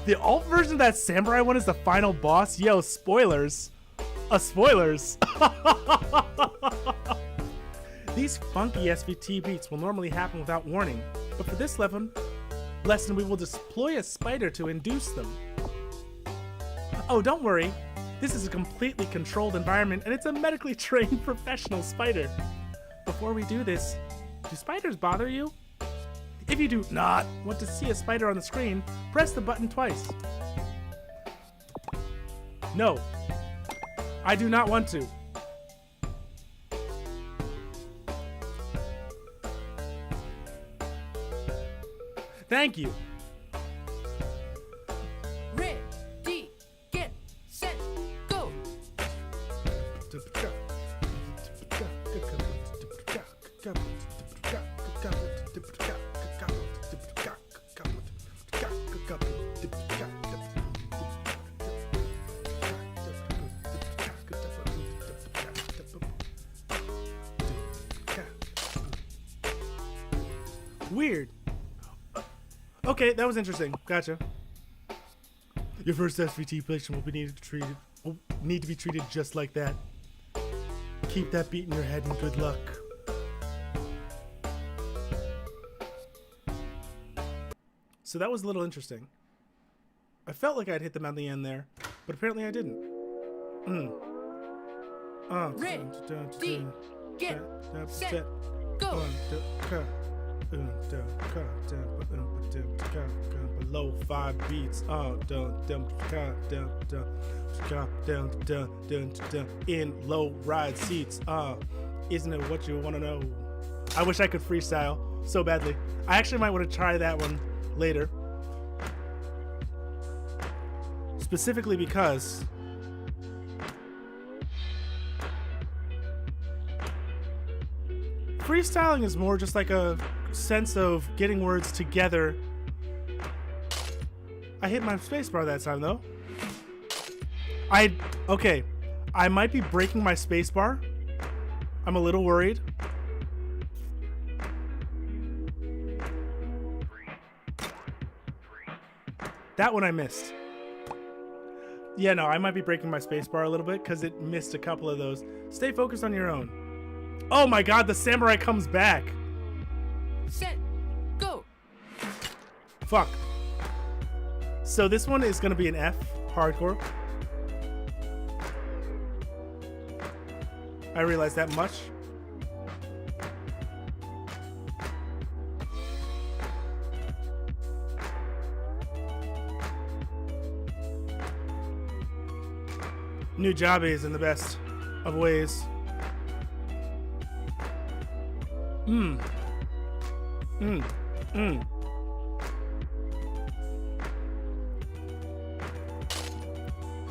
The alt version of that samurai one is the final boss. Yo, spoilers. Spoilers. These funky SVT beats will normally happen without warning, but for this lesson we will deploy a spider to induce them. Oh, don't worry. This is a completely controlled environment and it's a medically trained professional spider. Before we do this, do spiders bother you? If you do not want to see a spider on the screen, press the button twice. No, I do not want to. Thank you. Ready, get, set, go. Weird. Okay, that was interesting. Gotcha. Your first SVT patient will need to be treated just like that. Keep that beat in your head and good luck. So that was a little interesting. I felt like I'd hit them at the end there, but apparently I didn't. Ready, get, set, go. Below 5 beats. In low ride seats. Isn't it what you want to know? I wish I could freestyle so badly. I actually might want to try that one later. Specifically because freestyling is more just like a sense of getting words together. I hit my spacebar that time though. Okay, I might be breaking my spacebar. I'm a little worried. That one I missed. Yeah, no, I might be breaking my spacebar a little bit because it missed a couple of those. Stay focused on your own. Oh my god, the samurai comes back. Set, go. Fuck. So this one is gonna be an F, hardcore. I realize that much. New job is in the best of ways.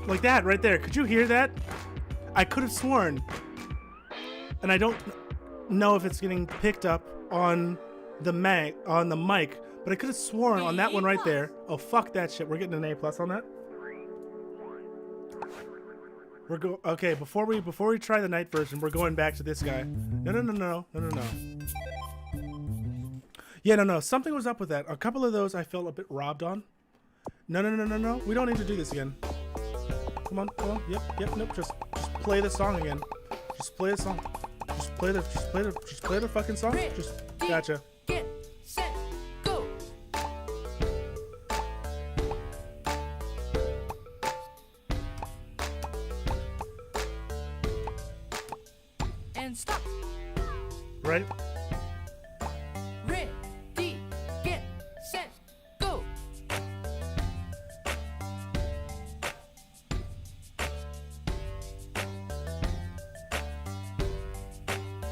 Like that right there. Could you hear that? I could have sworn, and I don't know if it's getting picked up on the mic, but I could have sworn on that one right there. Oh, fuck that shit. We're getting an A+ on that. Okay, before we try the night version, we're going back to this guy. No. Yeah, no. Something was up with that. A couple of those I felt a bit robbed on. No. We don't need to do this again. Come on. Yep. Nope. Just play the song again. Just play the song. Just play the fucking song. Just gotcha. Get, set, go. And and stop. Right? Ready, get, set, go.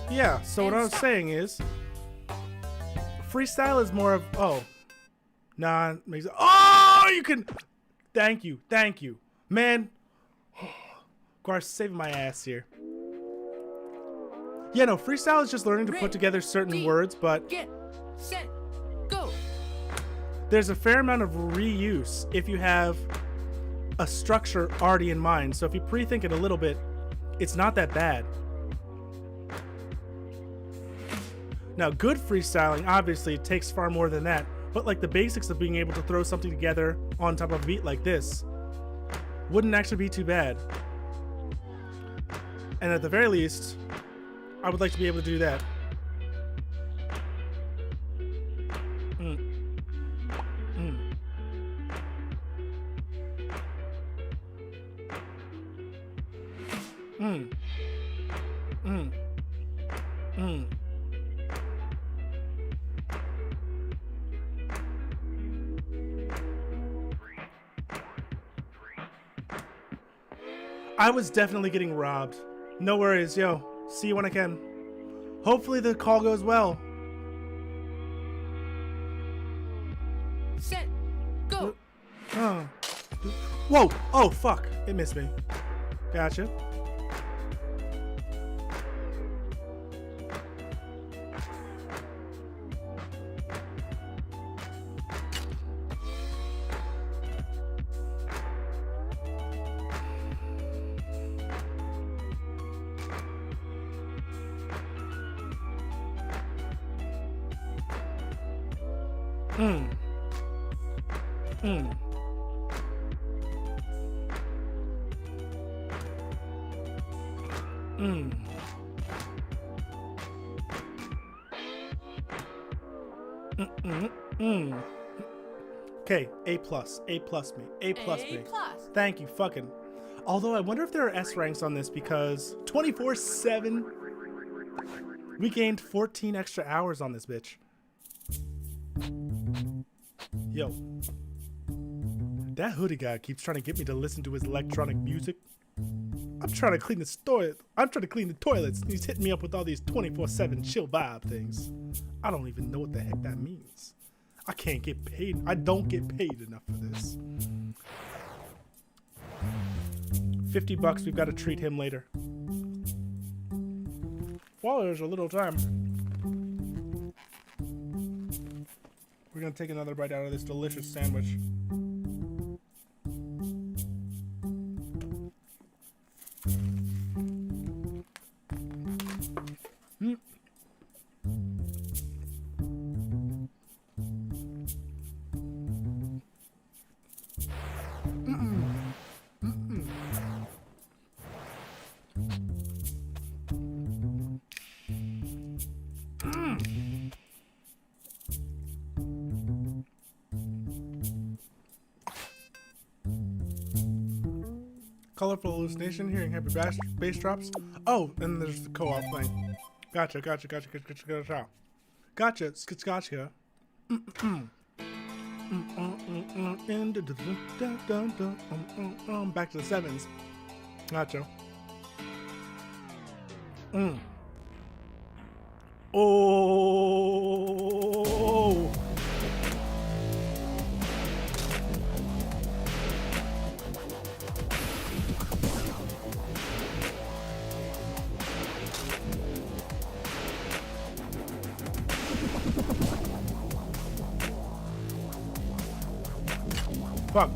Yeah, so what I was saying is freestyle is more of you can thank you. Man, Gar's saving my ass here. Yeah, no, freestyle is just learning to put together certain words, but Get, set, go. there's a fair amount of reuse if you have a structure already in mind. So if you pre-think it a little bit, it's not that bad. Now, good freestyling obviously takes far more than that, but like the basics of being able to throw something together on top of a beat like this wouldn't actually be too bad. And at the very least, I would like to be able to do that. I was definitely getting robbed. No worries, yo. See you when I can. Hopefully the call goes well. Set, go. Whoa! Oh, fuck. It missed me. Gotcha. Okay, A plus me, A plus me. Thank you, fucking. Although I wonder if there are S ranks on this because 24/7, we gained 14 extra hours on this bitch. Yo, that hoodie guy keeps trying to get me to listen to his electronic music. I'm trying to clean the toilet. I'm trying to clean the toilets. And he's hitting me up with all these 24/7 chill vibe things. I don't even know what the heck that means. I can't get paid. I don't get paid enough for this. $50. We've got to treat him later. While there's a little time, we're gonna take another bite out of this delicious sandwich. Colorful hallucination, hearing heavy bass drops. Oh, and there's the co-op thing. Gotcha. Back to the sevens. Gotcha. Oh. Fuck.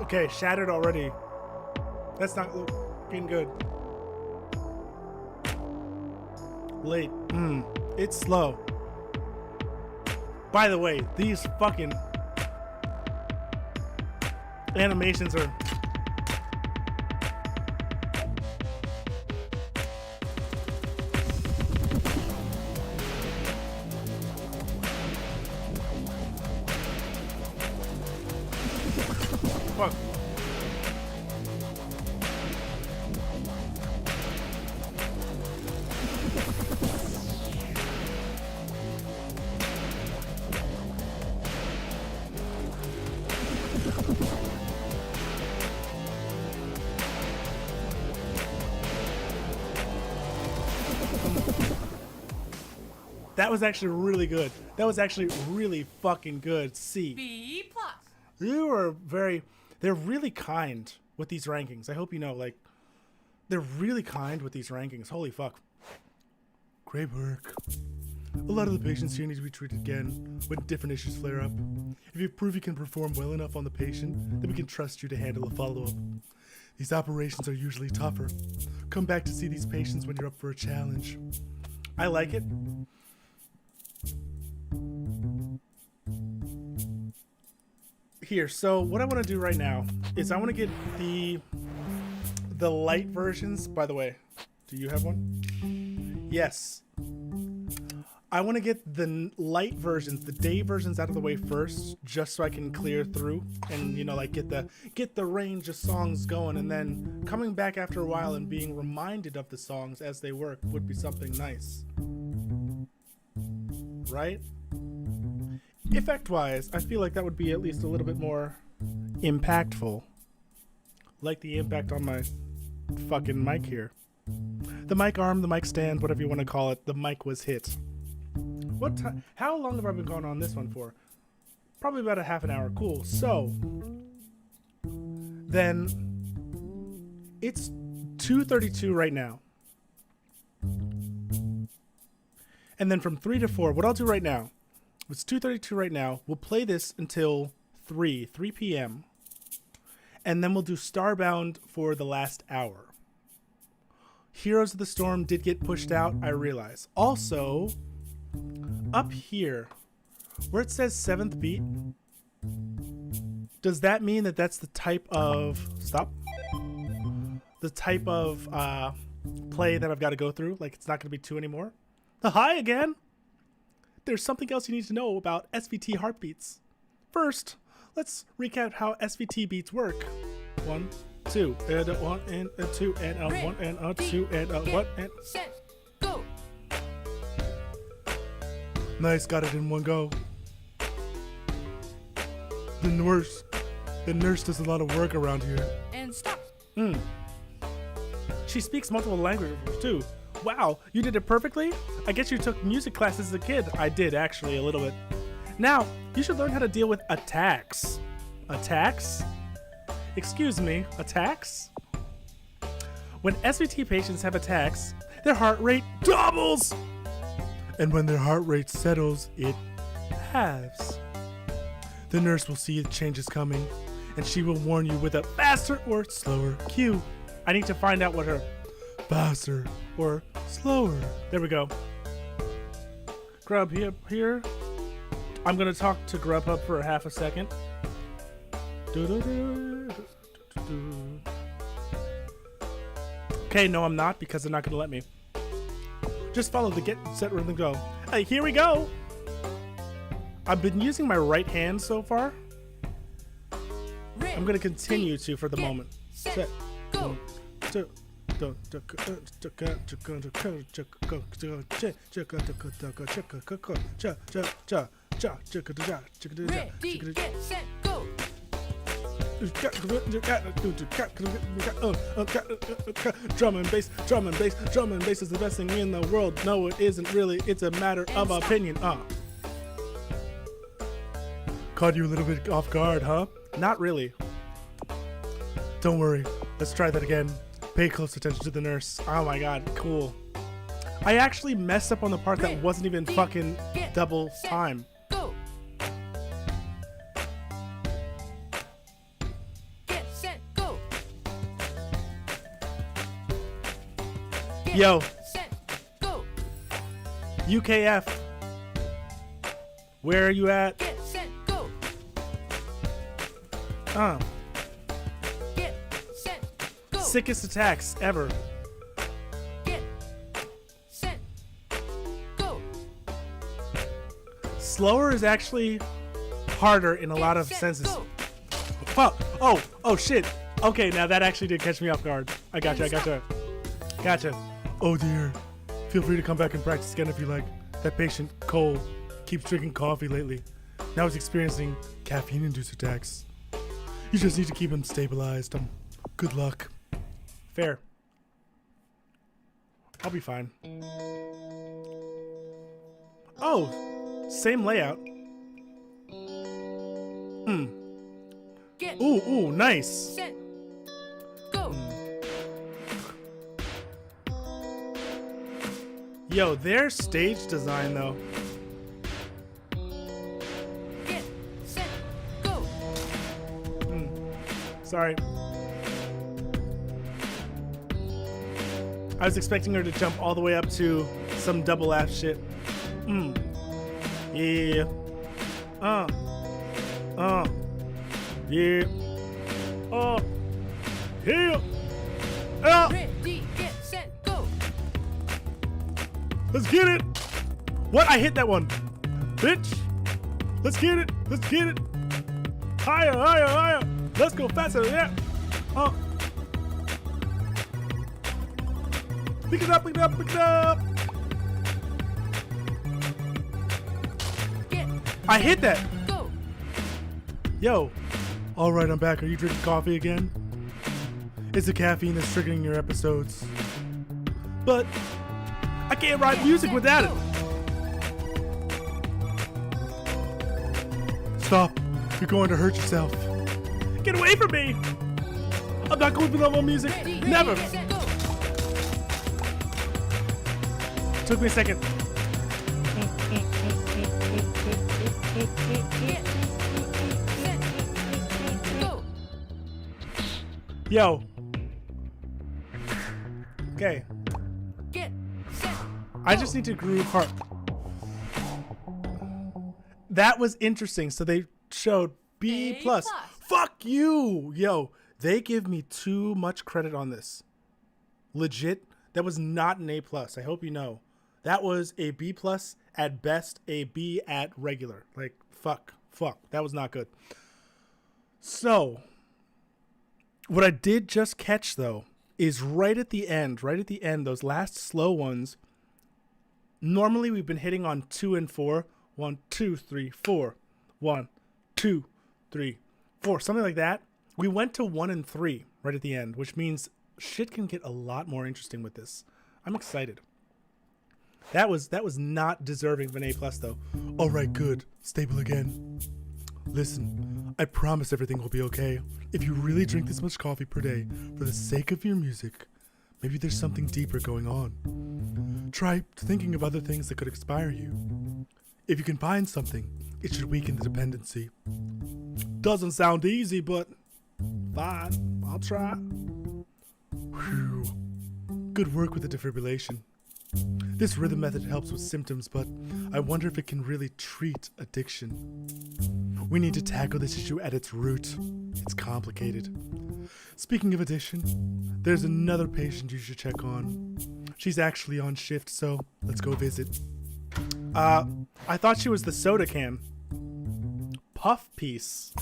Okay, shattered already. That's not looking good. Late. It's slow. By the way, these fucking animations are That was actually really good. That was actually really fucking good. C. B plus. You are they're really kind with these rankings. I hope you know, like, they're really kind with these rankings. Holy fuck. Great work. A lot of the patients here need to be treated again when different issues flare up. If you prove you can perform well enough on the patient, then we can trust you to handle a follow-up. These operations are usually tougher. Come back to see these patients when you're up for a challenge. I like it. Here, so what I want to do right now is I want to get the light versions. By the way, do you have one? Yes. I want to get the light versions, the day versions out of the way first, just so I can clear through and, you know, like get the range of songs going, and then coming back after a while and being reminded of the songs as they work would be something nice. Right? Effect-wise, I feel like that would be at least a little bit more impactful. Like the impact on my fucking mic here. The mic arm, the mic stand, whatever you want to call it, the mic was hit. What time? How long have I been going on this one for? Probably about a half an hour. Cool. So, then it's 2:32 right now. And then from 3 to 4, what I'll do right now, it's 2:32 right now. We'll play this until 3 p.m. And then we'll do Starbound for the last hour. Heroes of the Storm did get pushed out, I realize. Also, up here, where it says 7th beat, does that mean that that's the type of... Stop. The type of play that I've got to go through? Like, it's not going to be 2 anymore? Hi again! There's something else you need to know about SVT heartbeats. First, let's recap how SVT beats work. 1, 2, and a 1, and a 2, and a 1, and a 2, and a 1, and... Set, go. Nice, got it in one go. The nurse does a lot of work around here. And stop. She speaks multiple languages too. Wow, you did it perfectly? I guess you took music classes as a kid. I did, actually, a little bit. Now, you should learn how to deal with attacks. Attacks? Excuse me, attacks? When SVT patients have attacks, their heart rate doubles! And when their heart rate settles, it halves. The nurse will see the changes coming, and she will warn you with a faster or slower cue. I need to find out what her faster or slower. There we go. Grub here. I'm gonna talk to Grubhub for a half a second. Okay, no, I'm not, because they're not gonna let me. Just follow the get, set, rhythm, go. Hey, here we go. I've been using my right hand so far. I'm gonna continue to for the moment. Set, go. Ready, get, set, go. Drum and bass, drum and bass, drum and bass is the best thing in the world. No, it isn't really, it's a matter of opinion. Caught you a little bit off guard, huh? Not really. Don't worry, let's try that again. Pay close attention to the nurse. Oh my god, cool. I actually messed up on the part that wasn't even fucking double time. Go. Get, set, go. Get, Yo, set, go. UKF. Where are you at? Get, set, go. Get, set, go. Sickest attacks ever. Get, set, go. Slower is actually harder in a lot of Set, senses. go. Fuck. Oh shit. Okay, now that actually did catch me off guard. I gotcha. Oh dear. Feel free to come back and practice again if you like. That patient, Cole, keeps drinking coffee lately. Now he's experiencing caffeine-induced attacks. You just need to keep him stabilized. Good luck. Fair. I'll be fine. Oh, same layout. Get Ooh, nice. set, go. Yo, their stage design though. Get set, go. Sorry. I was expecting her to jump all the way up to some double F shit. Yeah. Yeah. Yeah. Ready, get set, go. Let's get it. What? I hit that one. Bitch. Let's get it. Let's get it. Higher, higher, higher. Let's go faster. Yeah. Pick it up, pick it up, pick it up. Get I hit that. go. Yo. All right, I'm back. Are you drinking coffee again? It's the caffeine that's triggering your episodes. But I can't write music without it. Stop. You're going to hurt yourself. Get away from me. I'm not going to level music. Ready, Never. get set, go. Took me a second. Get set, go. Yo. Okay. Get set. I just need to groove hard. That was interesting. So they showed B+. A plus. Fuck you. Yo, they give me too much credit on this. Legit. That was not an A+. I hope you know. That was a B+ at best, a B at regular. Like, fuck. That was not good. So, what I did just catch, though, is right at the end, those last slow ones, normally we've been hitting on 2 and 4. 1, 2, 3, 4. 1, 2, 3, 4. Something like that. We went to 1 and 3 right at the end, which means shit can get a lot more interesting with this. I'm excited. That was not deserving of an A+, though. All right, good. Stable again. Listen, I promise everything will be okay. If you really drink this much coffee per day for the sake of your music, maybe there's something deeper going on. Try thinking of other things that could inspire you. If you can find something, it should weaken the dependency. Doesn't sound easy, but fine. I'll try. Whew. Good work with the defibrillation. This rhythm method helps with symptoms, but I wonder if it can really treat addiction. We need to tackle this issue at its root. It's complicated. Speaking of addiction, there's another patient you should check on. She's actually on shift, so let's go visit. I thought she was the soda can. Puff piece.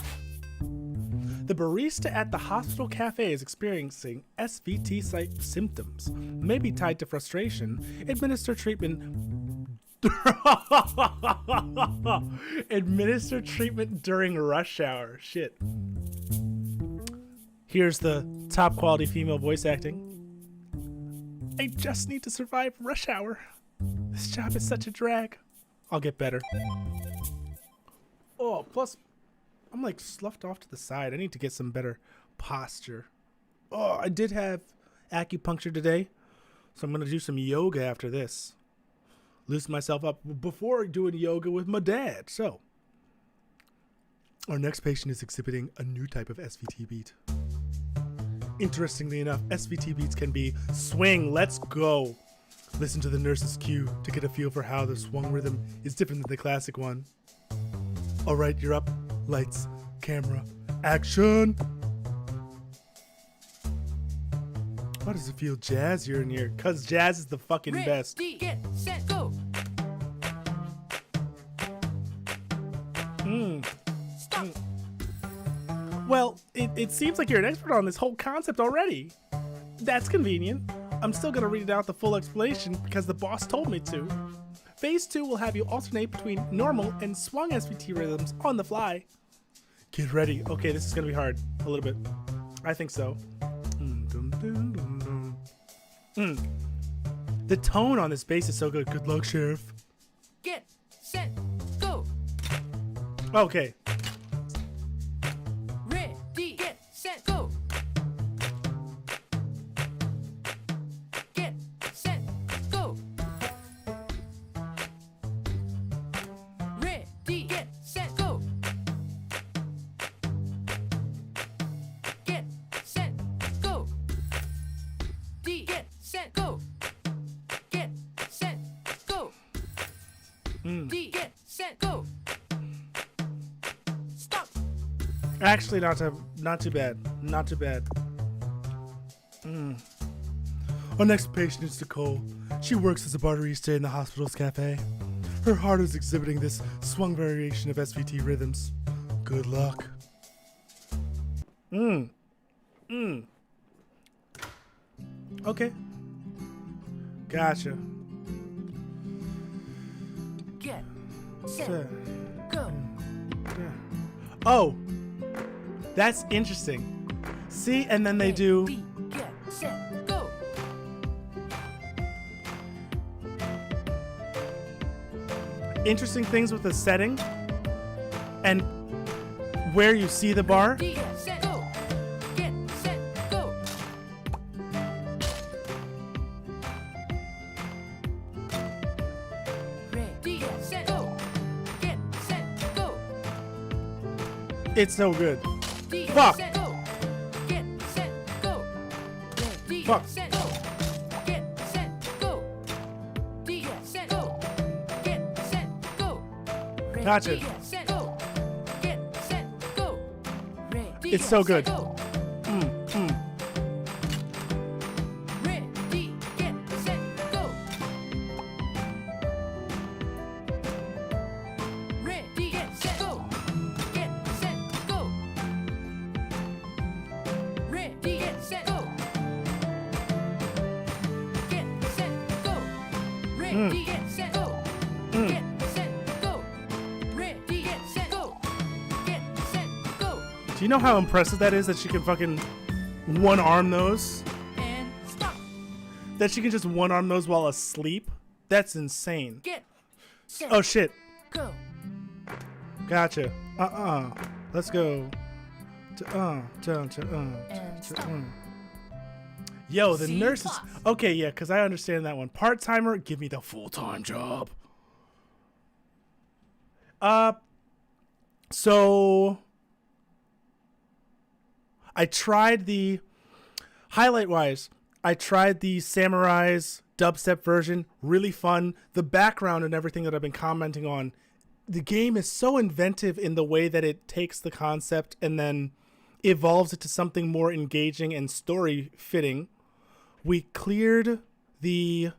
The barista at the hospital cafe is experiencing SVT symptoms. Maybe tied to frustration. Administer treatment. Administer treatment during rush hour. Shit. Here's the top quality female voice acting. I just need to survive rush hour. This job is such a drag. I'll get better. Oh, plus, I'm like sloughed off to the side. I need to get some better posture. Oh, I did have acupuncture today, so I'm going to do some yoga after this. Loosen myself up before doing yoga with my dad. So, our next patient is exhibiting a new type of SVT beat. Interestingly enough, SVT beats can be swing, let's go. Listen to the nurse's cue to get a feel for how the swung rhythm is different than the classic one. All right, you're up. Lights, camera, action. Why does it feel jazzier in here? Cause jazz is the fucking best. Ready, get set, go. Stop. Well, it seems like you're an expert on this whole concept already. That's convenient. I'm still gonna read out the full explanation because the boss told me to. Phase 2 will have you alternate between normal and swung SVT rhythms on the fly. Get ready. Okay, this is gonna be hard. A little bit. I think so. The tone on this bass is so good. Good luck, Sheriff. Get Okay. Ready, get, set, go. Get, set, go. Ready, get, set, go. Get, set, go. D, get, set, go. Get, set, go. D, get, set, go. Stop. Actually, not too bad. Not too bad. Our next patient is Nicole. She works as a barista in the hospital's cafe. Her heart is exhibiting this swung variation of SVT rhythms. Good luck. Okay. Gotcha. Get, set, go. Oh, that's interesting. See, and then they do. Ready, get, set, go. Interesting things with the setting and where you see the bar. Ready, get, set, go. Get, set, go. Ready, get, set, go. Get, set, go. It's so good. Ready, get, Fuck. set, go. Get, set, go. Ready, Fuck. get, set, go. Get, set, go. Ready, get, set, go. Get, set, go. Ready, Gotcha. get, set, go. Get, set, go. Ready, It's so get, good. set, go. Ready, get, set, go. Ready, get, set, go. Get, set, go. Ready, get, set, go. Get, set, go. Ready, get, set, go. Get, set, go. Ready, get, set, go. Get, set, go. Do you know how impressive that is that she can fucking one arm those? And stop. That she can just one arm those while asleep? That's insane. Get, set, Oh shit. go. Gotcha. Let's go. And stop. Yo, the C nurses. plus. Okay, yeah, because I understand that one. Part timer, give me the full time job. So I tried the highlight wise. I tried the Samurai's dubstep version. Really fun. The background and everything that I've been commenting on. The game is so inventive in the way that it takes the concept and then evolves it to something more engaging and story fitting. We cleared the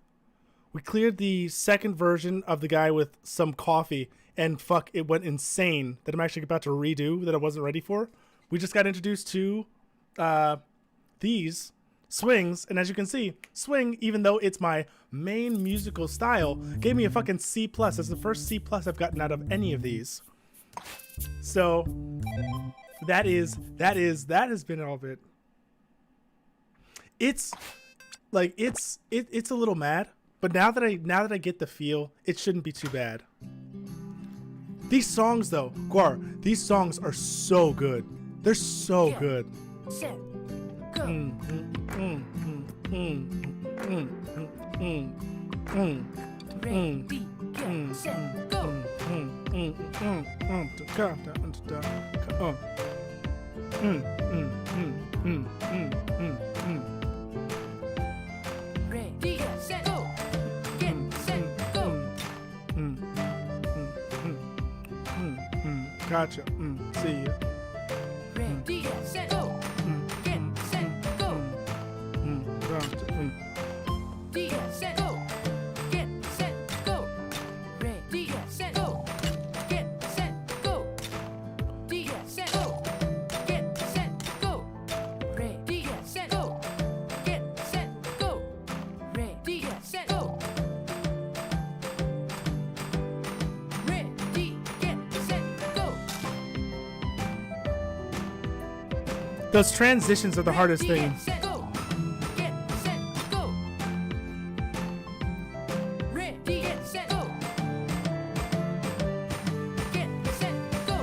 second version of the guy with some coffee, and fuck, it went insane that I'm actually about to redo that I wasn't ready for. We just got introduced to these swings, and as you can see, swing, even though it's my main musical style, gave me a fucking C+. That's the first C+ I've gotten out of any of these. So that has been all of it. It's like it's a little mad, but now that I get the feel, it shouldn't be too bad. These songs though, Guar, these songs are so good. They're so Yeah. good. Set, go. Ready, get, set, go. Ready, get, set, go. Get, set, go. Gotcha. See ya. Ready, get, set, go. Get, set, go. Gotcha. Ready, get, set, go. Get, set, go. Ready, get, set, go. Get, set, go. Ready, get, set, go. Get, set, go. Ready, get, set, go. Get, set, go. Ready, get, set, go. Ready, get, set, go. Those transitions are the hardest Ready, thing. get, set, go. Get, set, go. Ready, get, set, go. Get, set, go.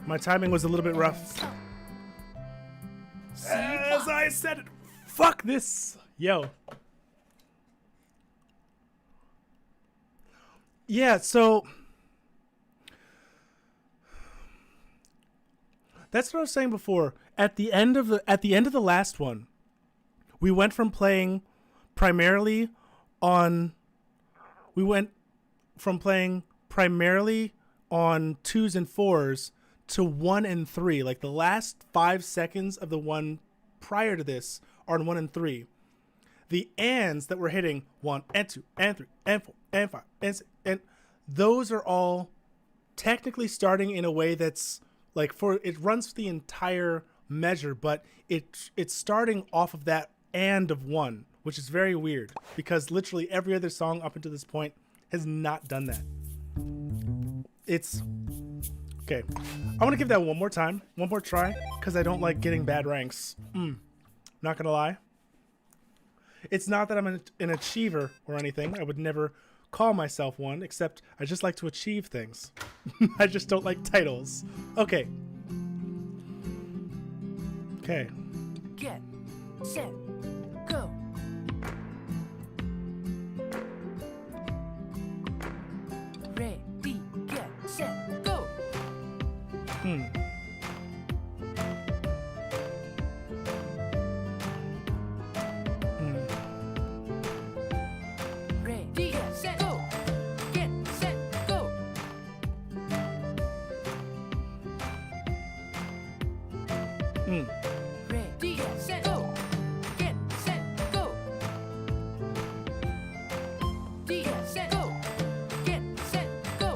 My timing was a little bit rough. Stop. C As plus. I said it. Fuck this. Yo. Yeah, so that's what I was saying before. At the end of the last one, we went from playing primarily on 2s and 4s to 1 and 3. Like the last 5 seconds of the one prior to this are on 1 and 3. The ands that we're hitting 1 and 2 and 3 and 4 and 5 and 6, and those are all technically starting in a way that's like it runs the entire measure, but it's starting off of that and of 1, which is very weird because literally every other song up until this point has not done that. It's okay. I want to give that one more time, one more try, because I don't like getting bad ranks. Not gonna lie. It's not that I'm an achiever or anything. I would never call myself one, except I just like to achieve things. I just don't like titles. Okay. Okay. Get, set, go. Ready, get, set, go. Ready, get, set, go. Get, set, go. Ready, get, set, go. Get, set, go. Ready, get, set, go. Get, set, go.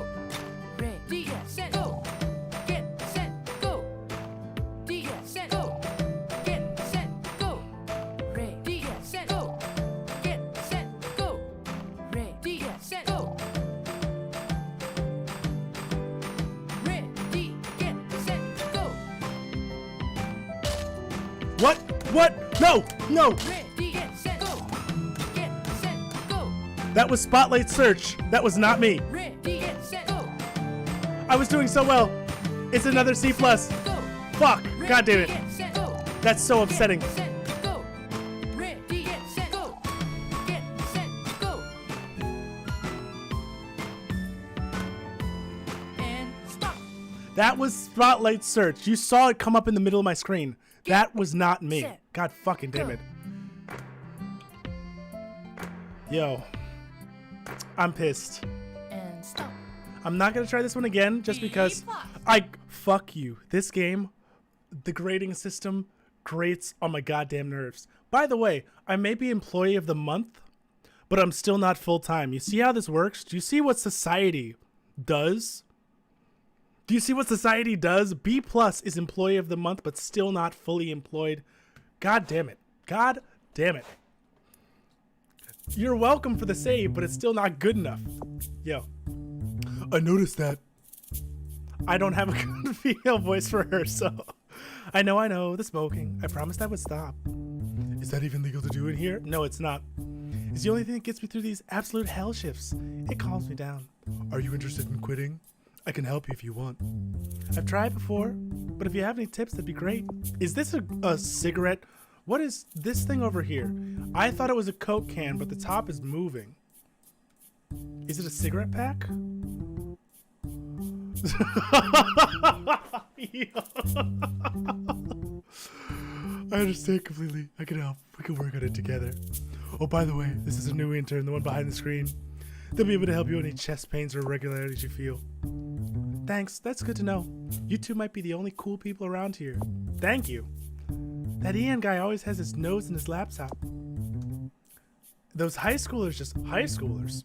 Ready, get, set, go. Get, set, go. Ready, get, set, go. Get, set, go. Ready, get, set, go. Get, set, go. Ready, get, set, go. Ready, get, set, go. What? No! No! Ready, get, set, go. Get, set, go. That was Spotlight Search. That was not me. Ready, get, set, go. I was doing so well. It's another C+. Go. Fuck. God damn it. Get, set, go. That's so upsetting. Get, set, go. Ready, get, set, go. Get, set, go. And stop. That was Spotlight Search. You saw it come up in the middle of my screen. That was not me. Set. God fucking damn it. Yo. I'm pissed. And stop. I'm not gonna try this one again just because fuck you. This game, the grading system grates on my goddamn nerves. By the way, I may be employee of the month, but I'm still not full time. You see how this works? Do you see what society does? Do you see what society does? B plus is employee of the month, but still not fully employed. God damn it. God damn it. You're welcome for the save, but it's still not good enough. Yo. I noticed that. I don't have a good female voice for her, so I know, the smoking. I promised I would stop. Is that even legal to do in here? No, it's not. It's the only thing that gets me through these absolute hell shifts. It calms me down. Are you interested in quitting? I can help you if you want. I've tried before, but if you have any tips, that'd be great. Is this a cigarette? What is this thing over here? I thought it was a Coke can, but the top is moving. Is it a cigarette pack? I understand completely. I can help. We can work on it together. Oh, by the way, this is a new intern, the one behind the screen. They'll be able to help you with any chest pains or irregularities you feel. Thanks, that's good to know. You two might be the only cool people around here. Thank you. That Ian guy always has his nose in his laptop. Those high schoolers just high schoolers.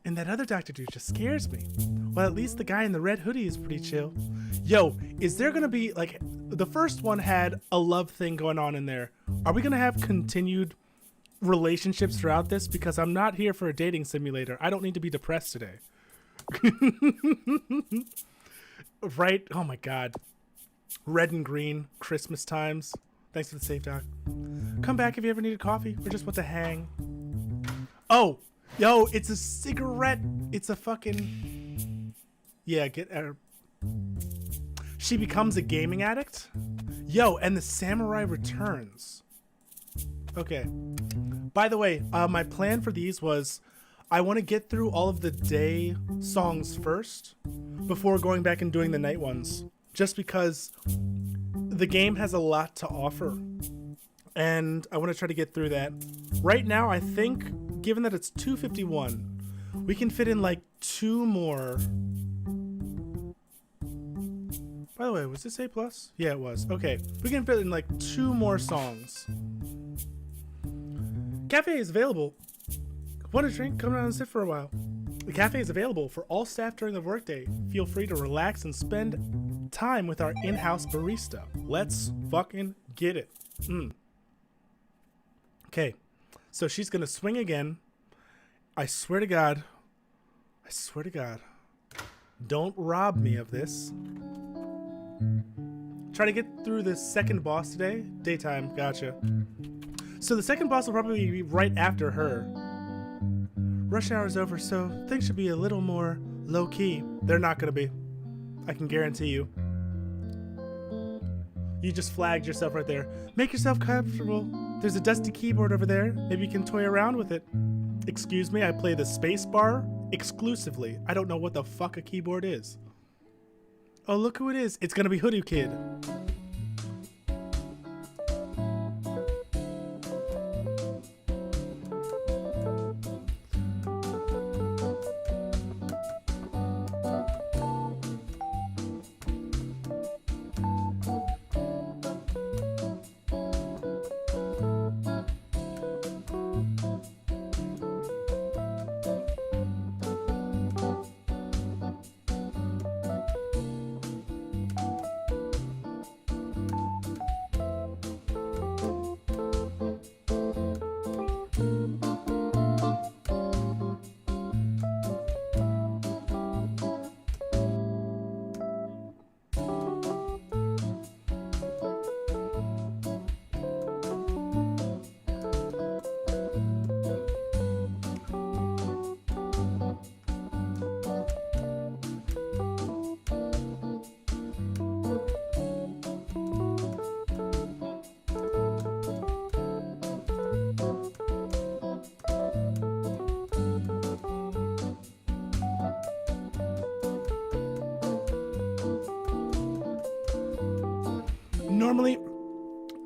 And that other doctor dude just scares me. Well, at least the guy in the red hoodie is pretty chill. Yo, is there gonna be, like, the first one had a love thing going on in there. Are we gonna have continued relationships throughout this? Because I'm not here for a dating simulator. I don't need to be depressed today. Right? Oh my god. Red and green, Christmas times. Thanks for the save, Doc. Come back if you ever need a coffee or just want to hang. Oh, yo, it's a cigarette. It's a fucking... Yeah, get... She becomes a gaming addict? Yo, and the samurai returns. Okay. By the way, my plan for these was I want to get through all of the day songs first before going back and doing the night ones. Just because the game has a lot to offer. And I want to try to get through that. Right now, I think, given that it's 2:51, we can fit in like 2 more. By the way, was this A+? Yeah, it was. Okay, we can fit in like 2 more songs. Cafe is available. Want a drink? Come down and sit for a while. The cafe is available for all staff during the workday. Feel free to relax and spend time with our in-house barista. Let's fucking get it. Okay, so she's gonna swing again. I swear to God. Don't rob me of this. Try to get through the second boss today. Daytime, gotcha. So the second boss will probably be right after her. Rush hour's over, so things should be a little more low-key. They're not gonna be. I can guarantee you. You just flagged yourself right there. Make yourself comfortable. There's a dusty keyboard over there. Maybe you can toy around with it. Excuse me, I play the space bar exclusively. I don't know what the fuck a keyboard is. Oh, look who it is. It's gonna be Hoodoo Kid.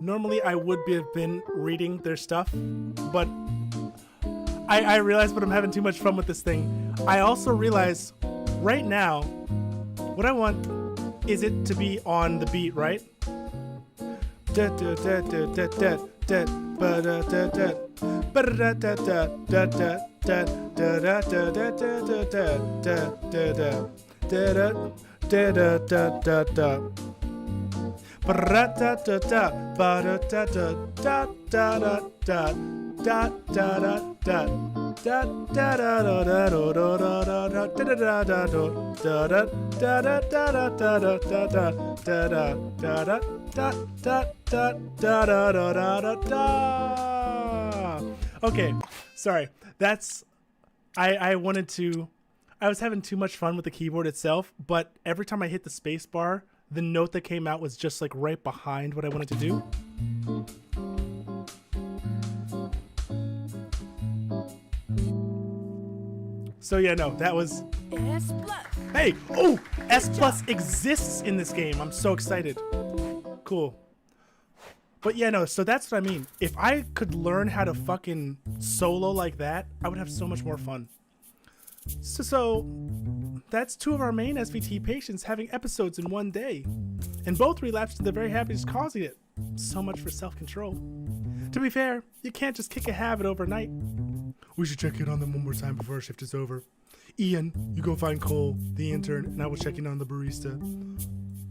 Normally I would have been reading their stuff, but I realized but I'm having too much fun with this thing. I also realize right now what I want is it to be on the beat, right? Okay, sorry. I wanted to. I was having too much fun with the keyboard itself, but every time I hit the space bar, the note that came out was just like right behind what I wanted to do. So yeah, no, that was... S+. Hey! Oh! S+ exists in this game. I'm so excited. Cool. But yeah, no, so that's what I mean. If I could learn how to fucking solo like that, I would have so much more fun. So that's 2 of our main SVT patients having episodes in one day. And both relapsed and they're very happy just causing it. So much for self-control. To be fair, you can't just kick a habit overnight. We should check in on them one more time before our shift is over. Ian, you go find Cole, the intern, and I will check in on the barista.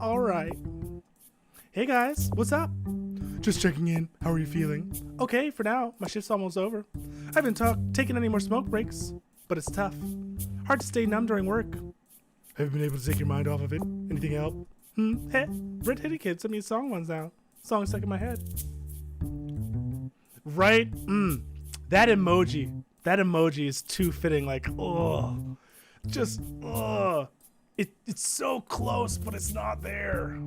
Alright. Hey guys, what's up? Just checking in. How are you feeling? Okay, for now. My shift's almost over. I haven't taken any more smoke breaks, but it's tough. Hard to stay numb during work. Have you been able to take your mind off of it? Anything help? Hey, Red Hitty Kid sent me a song once now. Song stuck in my head. Right? That emoji is too fitting. Like, oh, just, oh. It's so close, but it's not there.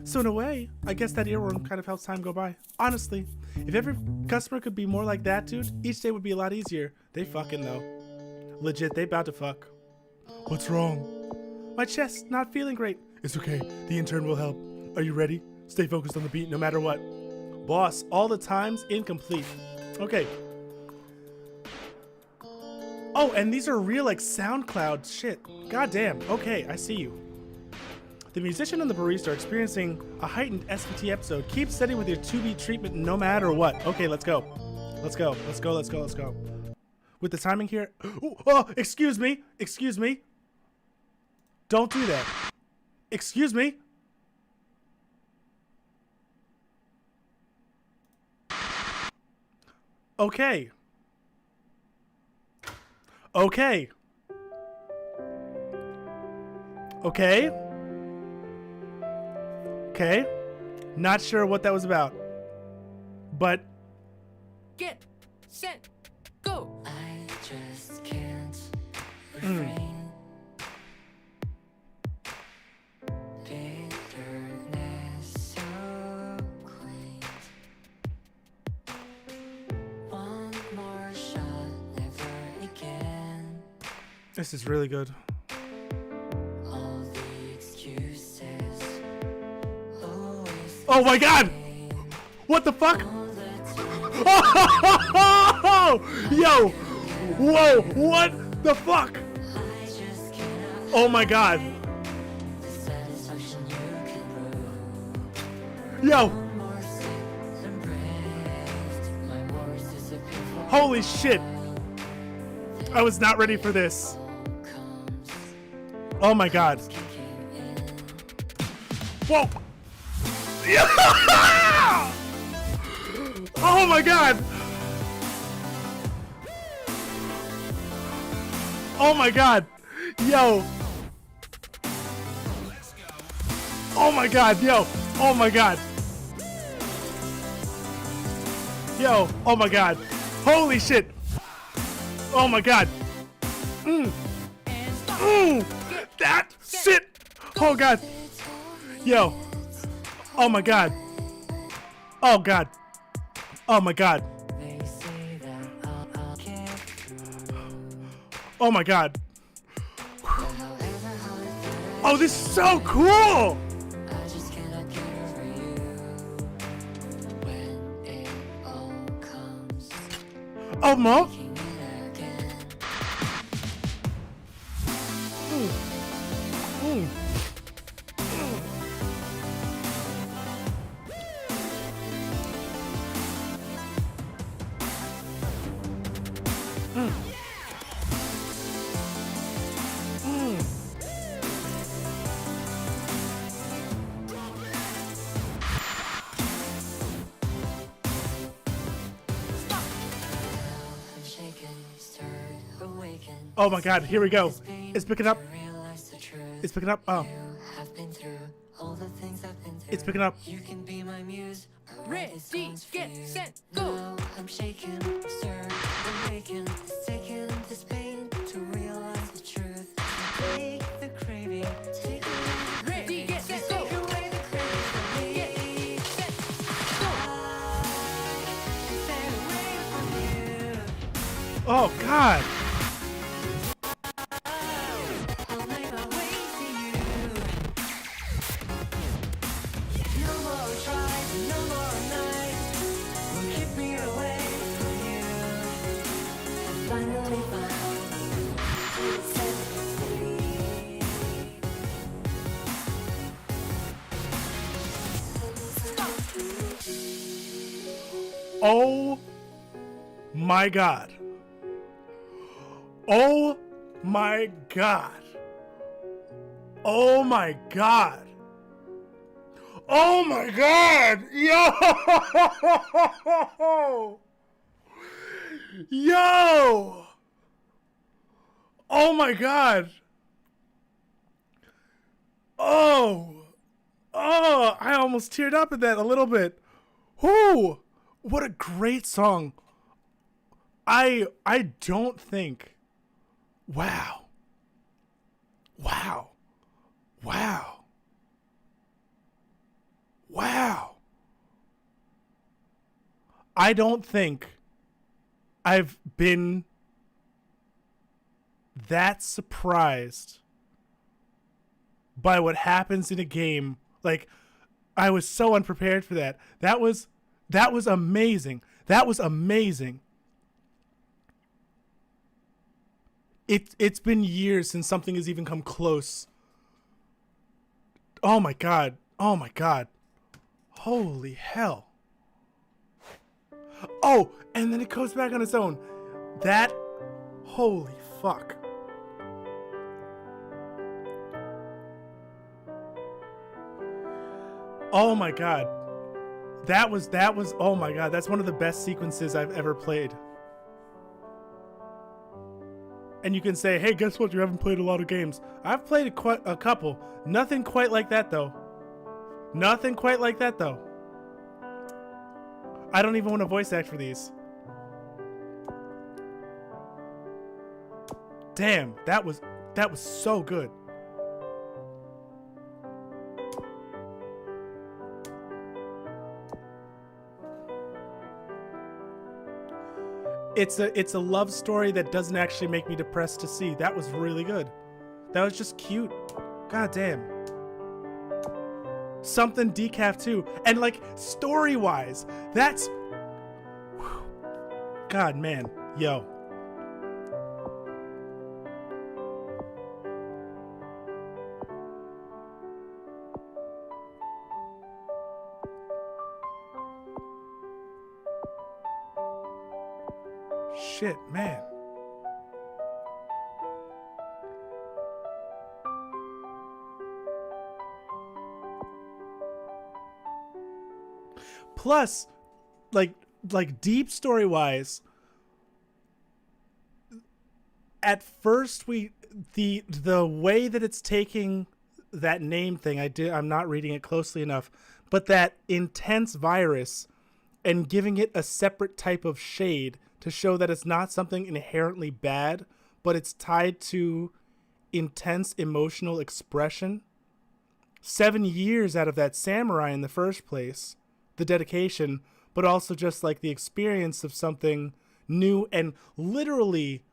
So in a way, I guess that earworm kind of helps time go by. Honestly, if every customer could be more like that dude, each day would be a lot easier. They fucking though. Legit, they about to fuck. What's wrong? My chest not feeling great. It's okay, the intern will help. Are you ready? Stay focused on the beat no matter what. Boss, all the times incomplete. Okay. Oh, and these are real like SoundCloud shit. God damn. Okay, I see you. The musician and the barista are experiencing a heightened SVT episode. Keep steady with your 2-beat treatment no matter what. Okay, let's go. Let's go. Let's go. Let's go. Let's go. With the timing here. Oh, excuse me. Excuse me. Don't do that. Excuse me. Okay. Okay. Okay. Okay. Not sure what that was about. But Get set go. I just can't refrain. Bitterness so quaint. One more shot, never again. this is really good. All the excuses. Always Oh my god! What the fuck? all the time. Yo! Whoa! What the fuck? I just cannot Oh my god! the satisfaction you can prove. Yo! More sins embraced. My words disappear for Holy shit! I was not ready for this. comes Oh my god. kicking in. Whoa! Oh my god! Oh my god! Yo! Oh my god, yo! Oh my god! Yo! Oh my god! Holy shit! Oh my god! And stop. That shit! Oh god! Yo! Oh my god! Oh god! Oh my god! They say that I'll get through. Oh my god! However, how it feels, Oh, this is so cool! I just cannot get over you. When it all comes, Oh, Mo? kicking in again. Mm. I'm shaken, stirred, awakened. Oh my god, here we go. It's picking up. Realize the truth. It's picking up. Oh, You have been through all the things I've been through. it's picking up. You can be my muse. I'll write Ready, these songs for get, you. set, go. Now I'm shaken, stirred, awakened. It's taken this pain to realize the truth. Take the craving, take away the Ready, craving, get, set, go. take away the craving from me. Get set go. Stay away from you. Oh god. I'll make my way to you. No more tries, no more nights will keep me away from you. I finally found you, set free. Oh my god. Oh my god. Oh my god. Oh my god. Yo. Yo. Oh my god. Oh. Oh, I almost teared up at that a little bit. Whoo! What a great song. I don't think. Wow. I don't think I've been that surprised by what happens in a game. Like, I was so unprepared for that. That was amazing. That was amazing. It's been years since something has even come close. Oh my god. Oh my god. Holy hell. Oh, and then it goes back on its own. That, holy fuck. Oh my god. That was, oh my god, that's one of the best sequences I've ever played. And you can say, hey, guess what? You haven't played a lot of games. I've played a couple. Nothing quite like that, though. Nothing quite like that, though. I don't even want to voice act for these. Damn, that was so good. It's a love story that doesn't actually make me depressed to see. That was really good. That was just cute. God damn. Something decaf too. And like story-wise, that's whew. God, man. Yo. Shit, man. Plus, like deep story wise, at first the way that it's taking that name thing, I'm not reading it closely enough, but that intense virus and giving it a separate type of shade to show that it's not something inherently bad, but it's tied to intense emotional expression. 7 years out of that samurai in the first place, the dedication, but also just like the experience of something new and literally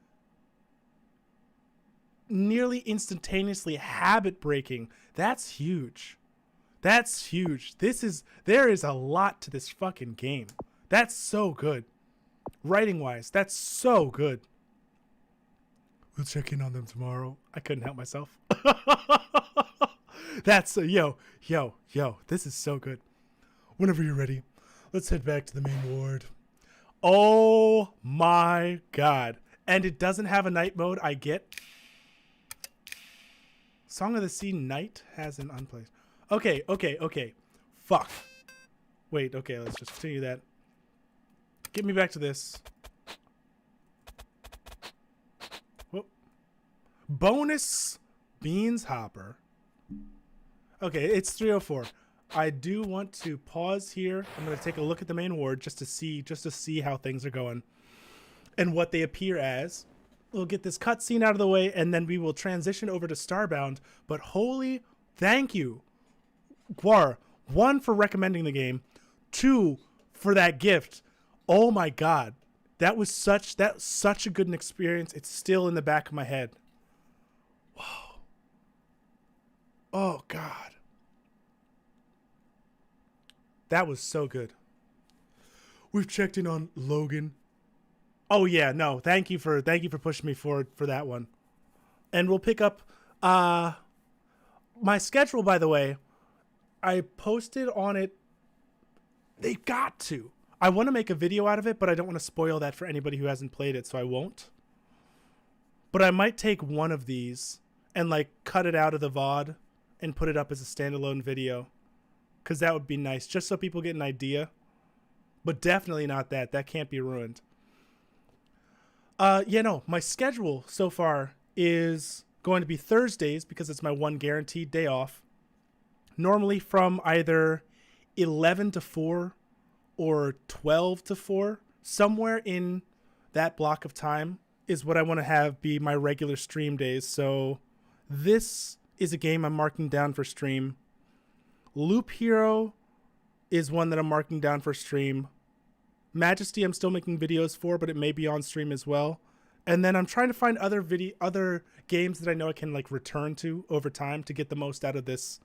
nearly instantaneously habit breaking. That's huge. That's huge. There is a lot to this fucking game. That's so good. Writing wise, that's so good. We'll check in on them tomorrow. I couldn't help myself. That's yo. This is so good. Whenever you're ready, let's head back to the main ward. Oh my god. And it doesn't have a night mode, I get. Song of the Sea Night has an unplaced. Okay. Fuck. Wait, okay, let's just continue that. Get me back to this. Whoop. Bonus Beans Hopper. Okay, it's 3:04. I do want to pause here. I'm going to take a look at the main ward just to see how things are going and what they appear as. We'll get this cutscene out of the way, and then we will transition over to Starbound. But holy thank you, Guar. 1, for recommending the game. 2, for that gift. Oh my god. That was such a good experience. It's still in the back of my head. Whoa. Oh god. That was so good. We've checked in on Logan. Oh yeah, no. Thank you for pushing me forward for that one. And we'll pick up my schedule, by the way. I posted on it. They've got to. I want to make a video out of it, but I don't want to spoil that for anybody who hasn't played it, so I won't. But I might take one of these and like cut it out of the VOD and put it up as a standalone video. Because that would be nice, just so people get an idea. But definitely not that. That can't be ruined. My schedule so far is going to be Thursdays because it's my one guaranteed day off. Normally from either 11 to 4 or 12 to 4. Somewhere in that block of time is what I want to have be my regular stream days. So this is a game I'm marking down for stream. Loop Hero is one that I'm marking down for stream. Majesty I'm still making videos for, but it may be on stream as well. And then I'm trying to find other games that I know I can like return to over time to get the most out of this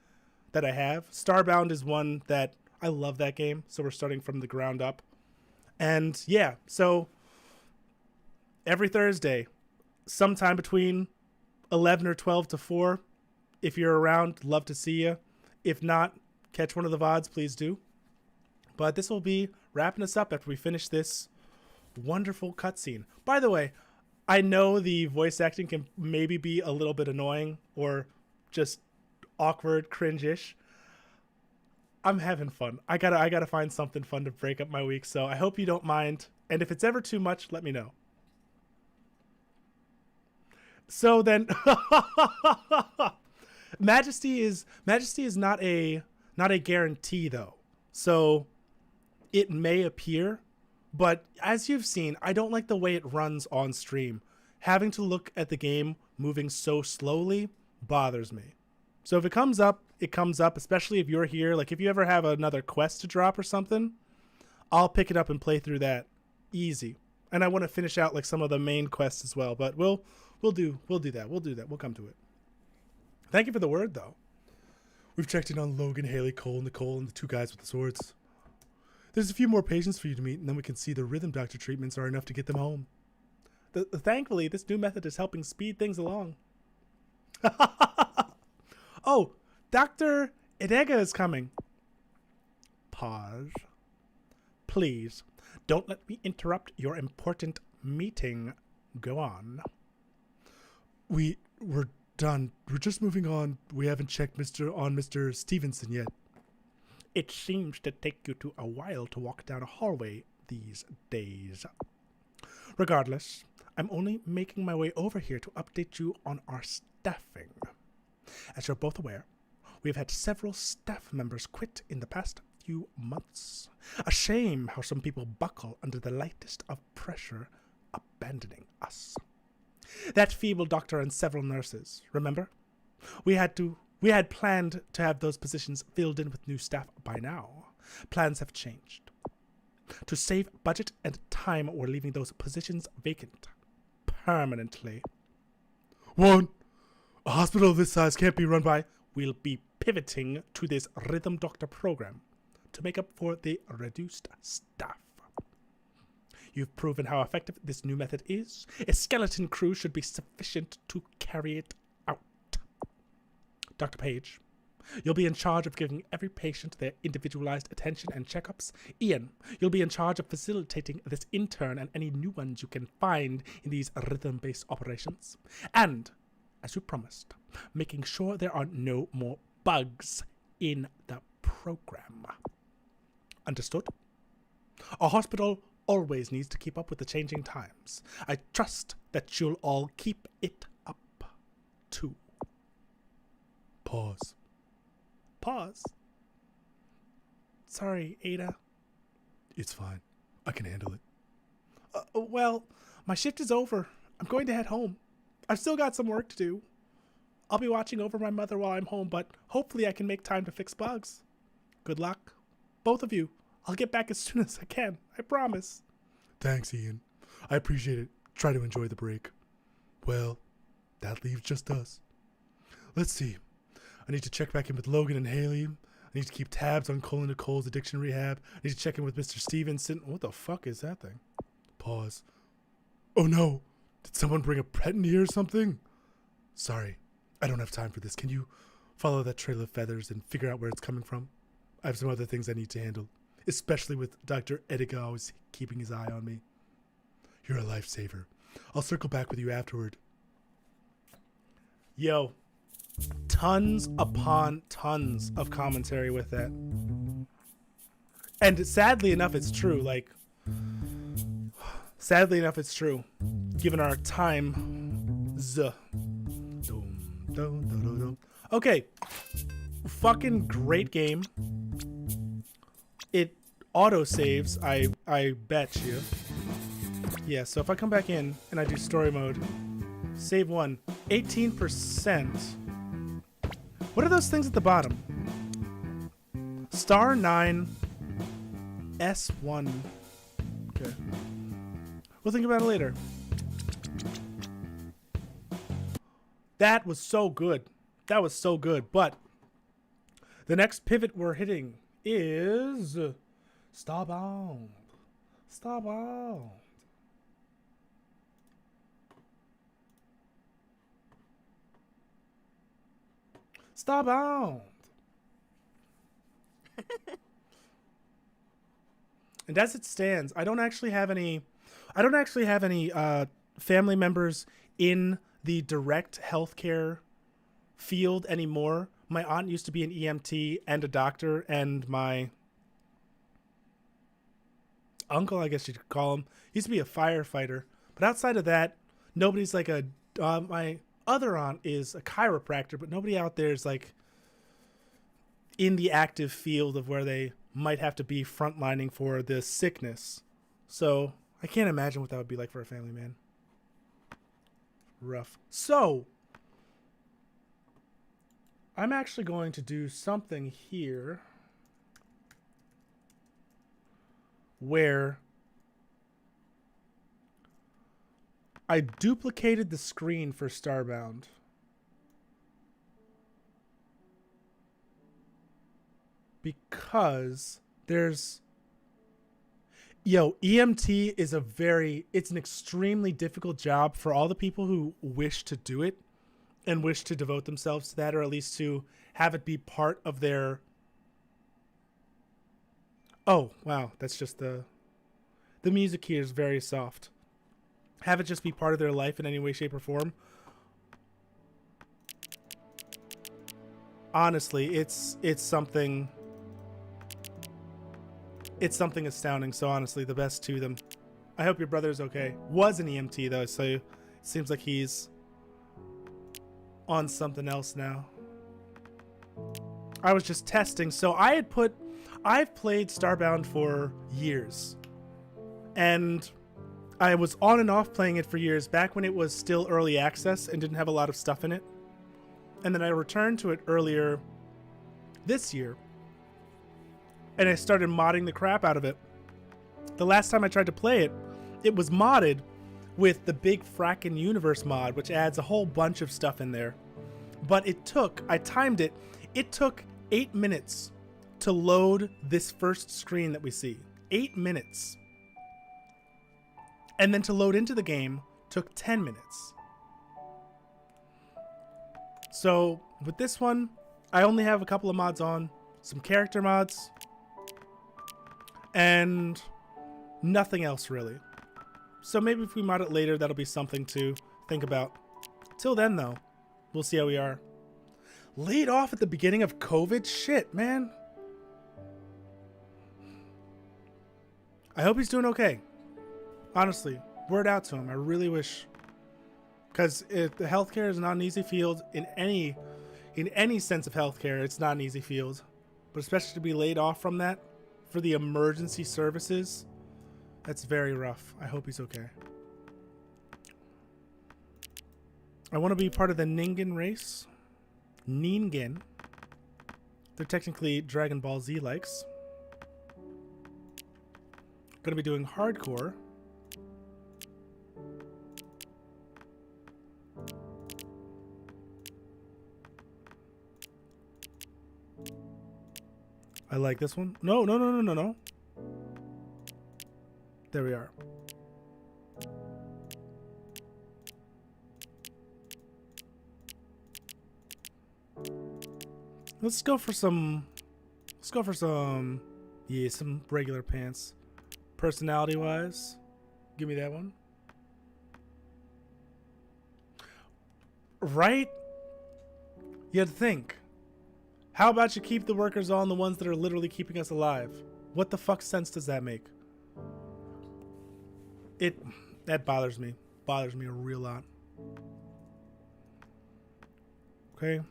that I have. Starbound is one that I love that game, so we're starting from the ground up. And yeah, so every Thursday, sometime between 11 or 12 to 4, if you're around, love to see you. If not, catch one of the VODs, please do. But this will be wrapping us up after we finish this wonderful cutscene. By the way, I know the voice acting can maybe be a little bit annoying or just awkward, cringe-ish. I'm having fun. I gotta find something fun to break up my week, so I hope you don't mind. And if it's ever too much, let me know. So then, Majesty is not a guarantee though. So it may appear, but as you've seen, I don't like the way it runs on stream. Having to look at the game moving so slowly bothers me. So if it comes up, it comes up, especially if you're here. Like if you ever have another quest to drop or something, I'll pick it up and play through that easy. And I want to finish out like some of the main quests as well, but we'll do that. We'll come to it. Thank you for the word though. We've checked in on Logan, Haley, Cole, Nicole, and the two guys with the swords. There's a few more patients for you to meet, and then we can see the rhythm doctor treatments are enough to get them home. Thankfully, this new method is helping speed things along. Oh, Dr. Edega is coming. Pause. Please, don't let me interrupt your important meeting. Go on. We're done. We're just moving on. We haven't checked Mr. Stevenson yet. It seems to take you a while to walk down a hallway these days. Regardless, I'm only making my way over here to update you on our staffing. As you're both aware, we've had several staff members quit in the past few months. A shame how some people buckle under the lightest of pressure, abandoning us. That feeble doctor and several nurses, remember? We had planned to have those positions filled in with new staff by now. Plans have changed. To save budget and time, we're leaving those positions vacant permanently. One, a hospital of this size can't be run by. We'll be pivoting to this Rhythm Doctor program to make up for the reduced staff. You've proven how effective this new method is. A skeleton crew should be sufficient to carry it out. Dr. Page, you'll be in charge of giving every patient their individualized attention and checkups. Ian, you'll be in charge of facilitating this intern and any new ones you can find in these rhythm-based operations. And, as you promised, making sure there are no more bugs in the program. Understood? A hospital always needs to keep up with the changing times. I trust that you'll all keep it up, too. Pause. Pause. Sorry, Ada. It's fine. I can handle it. Well, my shift is over. I'm going to head home. I've still got some work to do. I'll be watching over my mother while I'm home, but hopefully I can make time to fix bugs. Good luck. Both of you. I'll get back as soon as I can. I promise. Thanks, Ian. I appreciate it. Try to enjoy the break. Well, that leaves just us. Let's see. I need to check back in with Logan and Haley. I need to keep tabs on Cole and Nicole's addiction rehab. I need to check in with Mr. Stevenson. What the fuck is that thing? Pause. Oh no. Did someone bring a pet in here or something? Sorry. I don't have time for this. Can you follow that trail of feathers and figure out where it's coming from? I have some other things I need to handle, especially with Dr. Edega always keeping his eye on me. You're a lifesaver. I'll circle back with you afterward. Yo, tons upon tons of commentary with that. And sadly enough, it's true. Like, sadly enough, it's true. Given our time. Okay. Fucking great game. It auto saves, I bet you. Yeah, so if I come back in and I do story mode, save one, 18%. What are those things at the bottom? Star 9 S1 Okay. We'll think about it later. That was so good. That was so good. But the next pivot we're hitting is Starbound. Starbound. Starbound. And as it stands, I don't actually have any family members in the direct healthcare field anymore. My aunt used to be an EMT and a doctor, and my uncle, I guess you could call him, used to be a firefighter. But outside of that, nobody's like a my other aunt is a chiropractor, but nobody out there is like in the active field of where they might have to be frontlining for this sickness. So I can't imagine what that would be like for a family, man. Rough. So I'm actually going to do something here where I duplicated the screen for Starbound. Because there's... EMT is it's an extremely difficult job for all the people who wish to do it and wish to devote themselves to that, or at least to have it be part of their... Oh, wow, that's just the music here is very soft. Have it just be part of their life in any way, shape, or form. Honestly, it's something... It's something astounding, so honestly, the best to them. I hope your brother's okay. Was an EMT, though, so it seems like he's on something else now. I was just testing, so I've played Starbound for years. And I was on and off playing it for years, back when it was still early access and didn't have a lot of stuff in it. And then I returned to it earlier this year. And I started modding the crap out of it. The last time I tried to play it, it was modded with the Big Frackin' Universe mod, which adds a whole bunch of stuff in there. But I timed it, it took 8 minutes to load this first screen that we see. 8 minutes. And then to load into the game took 10 minutes. So with this one, I only have a couple of mods on, some character mods, and nothing else really. So maybe if we mod it later, that'll be something to think about. Till then though, we'll see how we are. Laid off at the beginning of COVID? Shit, man. I hope he's doing okay. Honestly, word out to him. I really wish. Because the healthcare is not an easy field in any sense of healthcare. It's not an easy field. But especially to be laid off from that, for the emergency services, that's very rough. I hope he's okay. I want to be part of the Ningen race. Ningen. They're technically Dragon Ball Z likes. Gonna be doing hardcore. I like this one. No. There we are. Let's go for some, yeah, some regular pants. Personality wise, give me that one. Right? You had to think. How about you keep the workers on the ones that are literally keeping us alive? What the fuck sense does that make? That bothers me. Bothers me a real lot. Okay.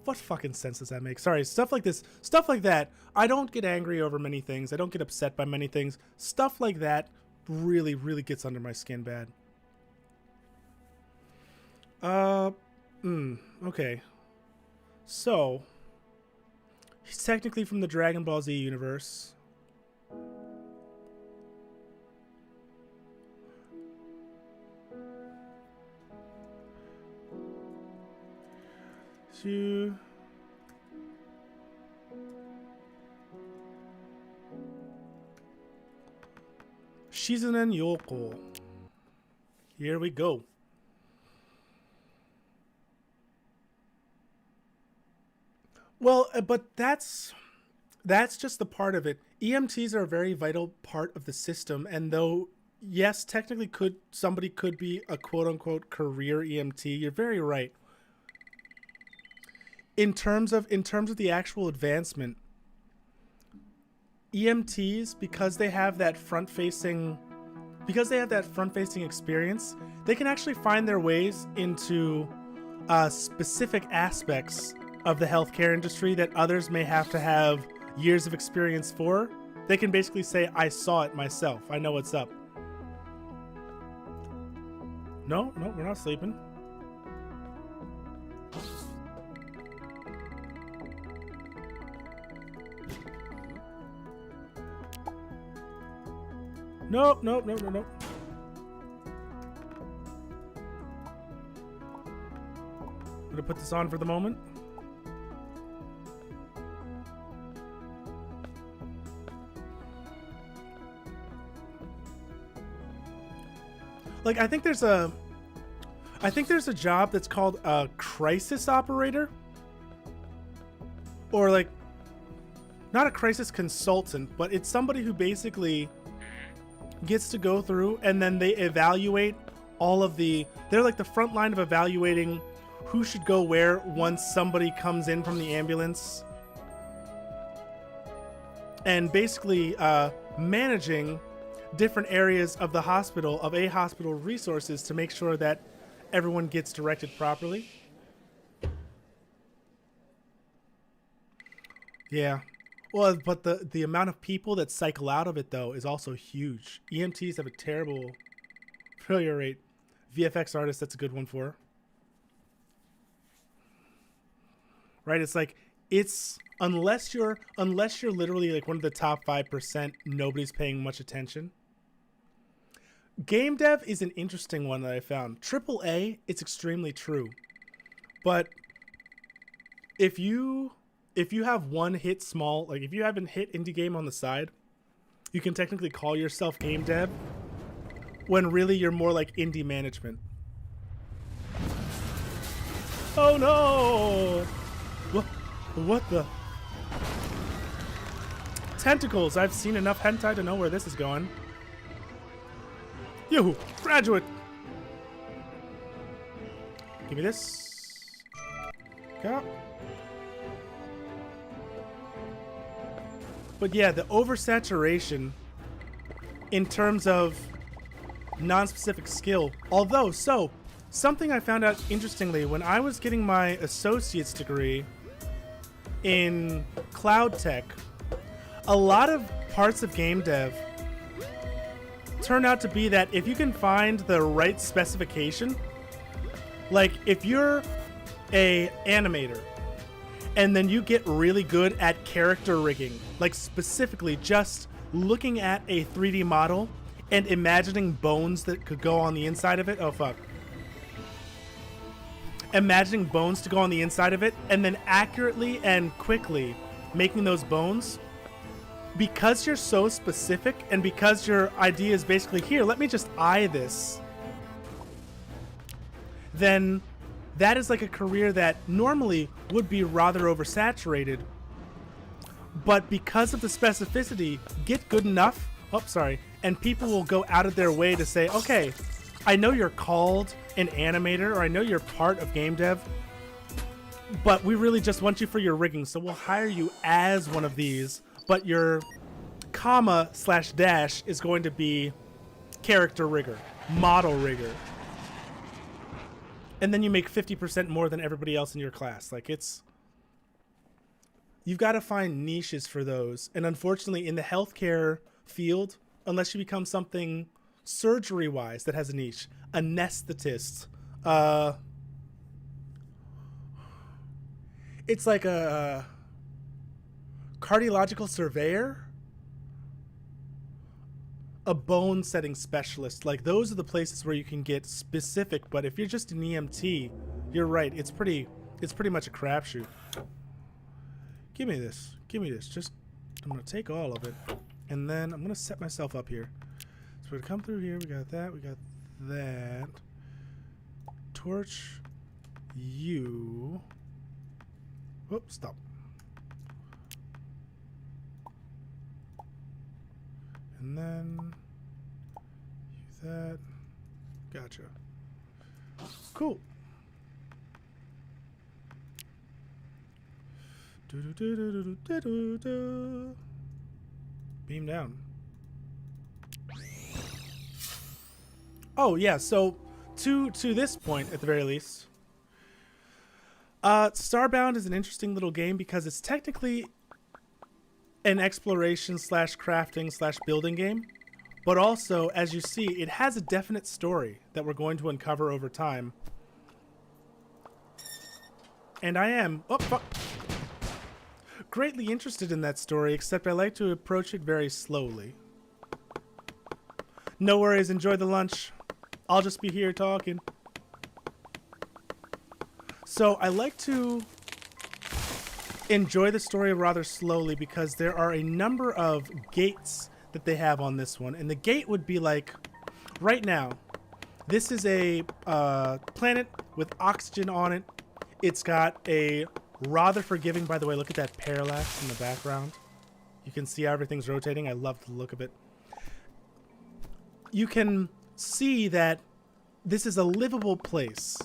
What fucking sense does that make? Sorry, stuff like this, stuff like that. I don't get angry over many things. I don't get upset by many things. Stuff like that really, really gets under my skin bad. Okay. So, He's technically from the Dragon Ball Z universe. Shizunen Yoko. Here we go. Well, but that's just the part of it. EMTs are a very vital part of the system, and though yes, technically somebody could be a quote unquote career EMT, you're very right. In terms of the actual advancement, EMTs, because they have that front facing experience, they can actually find their ways into specific aspects of the healthcare industry that others may have to have years of experience for. They can basically say, I saw it myself. I know what's up. No, we're not sleeping. Nope. I'm gonna put this on for the moment. Like, I think there's a job that's called a crisis operator, or like, not a crisis consultant, but it's somebody who basically gets to go through and then they evaluate they're like the front line of evaluating who should go where once somebody comes in from the ambulance, and basically managing different areas of the hospital, of a hospital resources, to make sure that everyone gets directed properly. Yeah. Well, but the amount of people that cycle out of it, though, is also huge. EMTs have a terrible failure rate. VFX artists, that's a good one for. Right? It's like, unless you're literally like one of the top 5%, nobody's paying much attention. Game dev is an interesting one that I found. AAA, it's extremely true. But if you have one hit small, like if you haven't hit indie game on the side, you can technically call yourself game dev, when really you're more like indie management. Oh no! What the? Tentacles! I've seen enough hentai to know where this is going. Yoo-hoo! Graduate! Give me this. Go. But yeah, the oversaturation in terms of non-specific skill. Although, something I found out interestingly, when I was getting my associate's degree in cloud tech, a lot of parts of game dev turn out to be that if you can find the right specification, like if you're a animator and then you get really good at character rigging, like specifically just looking at a 3D model and imagining bones that could go on the inside of it. Oh, fuck. Imagining bones to go on the inside of it and then accurately and quickly making those bones. Because you're so specific and because your idea is basically, here, let me just eye this, then that is like a career that normally would be rather oversaturated. But because of the specificity, get good enough, and people will go out of their way to say, okay, I know you're called an animator, or I know you're part of game dev, but we really just want you for your rigging, so we'll hire you as one of these, but your comma/dash is going to be character rigger, model rigger. And then you make 50% more than everybody else in your class. Like, you've got to find niches for those. And unfortunately, in the healthcare field, unless you become something surgery-wise that has a niche, anesthetist, it's like Cardiological surveyor? A bone setting specialist. Like, those are the places where you can get specific, but if you're just an EMT, you're right. It's pretty much a crapshoot. Give me this. Give me this. Just, I'm going to take all of it. And then I'm going to set myself up here. So we're going to come through here. We got that. We got that. Torch you. Whoops, stop. And then use that. Gotcha. Cool. Beam down. Oh yeah, so to this point at the very least, Starbound is an interesting little game because it's technically an exploration slash crafting slash building game, but also, as you see, it has a definite story that we're going to uncover over time. And I am greatly interested in that story, except I like to approach it very slowly. No worries, enjoy the lunch. I'll just be here talking. So I like to enjoy the story rather slowly because there are a number of gates that they have on this one. And the gate would be like, right now, this is a planet with oxygen on it. It's got a rather forgiving, by the way, look at that parallax in the background. You can see how everything's rotating. I love the look of it. You can see that this is a livable place.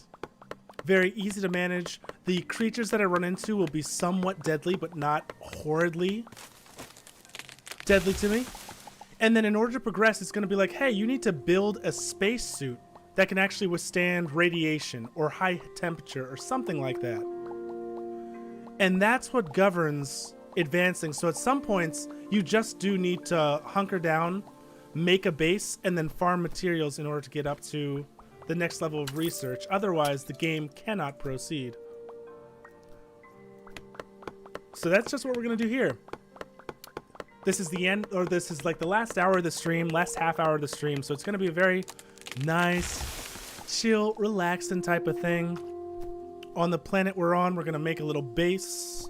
Very easy to manage. The creatures that I run into will be somewhat deadly, but not horridly deadly to me. And then in order to progress, it's going to be like, hey, you need to build a spacesuit that can actually withstand radiation or high temperature or something like that. And that's what governs advancing. So at some points, you just do need to hunker down, make a base, and then farm materials in order to get up to the next level of research. Otherwise, the game cannot proceed. So that's just what we're going to do here. This is the end, or this is like the last hour of the stream, last half hour of the stream. So it's going to be a very nice, chill, relaxing type of thing. On the planet we're on, we're going to make a little base.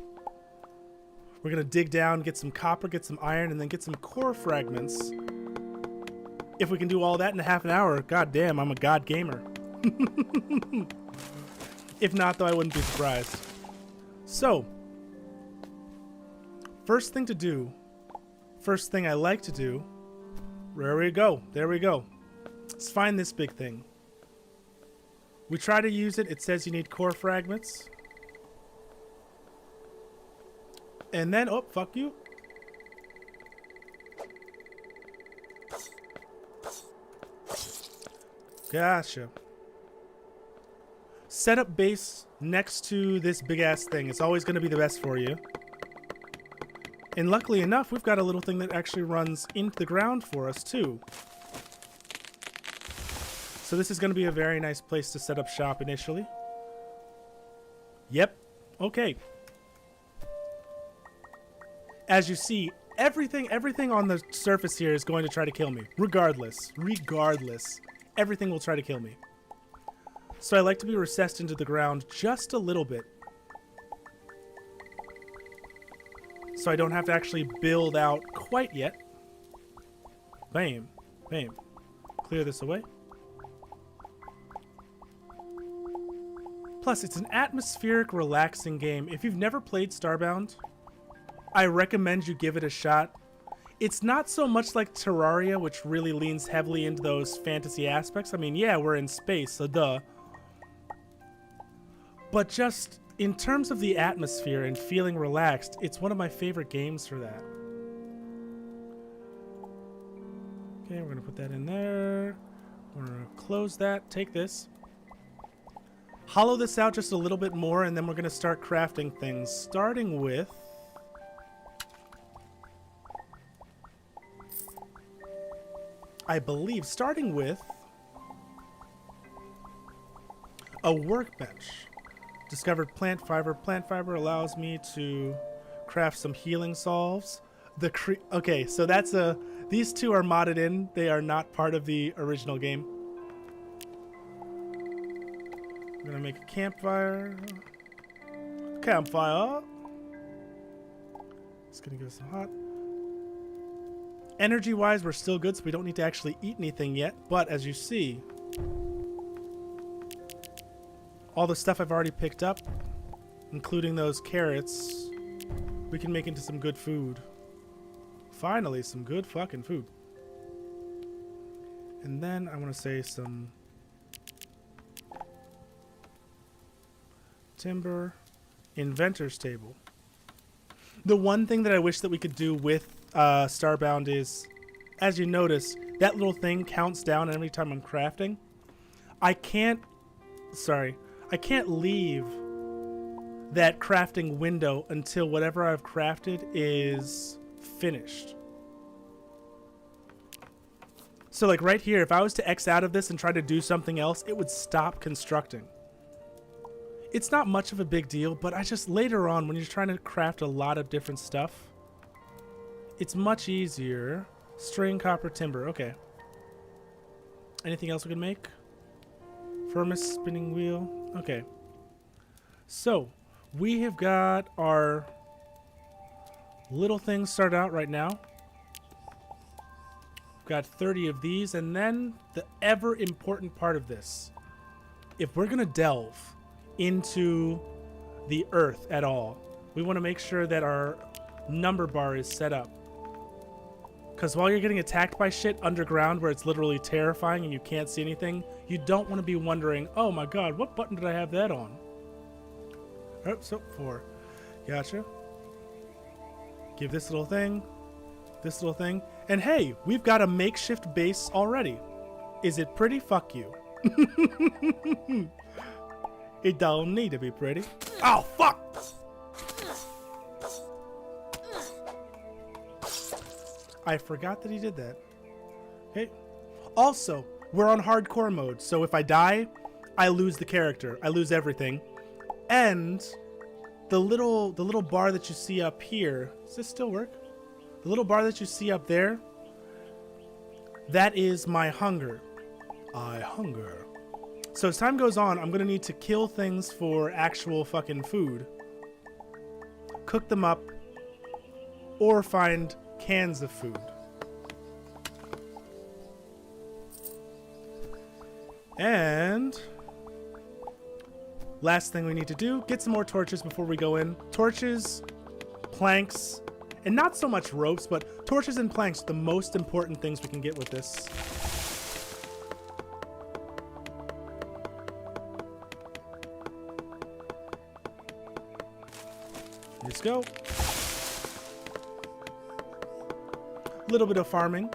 We're going to dig down, get some copper, get some iron, and then get some core fragments. If we can do all that in a half an hour, god damn, I'm a god gamer. If not, though, I wouldn't be surprised. So, first thing to do, first thing I like to do, there we go, there we go. Let's find this big thing. We try to use it, it says you need core fragments. And then, oh, fuck you. Gotcha. Set up base next to this big ass thing. It's always going to be the best for you. And luckily enough, we've got a little thing that actually runs into the ground for us too. So this is going to be a very nice place to set up shop initially. Yep. Okay. As you see, everything on the surface here is going to try to kill me. Regardless. Everything will try to kill me. So I like to be recessed into the ground just a little bit. So I don't have to actually build out quite yet. Bam. Bam. Clear this away. Plus, it's an atmospheric, relaxing game. If you've never played Starbound, I recommend you give it a shot. It's not so much like Terraria, which really leans heavily into those fantasy aspects. I mean, yeah, we're in space, so duh. But just in terms of the atmosphere and feeling relaxed, it's one of my favorite games for that. Okay, we're going to put that in there. We're going to close that, take this. Hollow this out just a little bit more, and then we're going to start crafting things, starting with... I believe, starting with a workbench. Discovered plant fiber. Plant fiber allows me to craft some healing salves. Okay, so that's these two are modded in. They are not part of the original game. I'm gonna make a campfire. Campfire. It's gonna give us some hot. Energy-wise, we're still good, so we don't need to actually eat anything yet. But as you see, all the stuff I've already picked up, including those carrots, we can make into some good food. Finally, some good fucking food. And then I want to say some timber, inventor's table. The one thing that I wish that we could do with Starbound is, as you notice, that little thing counts down every time I'm crafting. I can't leave that crafting window until whatever I've crafted is finished. So like right here, if I was to X out of this and try to do something else, it would stop constructing. It's not much of a big deal, but I just later on when you're trying to craft a lot of different stuff, it's much easier. String, copper, timber. Okay. Anything else we can make? Furnace, spinning wheel. Okay. So, we have got our little things started out right now. We've got 30 of these, and then the ever important part of this. If we're going to delve into the earth at all, we want to make sure that our number bar is set up. Because while you're getting attacked by shit underground where it's literally terrifying and you can't see anything, you don't want to be wondering, oh my god, what button did I have that on? Oh, so 4. Gotcha. Give this little thing, and hey, we've got a makeshift base already. Is it pretty? Fuck you. It don't need to be pretty. Oh, fuck! I forgot that he did that. Okay. Also, we're on hardcore mode, so if I die, I lose the character. I lose everything. And the little bar that you see up here, does this still work? The little bar that you see up there, that is my hunger. I hunger. So as time goes on, I'm going to need to kill things for actual fucking food. Cook them up. Or find cans of food. And last thing we need to do, get some more torches before we go in. Torches, planks, and not so much ropes, but torches and planks are the most important things we can get with this. Let's go. A little bit of farming.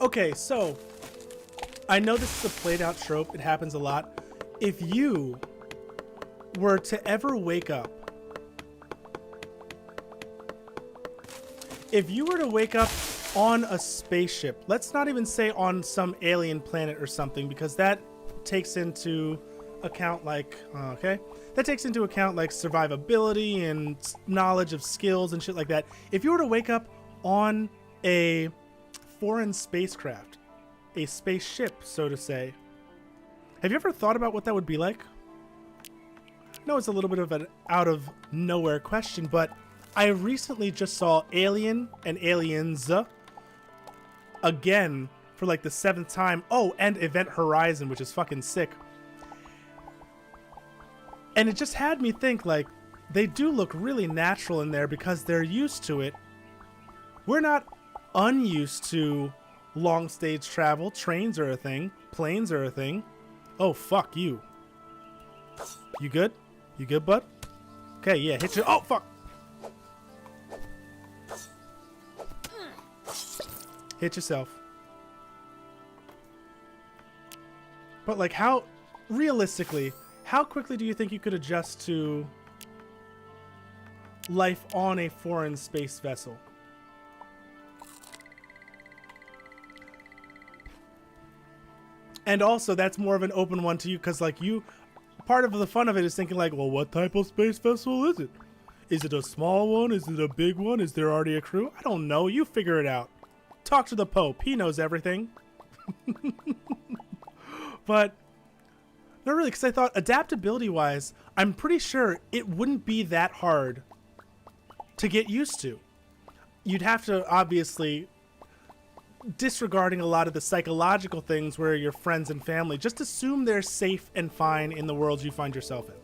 Okay, so I know this is a played out trope. It happens a lot. If you were to ever wake up, on a spaceship, let's not even say on some alien planet or something, because that takes into account like, that takes into account like survivability and knowledge of skills and shit like that. If you were to wake up on a foreign spacecraft, a spaceship, so to say, have you ever thought about what that would be like? I know it's a little bit of an out of nowhere question, but I recently just saw Alien and Aliens again for like the 7th time. Oh, and Event Horizon, which is fucking sick. And it just had me think, like, they do look really natural in there because they're used to it. We're not unused to long stage travel. Trains are a thing. Planes are a thing. Oh, fuck you. You good? You good, bud? Okay, yeah, hit you. Oh, fuck. Hit yourself. But, like, how, realistically, how quickly do you think you could adjust to life on a foreign space vessel? And also, that's more of an open one to you, because, like, part of the fun of it is thinking like, well, what type of space vessel is it? Is it a small one? Is it a big one? Is there already a crew? I don't know. You figure it out. Talk to the Pope. He knows everything. But not really, because I thought adaptability-wise, I'm pretty sure it wouldn't be that hard to get used to. You'd have to, obviously, disregarding a lot of the psychological things where your friends and family, just assume they're safe and fine in the world you find yourself in.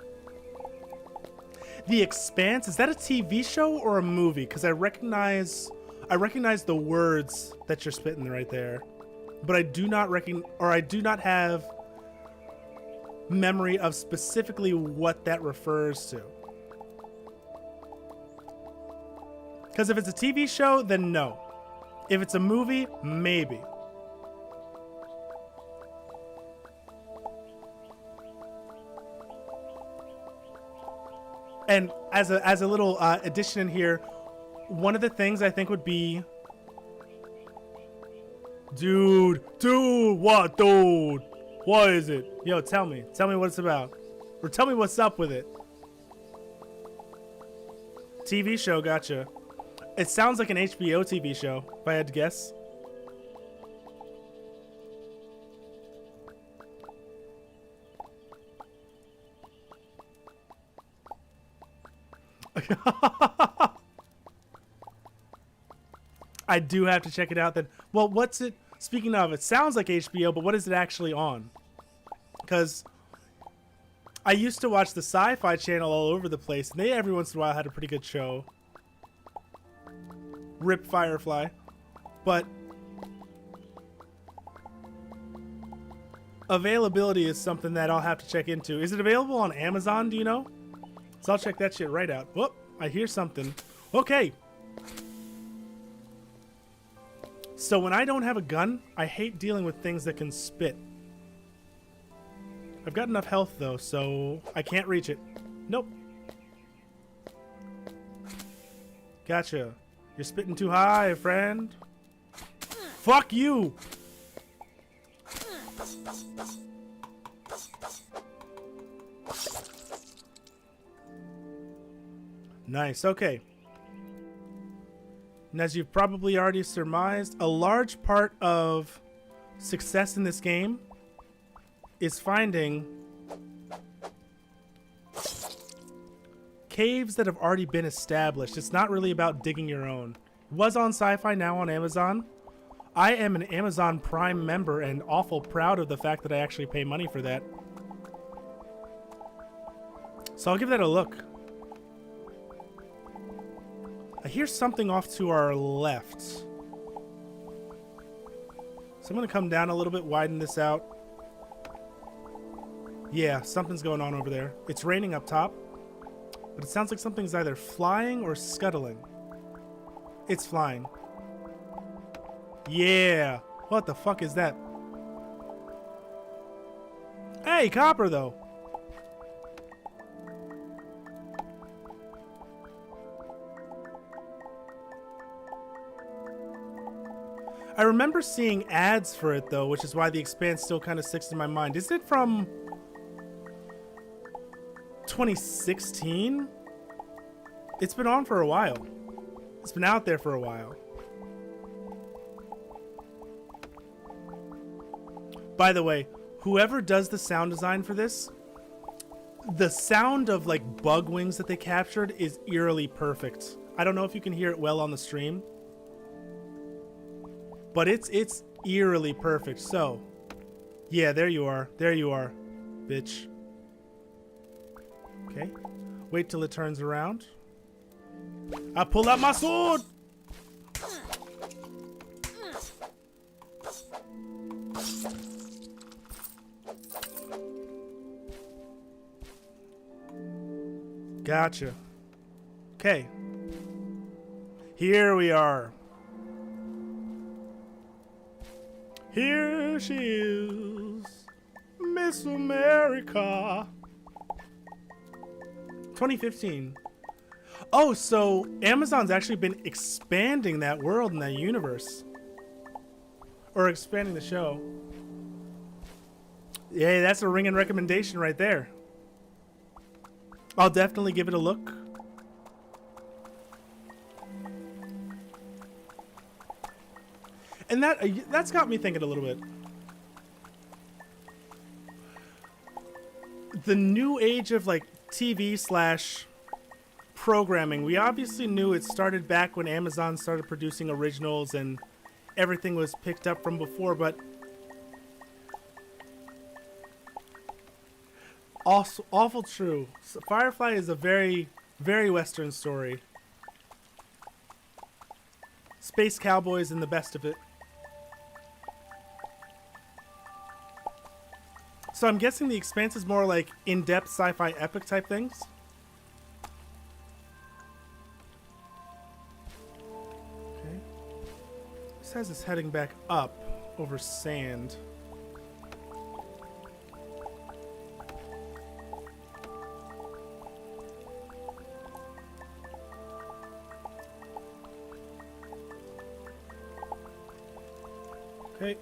The Expanse, is that a TV show or a movie? Because I recognize the words that you're spitting right there, but I do not have memory of specifically what that refers to. Because if it's a TV show, then no. If it's a movie, maybe. And as a little addition in here, one of the things I think would be, dude, what is it? Yo, tell me what it's about, or tell me what's up with it. TV show, gotcha. It sounds like an HBO TV show, if I had to guess. I do have to check it out then. Well, what's it? Speaking of, it sounds like HBO, but what is it actually on? Because I used to watch the Sci-Fi Channel all over the place, and they every once in a while had a pretty good show. Rip Firefly. But availability is something that I'll have to check into. Is it available on Amazon, do you know? So I'll check that shit right out. Whoop, I hear something. Okay. So when I don't have a gun, I hate dealing with things that can spit. I've got enough health though, so I can't reach it. Nope. Gotcha. You're spitting too high, friend. Fuck you! Nice, okay. And as you've probably already surmised, a large part of success in this game is finding caves that have already been established. It's not really about digging your own. It was on Sci-Fi, now on Amazon. I am an Amazon Prime member and awful proud of the fact that I actually pay money for that. So I'll give that a look. I hear something off to our left. So I'm going to come down a little bit, widen this out. Yeah, something's going on over there. It's raining up top, but it sounds like something's either flying or scuttling. It's flying. Yeah. What the fuck is that? Hey, copper, though. I remember seeing ads for it, though, which is why The Expanse still kind of sticks in my mind. Is it from 2016? It's been on for a while. It's been out there for a while. By the way, whoever does the sound design for this, the sound of like bug wings that they captured is eerily perfect. I don't know if you can hear it well on the stream, but it's eerily perfect. So, yeah, there you are. There you are, bitch. Okay. Wait till it turns around. I pull out my sword. Gotcha. Okay. Here we are. Here she is, Miss America. 2015. Oh, so Amazon's actually been expanding that world and that universe. Or expanding the show. Yeah, that's a ringing recommendation right there. I'll definitely give it a look. And that's got me thinking a little bit. The new age of like TV / programming, we obviously knew it started back when Amazon started producing originals and everything was picked up from before, but also awful true. So Firefly is a very, very Western story. Space cowboys and the best of it. So I'm guessing The Expanse is more like in-depth sci-fi epic type things. Okay. This has us heading back up over sand. Okay.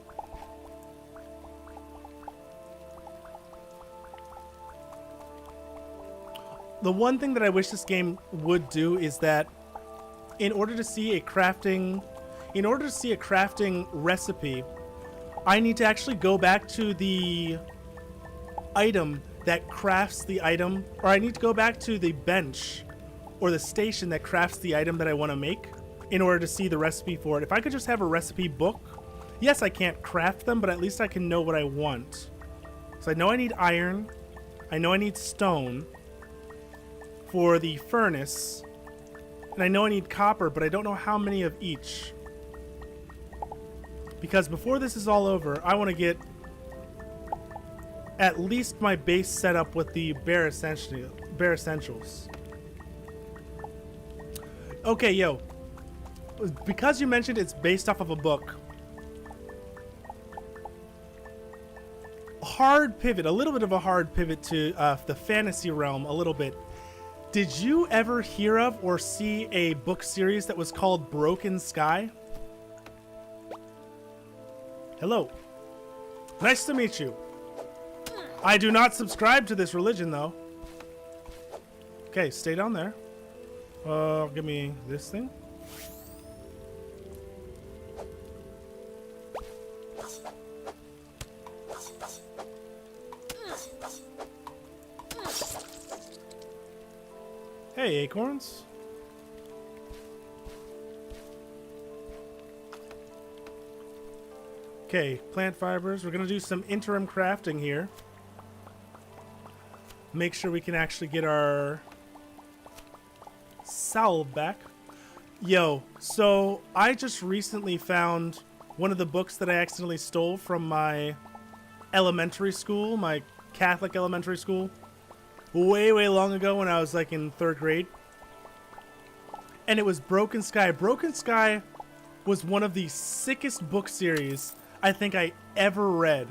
The one thing that I wish this game would do is that in order to see a crafting recipe, I need to actually go back to the item that crafts the item, or I need to go back to the bench or the station that crafts the item that I want to make in order to see the recipe for it. If I could just have a recipe book, yes, I can't craft them, but at least I can know what I want. So I know I need iron, I know I need stone for the furnace, and I know I need copper, but I don't know how many of each. Because before this is all over, I want to get at least my base set up with the bare essentials. Okay, yo. Because you mentioned it's based off of a book. Hard pivot, a little bit of a hard pivot to the fantasy realm, a little bit. Did you ever hear of or see a book series that was called Broken Sky? Hello. Nice to meet you. I do not subscribe to this religion, though. Okay, stay down there. Give me this thing. Hey, acorns. Okay, plant fibers. We're going to do some interim crafting here. Make sure we can actually get our salve back. Yo, so I just recently found one of the books that I accidentally stole from my elementary school, my Catholic elementary school. Way long ago when I was like in 3rd grade. And it was Broken Sky. Broken Sky was one of the sickest book series I think I ever read.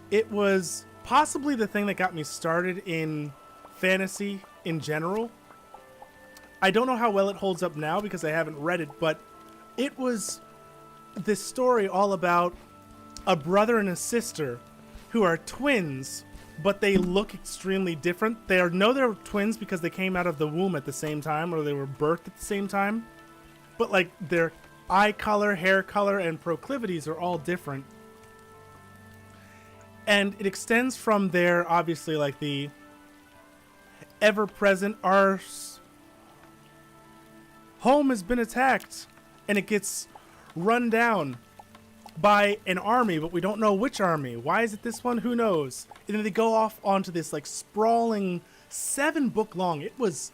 It was possibly the thing that got me started in fantasy in general. I don't know how well it holds up now because I haven't read it, but it was this story all about a brother and a sister who are twins, but they look extremely different. They're twins because they came out of the womb at the same time, or they were birthed at the same time. But like their eye color, hair color, and proclivities are all different. And it extends from there, obviously, like the ever-present, our home has been attacked, and it gets run down by an army, but we don't know which army. Why is it this one? Who knows? And then they go off onto this like sprawling 7-book long. It was,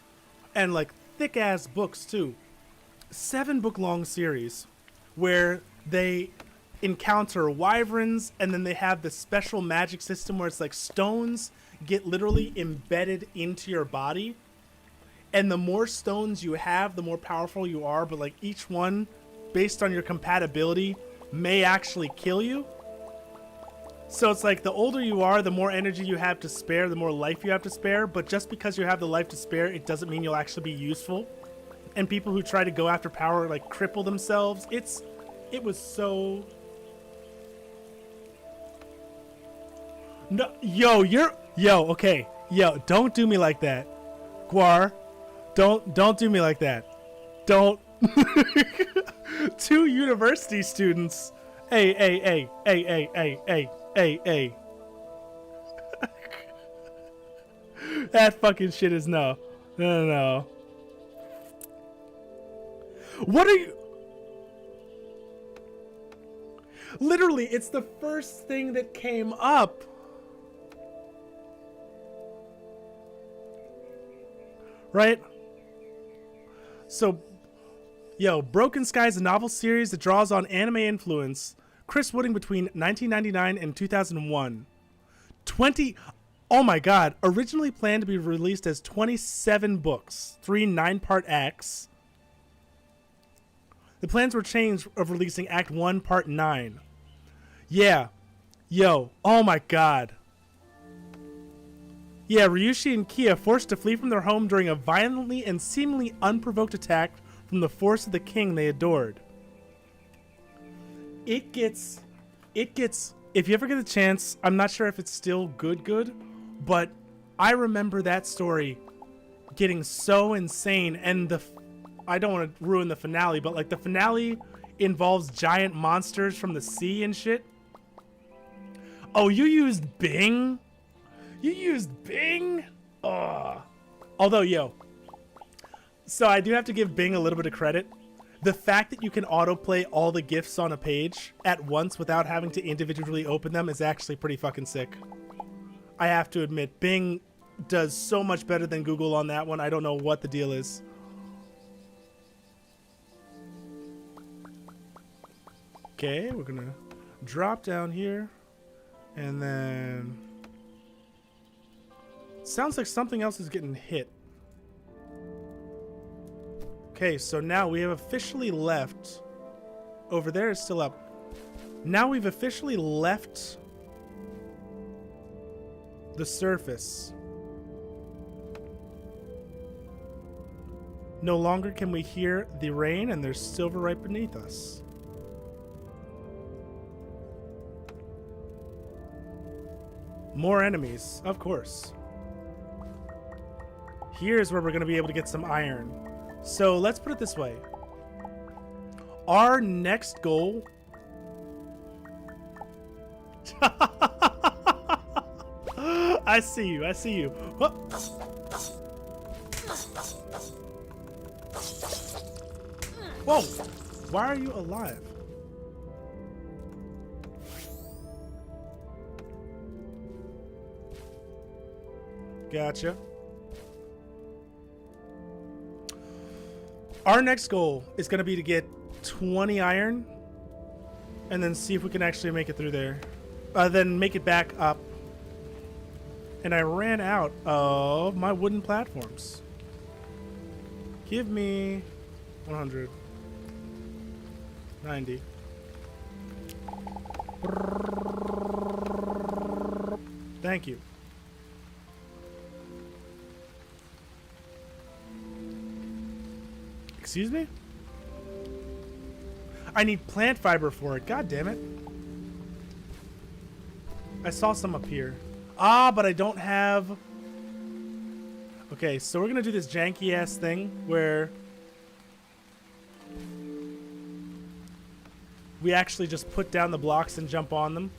and like thick ass books too. 7-book long series where they encounter wyverns, and then they have this special magic system where it's like stones get literally embedded into your body. And the more stones you have, the more powerful you are, but like each one, based on your compatibility, may actually kill you. So it's like the older you are, the more energy you have to spare, the more life you have to spare. But just because you have the life to spare, it doesn't mean you'll actually be useful. And people who try to go after power like cripple themselves. It was so... No, okay. Yo, don't do me like that. Guar, don't do me like that. Don't. 2 university students. Hey. That fucking shit is no. No. What are you? Literally, it's the first thing that came up. Right? So, yo, Broken Sky is a novel series that draws on anime influence. Chris Wooding between 1999 and 2001. Oh my god. Originally planned to be released as 27 books, 3 9-part acts. The plans were changed of releasing Act 1, Part 9. Yeah. Yo. Oh my god. Yeah, Ryushi and Kia forced to flee from their home during a violently and seemingly unprovoked attack from the force of the king they adored. It gets, if you ever get a chance, I'm not sure if it's still good, but I remember that story getting so insane, and I don't want to ruin the finale, but like the finale involves giant monsters from the sea and shit. Oh, you used Bing? You used Bing? Ugh. Although, yo, so I do have to give Bing a little bit of credit. The fact that you can autoplay all the GIFs on a page at once without having to individually open them is actually pretty fucking sick. I have to admit, Bing does so much better than Google on that one. I don't know what the deal is. Okay, we're gonna drop down here, and then sounds like something else is getting hit. Okay, so now we have officially left. Over there is still up. Now we've officially left the surface. No longer can we hear the rain, and there's silver right beneath us. More enemies, of course. Here's where we're going to be able to get some iron. So let's put it this way. Our next goal... I see you. Whoa! Why are you alive? Gotcha. Our next goal is going to be to get 20 iron and then see if we can actually make it through there. Then make it back up. And I ran out of my wooden platforms. Give me 100. 90. Thank you. Excuse me? I need plant fiber for it. God damn it. I saw some up here. Ah, but I don't have... Okay, so we're going to do this janky-ass thing where we actually just put down the blocks and jump on them.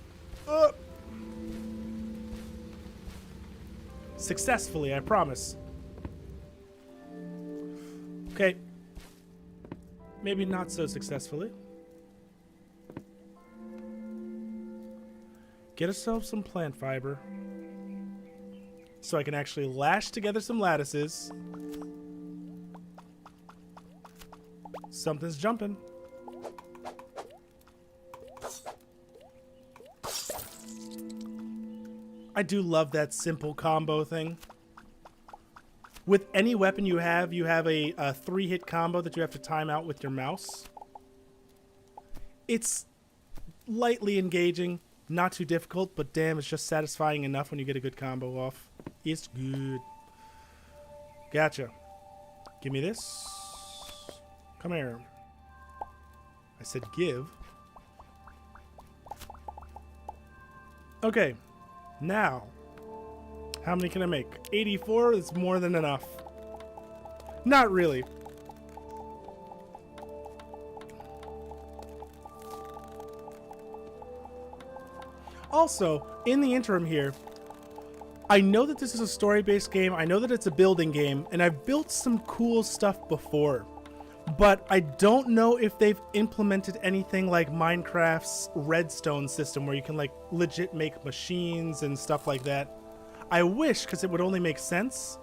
Successfully, I promise. Okay. Maybe not so successfully. Get ourselves some plant fiber so I can actually lash together some lattices. Something's jumping. I do love that simple combo thing. With any weapon you have a 3-hit combo that you have to time out with your mouse. It's lightly engaging, not too difficult, but damn, it's just satisfying enough when you get a good combo off. It's good. Gotcha. Give me this. Come here. I said give. Okay. Now, how many can I make? 84 is more than enough. Not really. Also, in the interim here, I know that this is a story-based game, I know that it's a building game, and I've built some cool stuff before. But I don't know if they've implemented anything like Minecraft's redstone system where you can like legit make machines and stuff like that. I wish, because it would only make sense.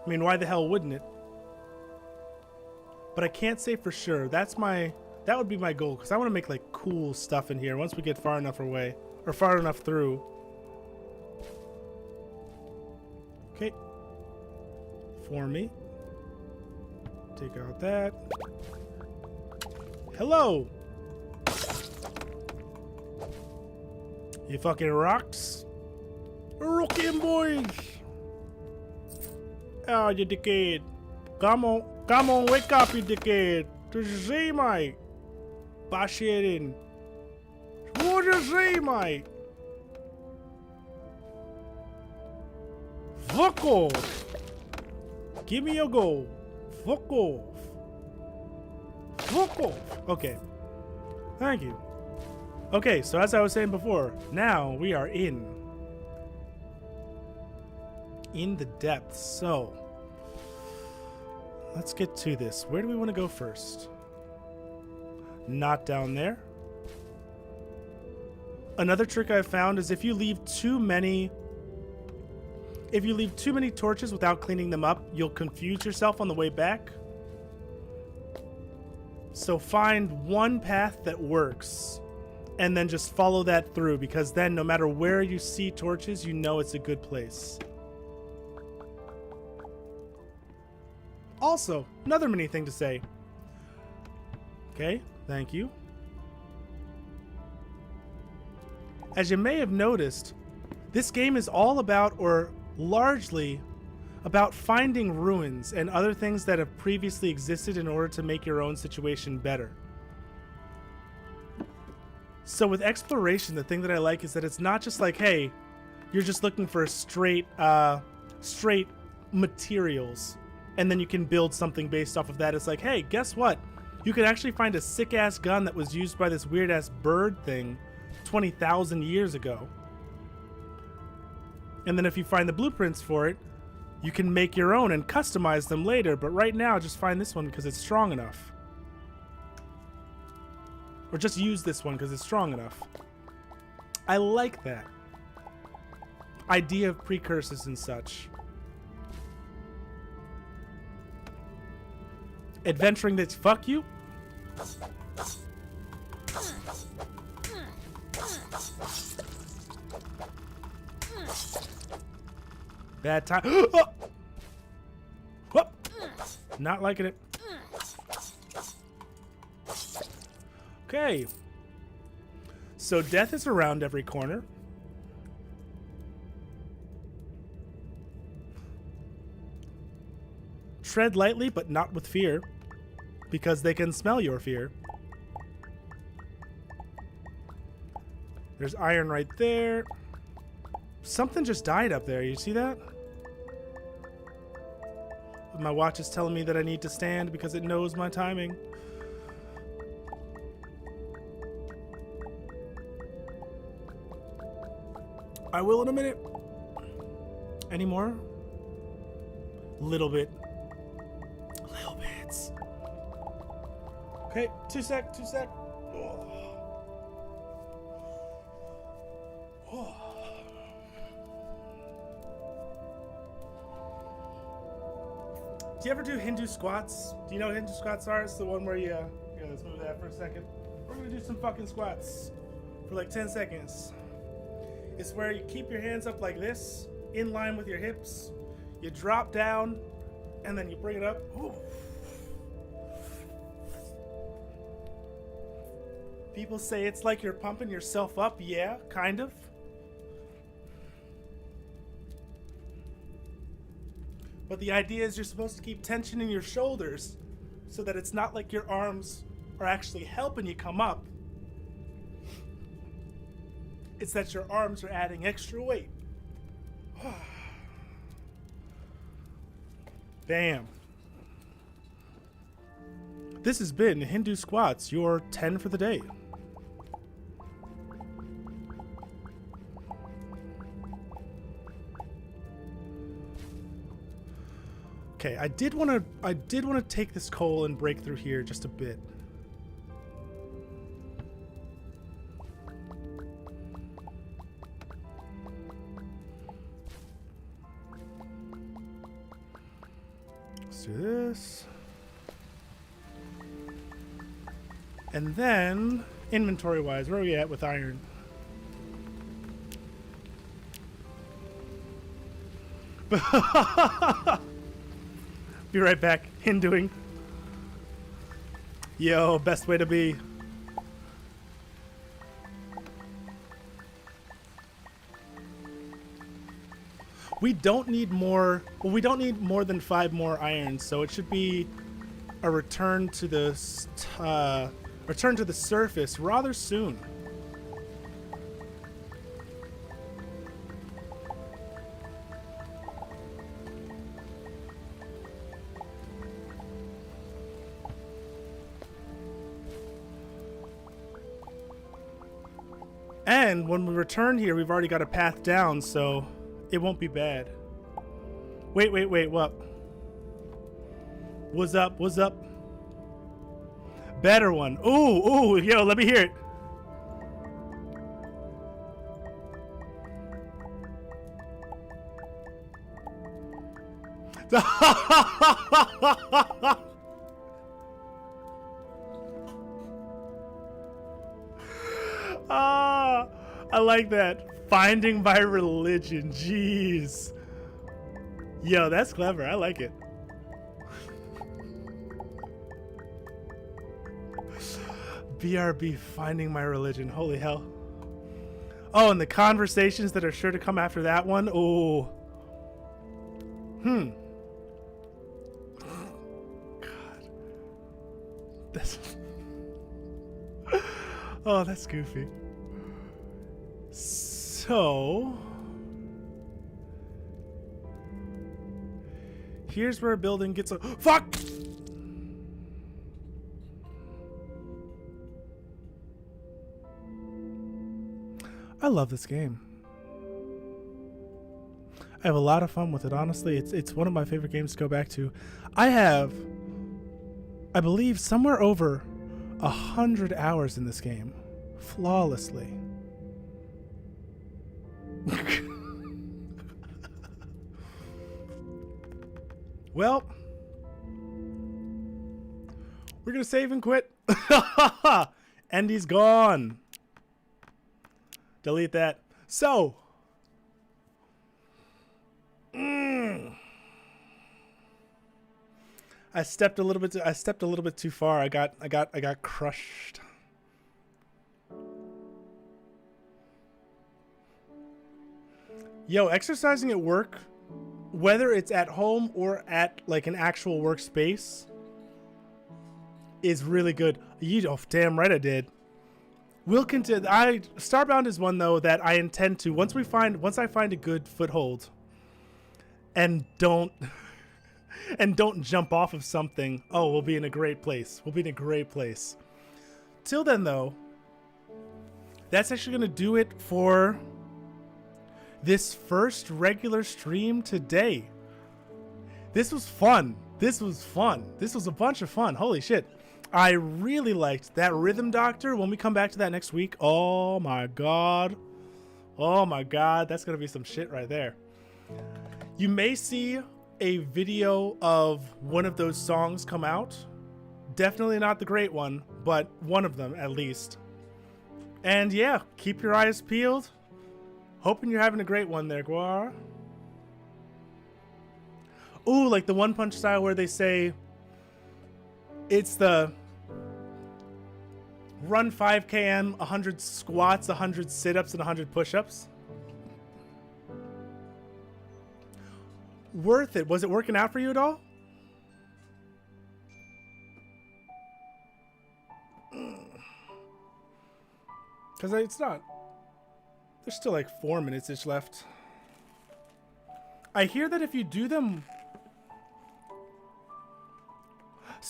I mean, why the hell wouldn't it? But I can't say for sure. That would be my goal, because I want to make like cool stuff in here once we get far enough away, or far enough through. Okay. For me. Take out that. Hello! You fucking rocks? Rockin' boys! Oh, you dickhead. Come on, wake up, you dickhead. What you say, mate? Bullshitting. What you say, mate? Fuck off. Give me your goal. Fuck off. Fuck off. Okay. Thank you. Okay, so as I was saying before, now we are in the depths. So let's get to this. Where do we want to go first? Not down there. Another trick I've found is if you leave too many torches without cleaning them up, you'll confuse yourself on the way back. So find one path that works and then just follow that through, because then no matter where you see torches, you know it's a good place. Also, another mini thing to say. Okay, thank you. As you may have noticed, this game is all about, or largely about, finding ruins and other things that have previously existed in order to make your own situation better. So with exploration, the thing that I like is that it's not just like, hey, you're just looking for straight materials and then you can build something based off of that. It's like, hey, guess what? You could actually find a sick-ass gun that was used by this weird-ass bird thing 20,000 years ago. And then if you find the blueprints for it, you can make your own and customize them later. But right now, just find this one because it's strong enough. Or just use this one because it's strong enough. I like that idea of precursors and such. Adventuring that's fuck you. Bad time. Oh! Whoop. Not liking it. Okay. So death is around every corner. Tread lightly, but not with fear, because they can smell your fear. There's iron right there. Something just died up there. You see that? My watch is telling me that I need to stand because it knows my timing. I will in a minute. Any more? Little bit. Little bits. Okay, two sec. Oh. Oh. Do you ever do Hindu squats? Do you know what Hindu squats are? It's the one where you, let's move that for a second. We're gonna do some fucking squats for like 10 seconds. It's where you keep your hands up like this, in line with your hips. You drop down, and then you bring it up. Ooh. People say it's like you're pumping yourself up. Yeah, kind of. But the idea is you're supposed to keep tension in your shoulders so that it's not like your arms are actually helping you come up. It's that your arms are adding extra weight. Bam. This has been Hindu Squats, your 10 for the day. Okay, I did want to take this coal and break through here just a bit. Let's do this. And then, inventory-wise, where are we at with iron? Be right back. Hinduing. Yo, best way to be. We don't need more. Well, we don't need more than 5 more iron, so it should be a return to the surface rather soon. And when we return here, we've already got a path down, so it won't be bad. Wait, what? What's up? What's up? Better one. Ooh, yo, let me hear it. Ah, I like that. Finding my religion. Jeez. Yo, that's clever. I like it. BRB, finding my religion. Holy hell. Oh, and the conversations that are sure to come after that one. Oh. God. That's... Oh, that's goofy. So... here's where a building gets a... Fuck! I love this game. I have a lot of fun with it, honestly. It's one of my favorite games to go back to. I have, I believe, somewhere over 100 hours in this game. Flawlessly. Well, we're gonna save and quit. And he's gone. Delete that. So, I stepped a little bit too far. I got crushed. Yo, exercising at work, whether it's at home or at like an actual workspace, is really good. Oh, damn right I did. We'll continue. Starbound is one though that I intend to once I find a good foothold, and don't jump off of something. Oh, we'll be in a great place. Till then though, that's actually gonna do it for this first regular stream today. This was fun. This was a bunch of fun. Holy shit. I really liked that Rhythm Doctor. When we come back to that next week, oh my god, that's gonna be some shit right there. You may see a video of one of those songs come out. Definitely not the great one, but one of them at least. And yeah, keep your eyes peeled. Hoping you're having a great one there, Guar. Ooh, like the One Punch style where they say it's the run 5 km, 100 squats, 100 sit-ups, and 100 push-ups. Worth it. Was it working out for you at all? Because it's not. There's still like 4 minutes-ish left. I hear that if you do them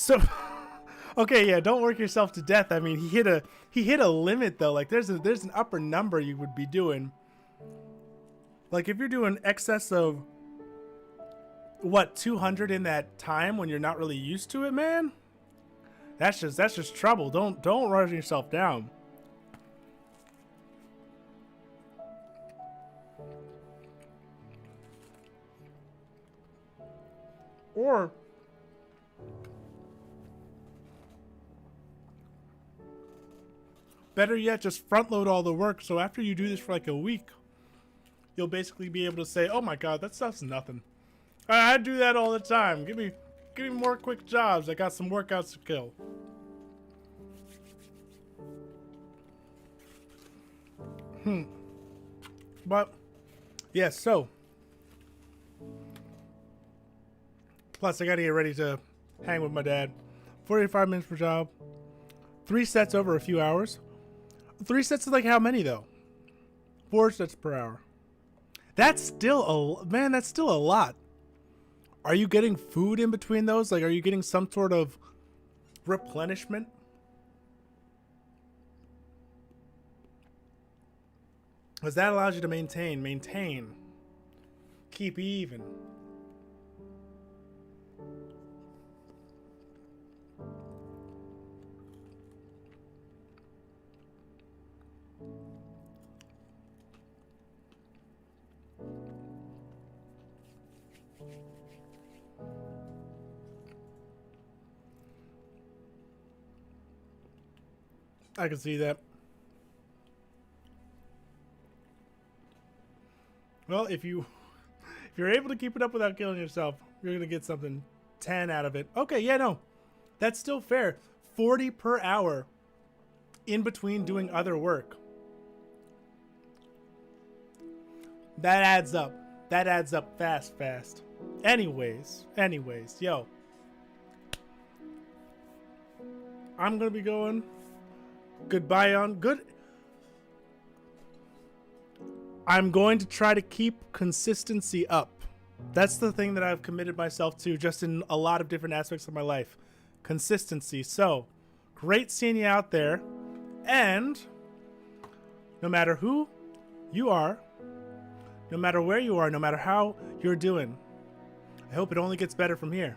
So, okay, yeah, don't work yourself to death. I mean, he hit a limit though. Like there's an upper number you would be doing. Like if you're doing excess of what 200 in that time when you're not really used to it, man. That's just trouble. Don't run yourself down. Or better yet, just front load all the work. So after you do this for like a week, you'll basically be able to say, "Oh my God, that stuff's nothing. I do that all the time. Give me more quick jobs. I got some workouts to kill." But yeah, so plus I gotta get ready to hang with my dad. 45 minutes per job. 3 sets over a few hours. 3 sets is like how many though? 4 sets per hour. That's still that's still a lot. Are you getting food in between those? Like, are you getting some sort of replenishment? Because that allows you to maintain, keep even. I can see that. Well, if you're able to keep it up without killing yourself, you're gonna get something 10 out of it. Okay, yeah, no, that's still fair. 40 per hour in between doing other work. That adds up. That adds up fast. Anyways, yo, I'm gonna be going. Goodbye on good. I'm going to try to keep consistency up. That's the thing that I've committed myself to just in a lot of different aspects of my life. Consistency. So, great seeing you out there. And no matter who you are, no matter where you are, no matter how you're doing, I hope it only gets better from here.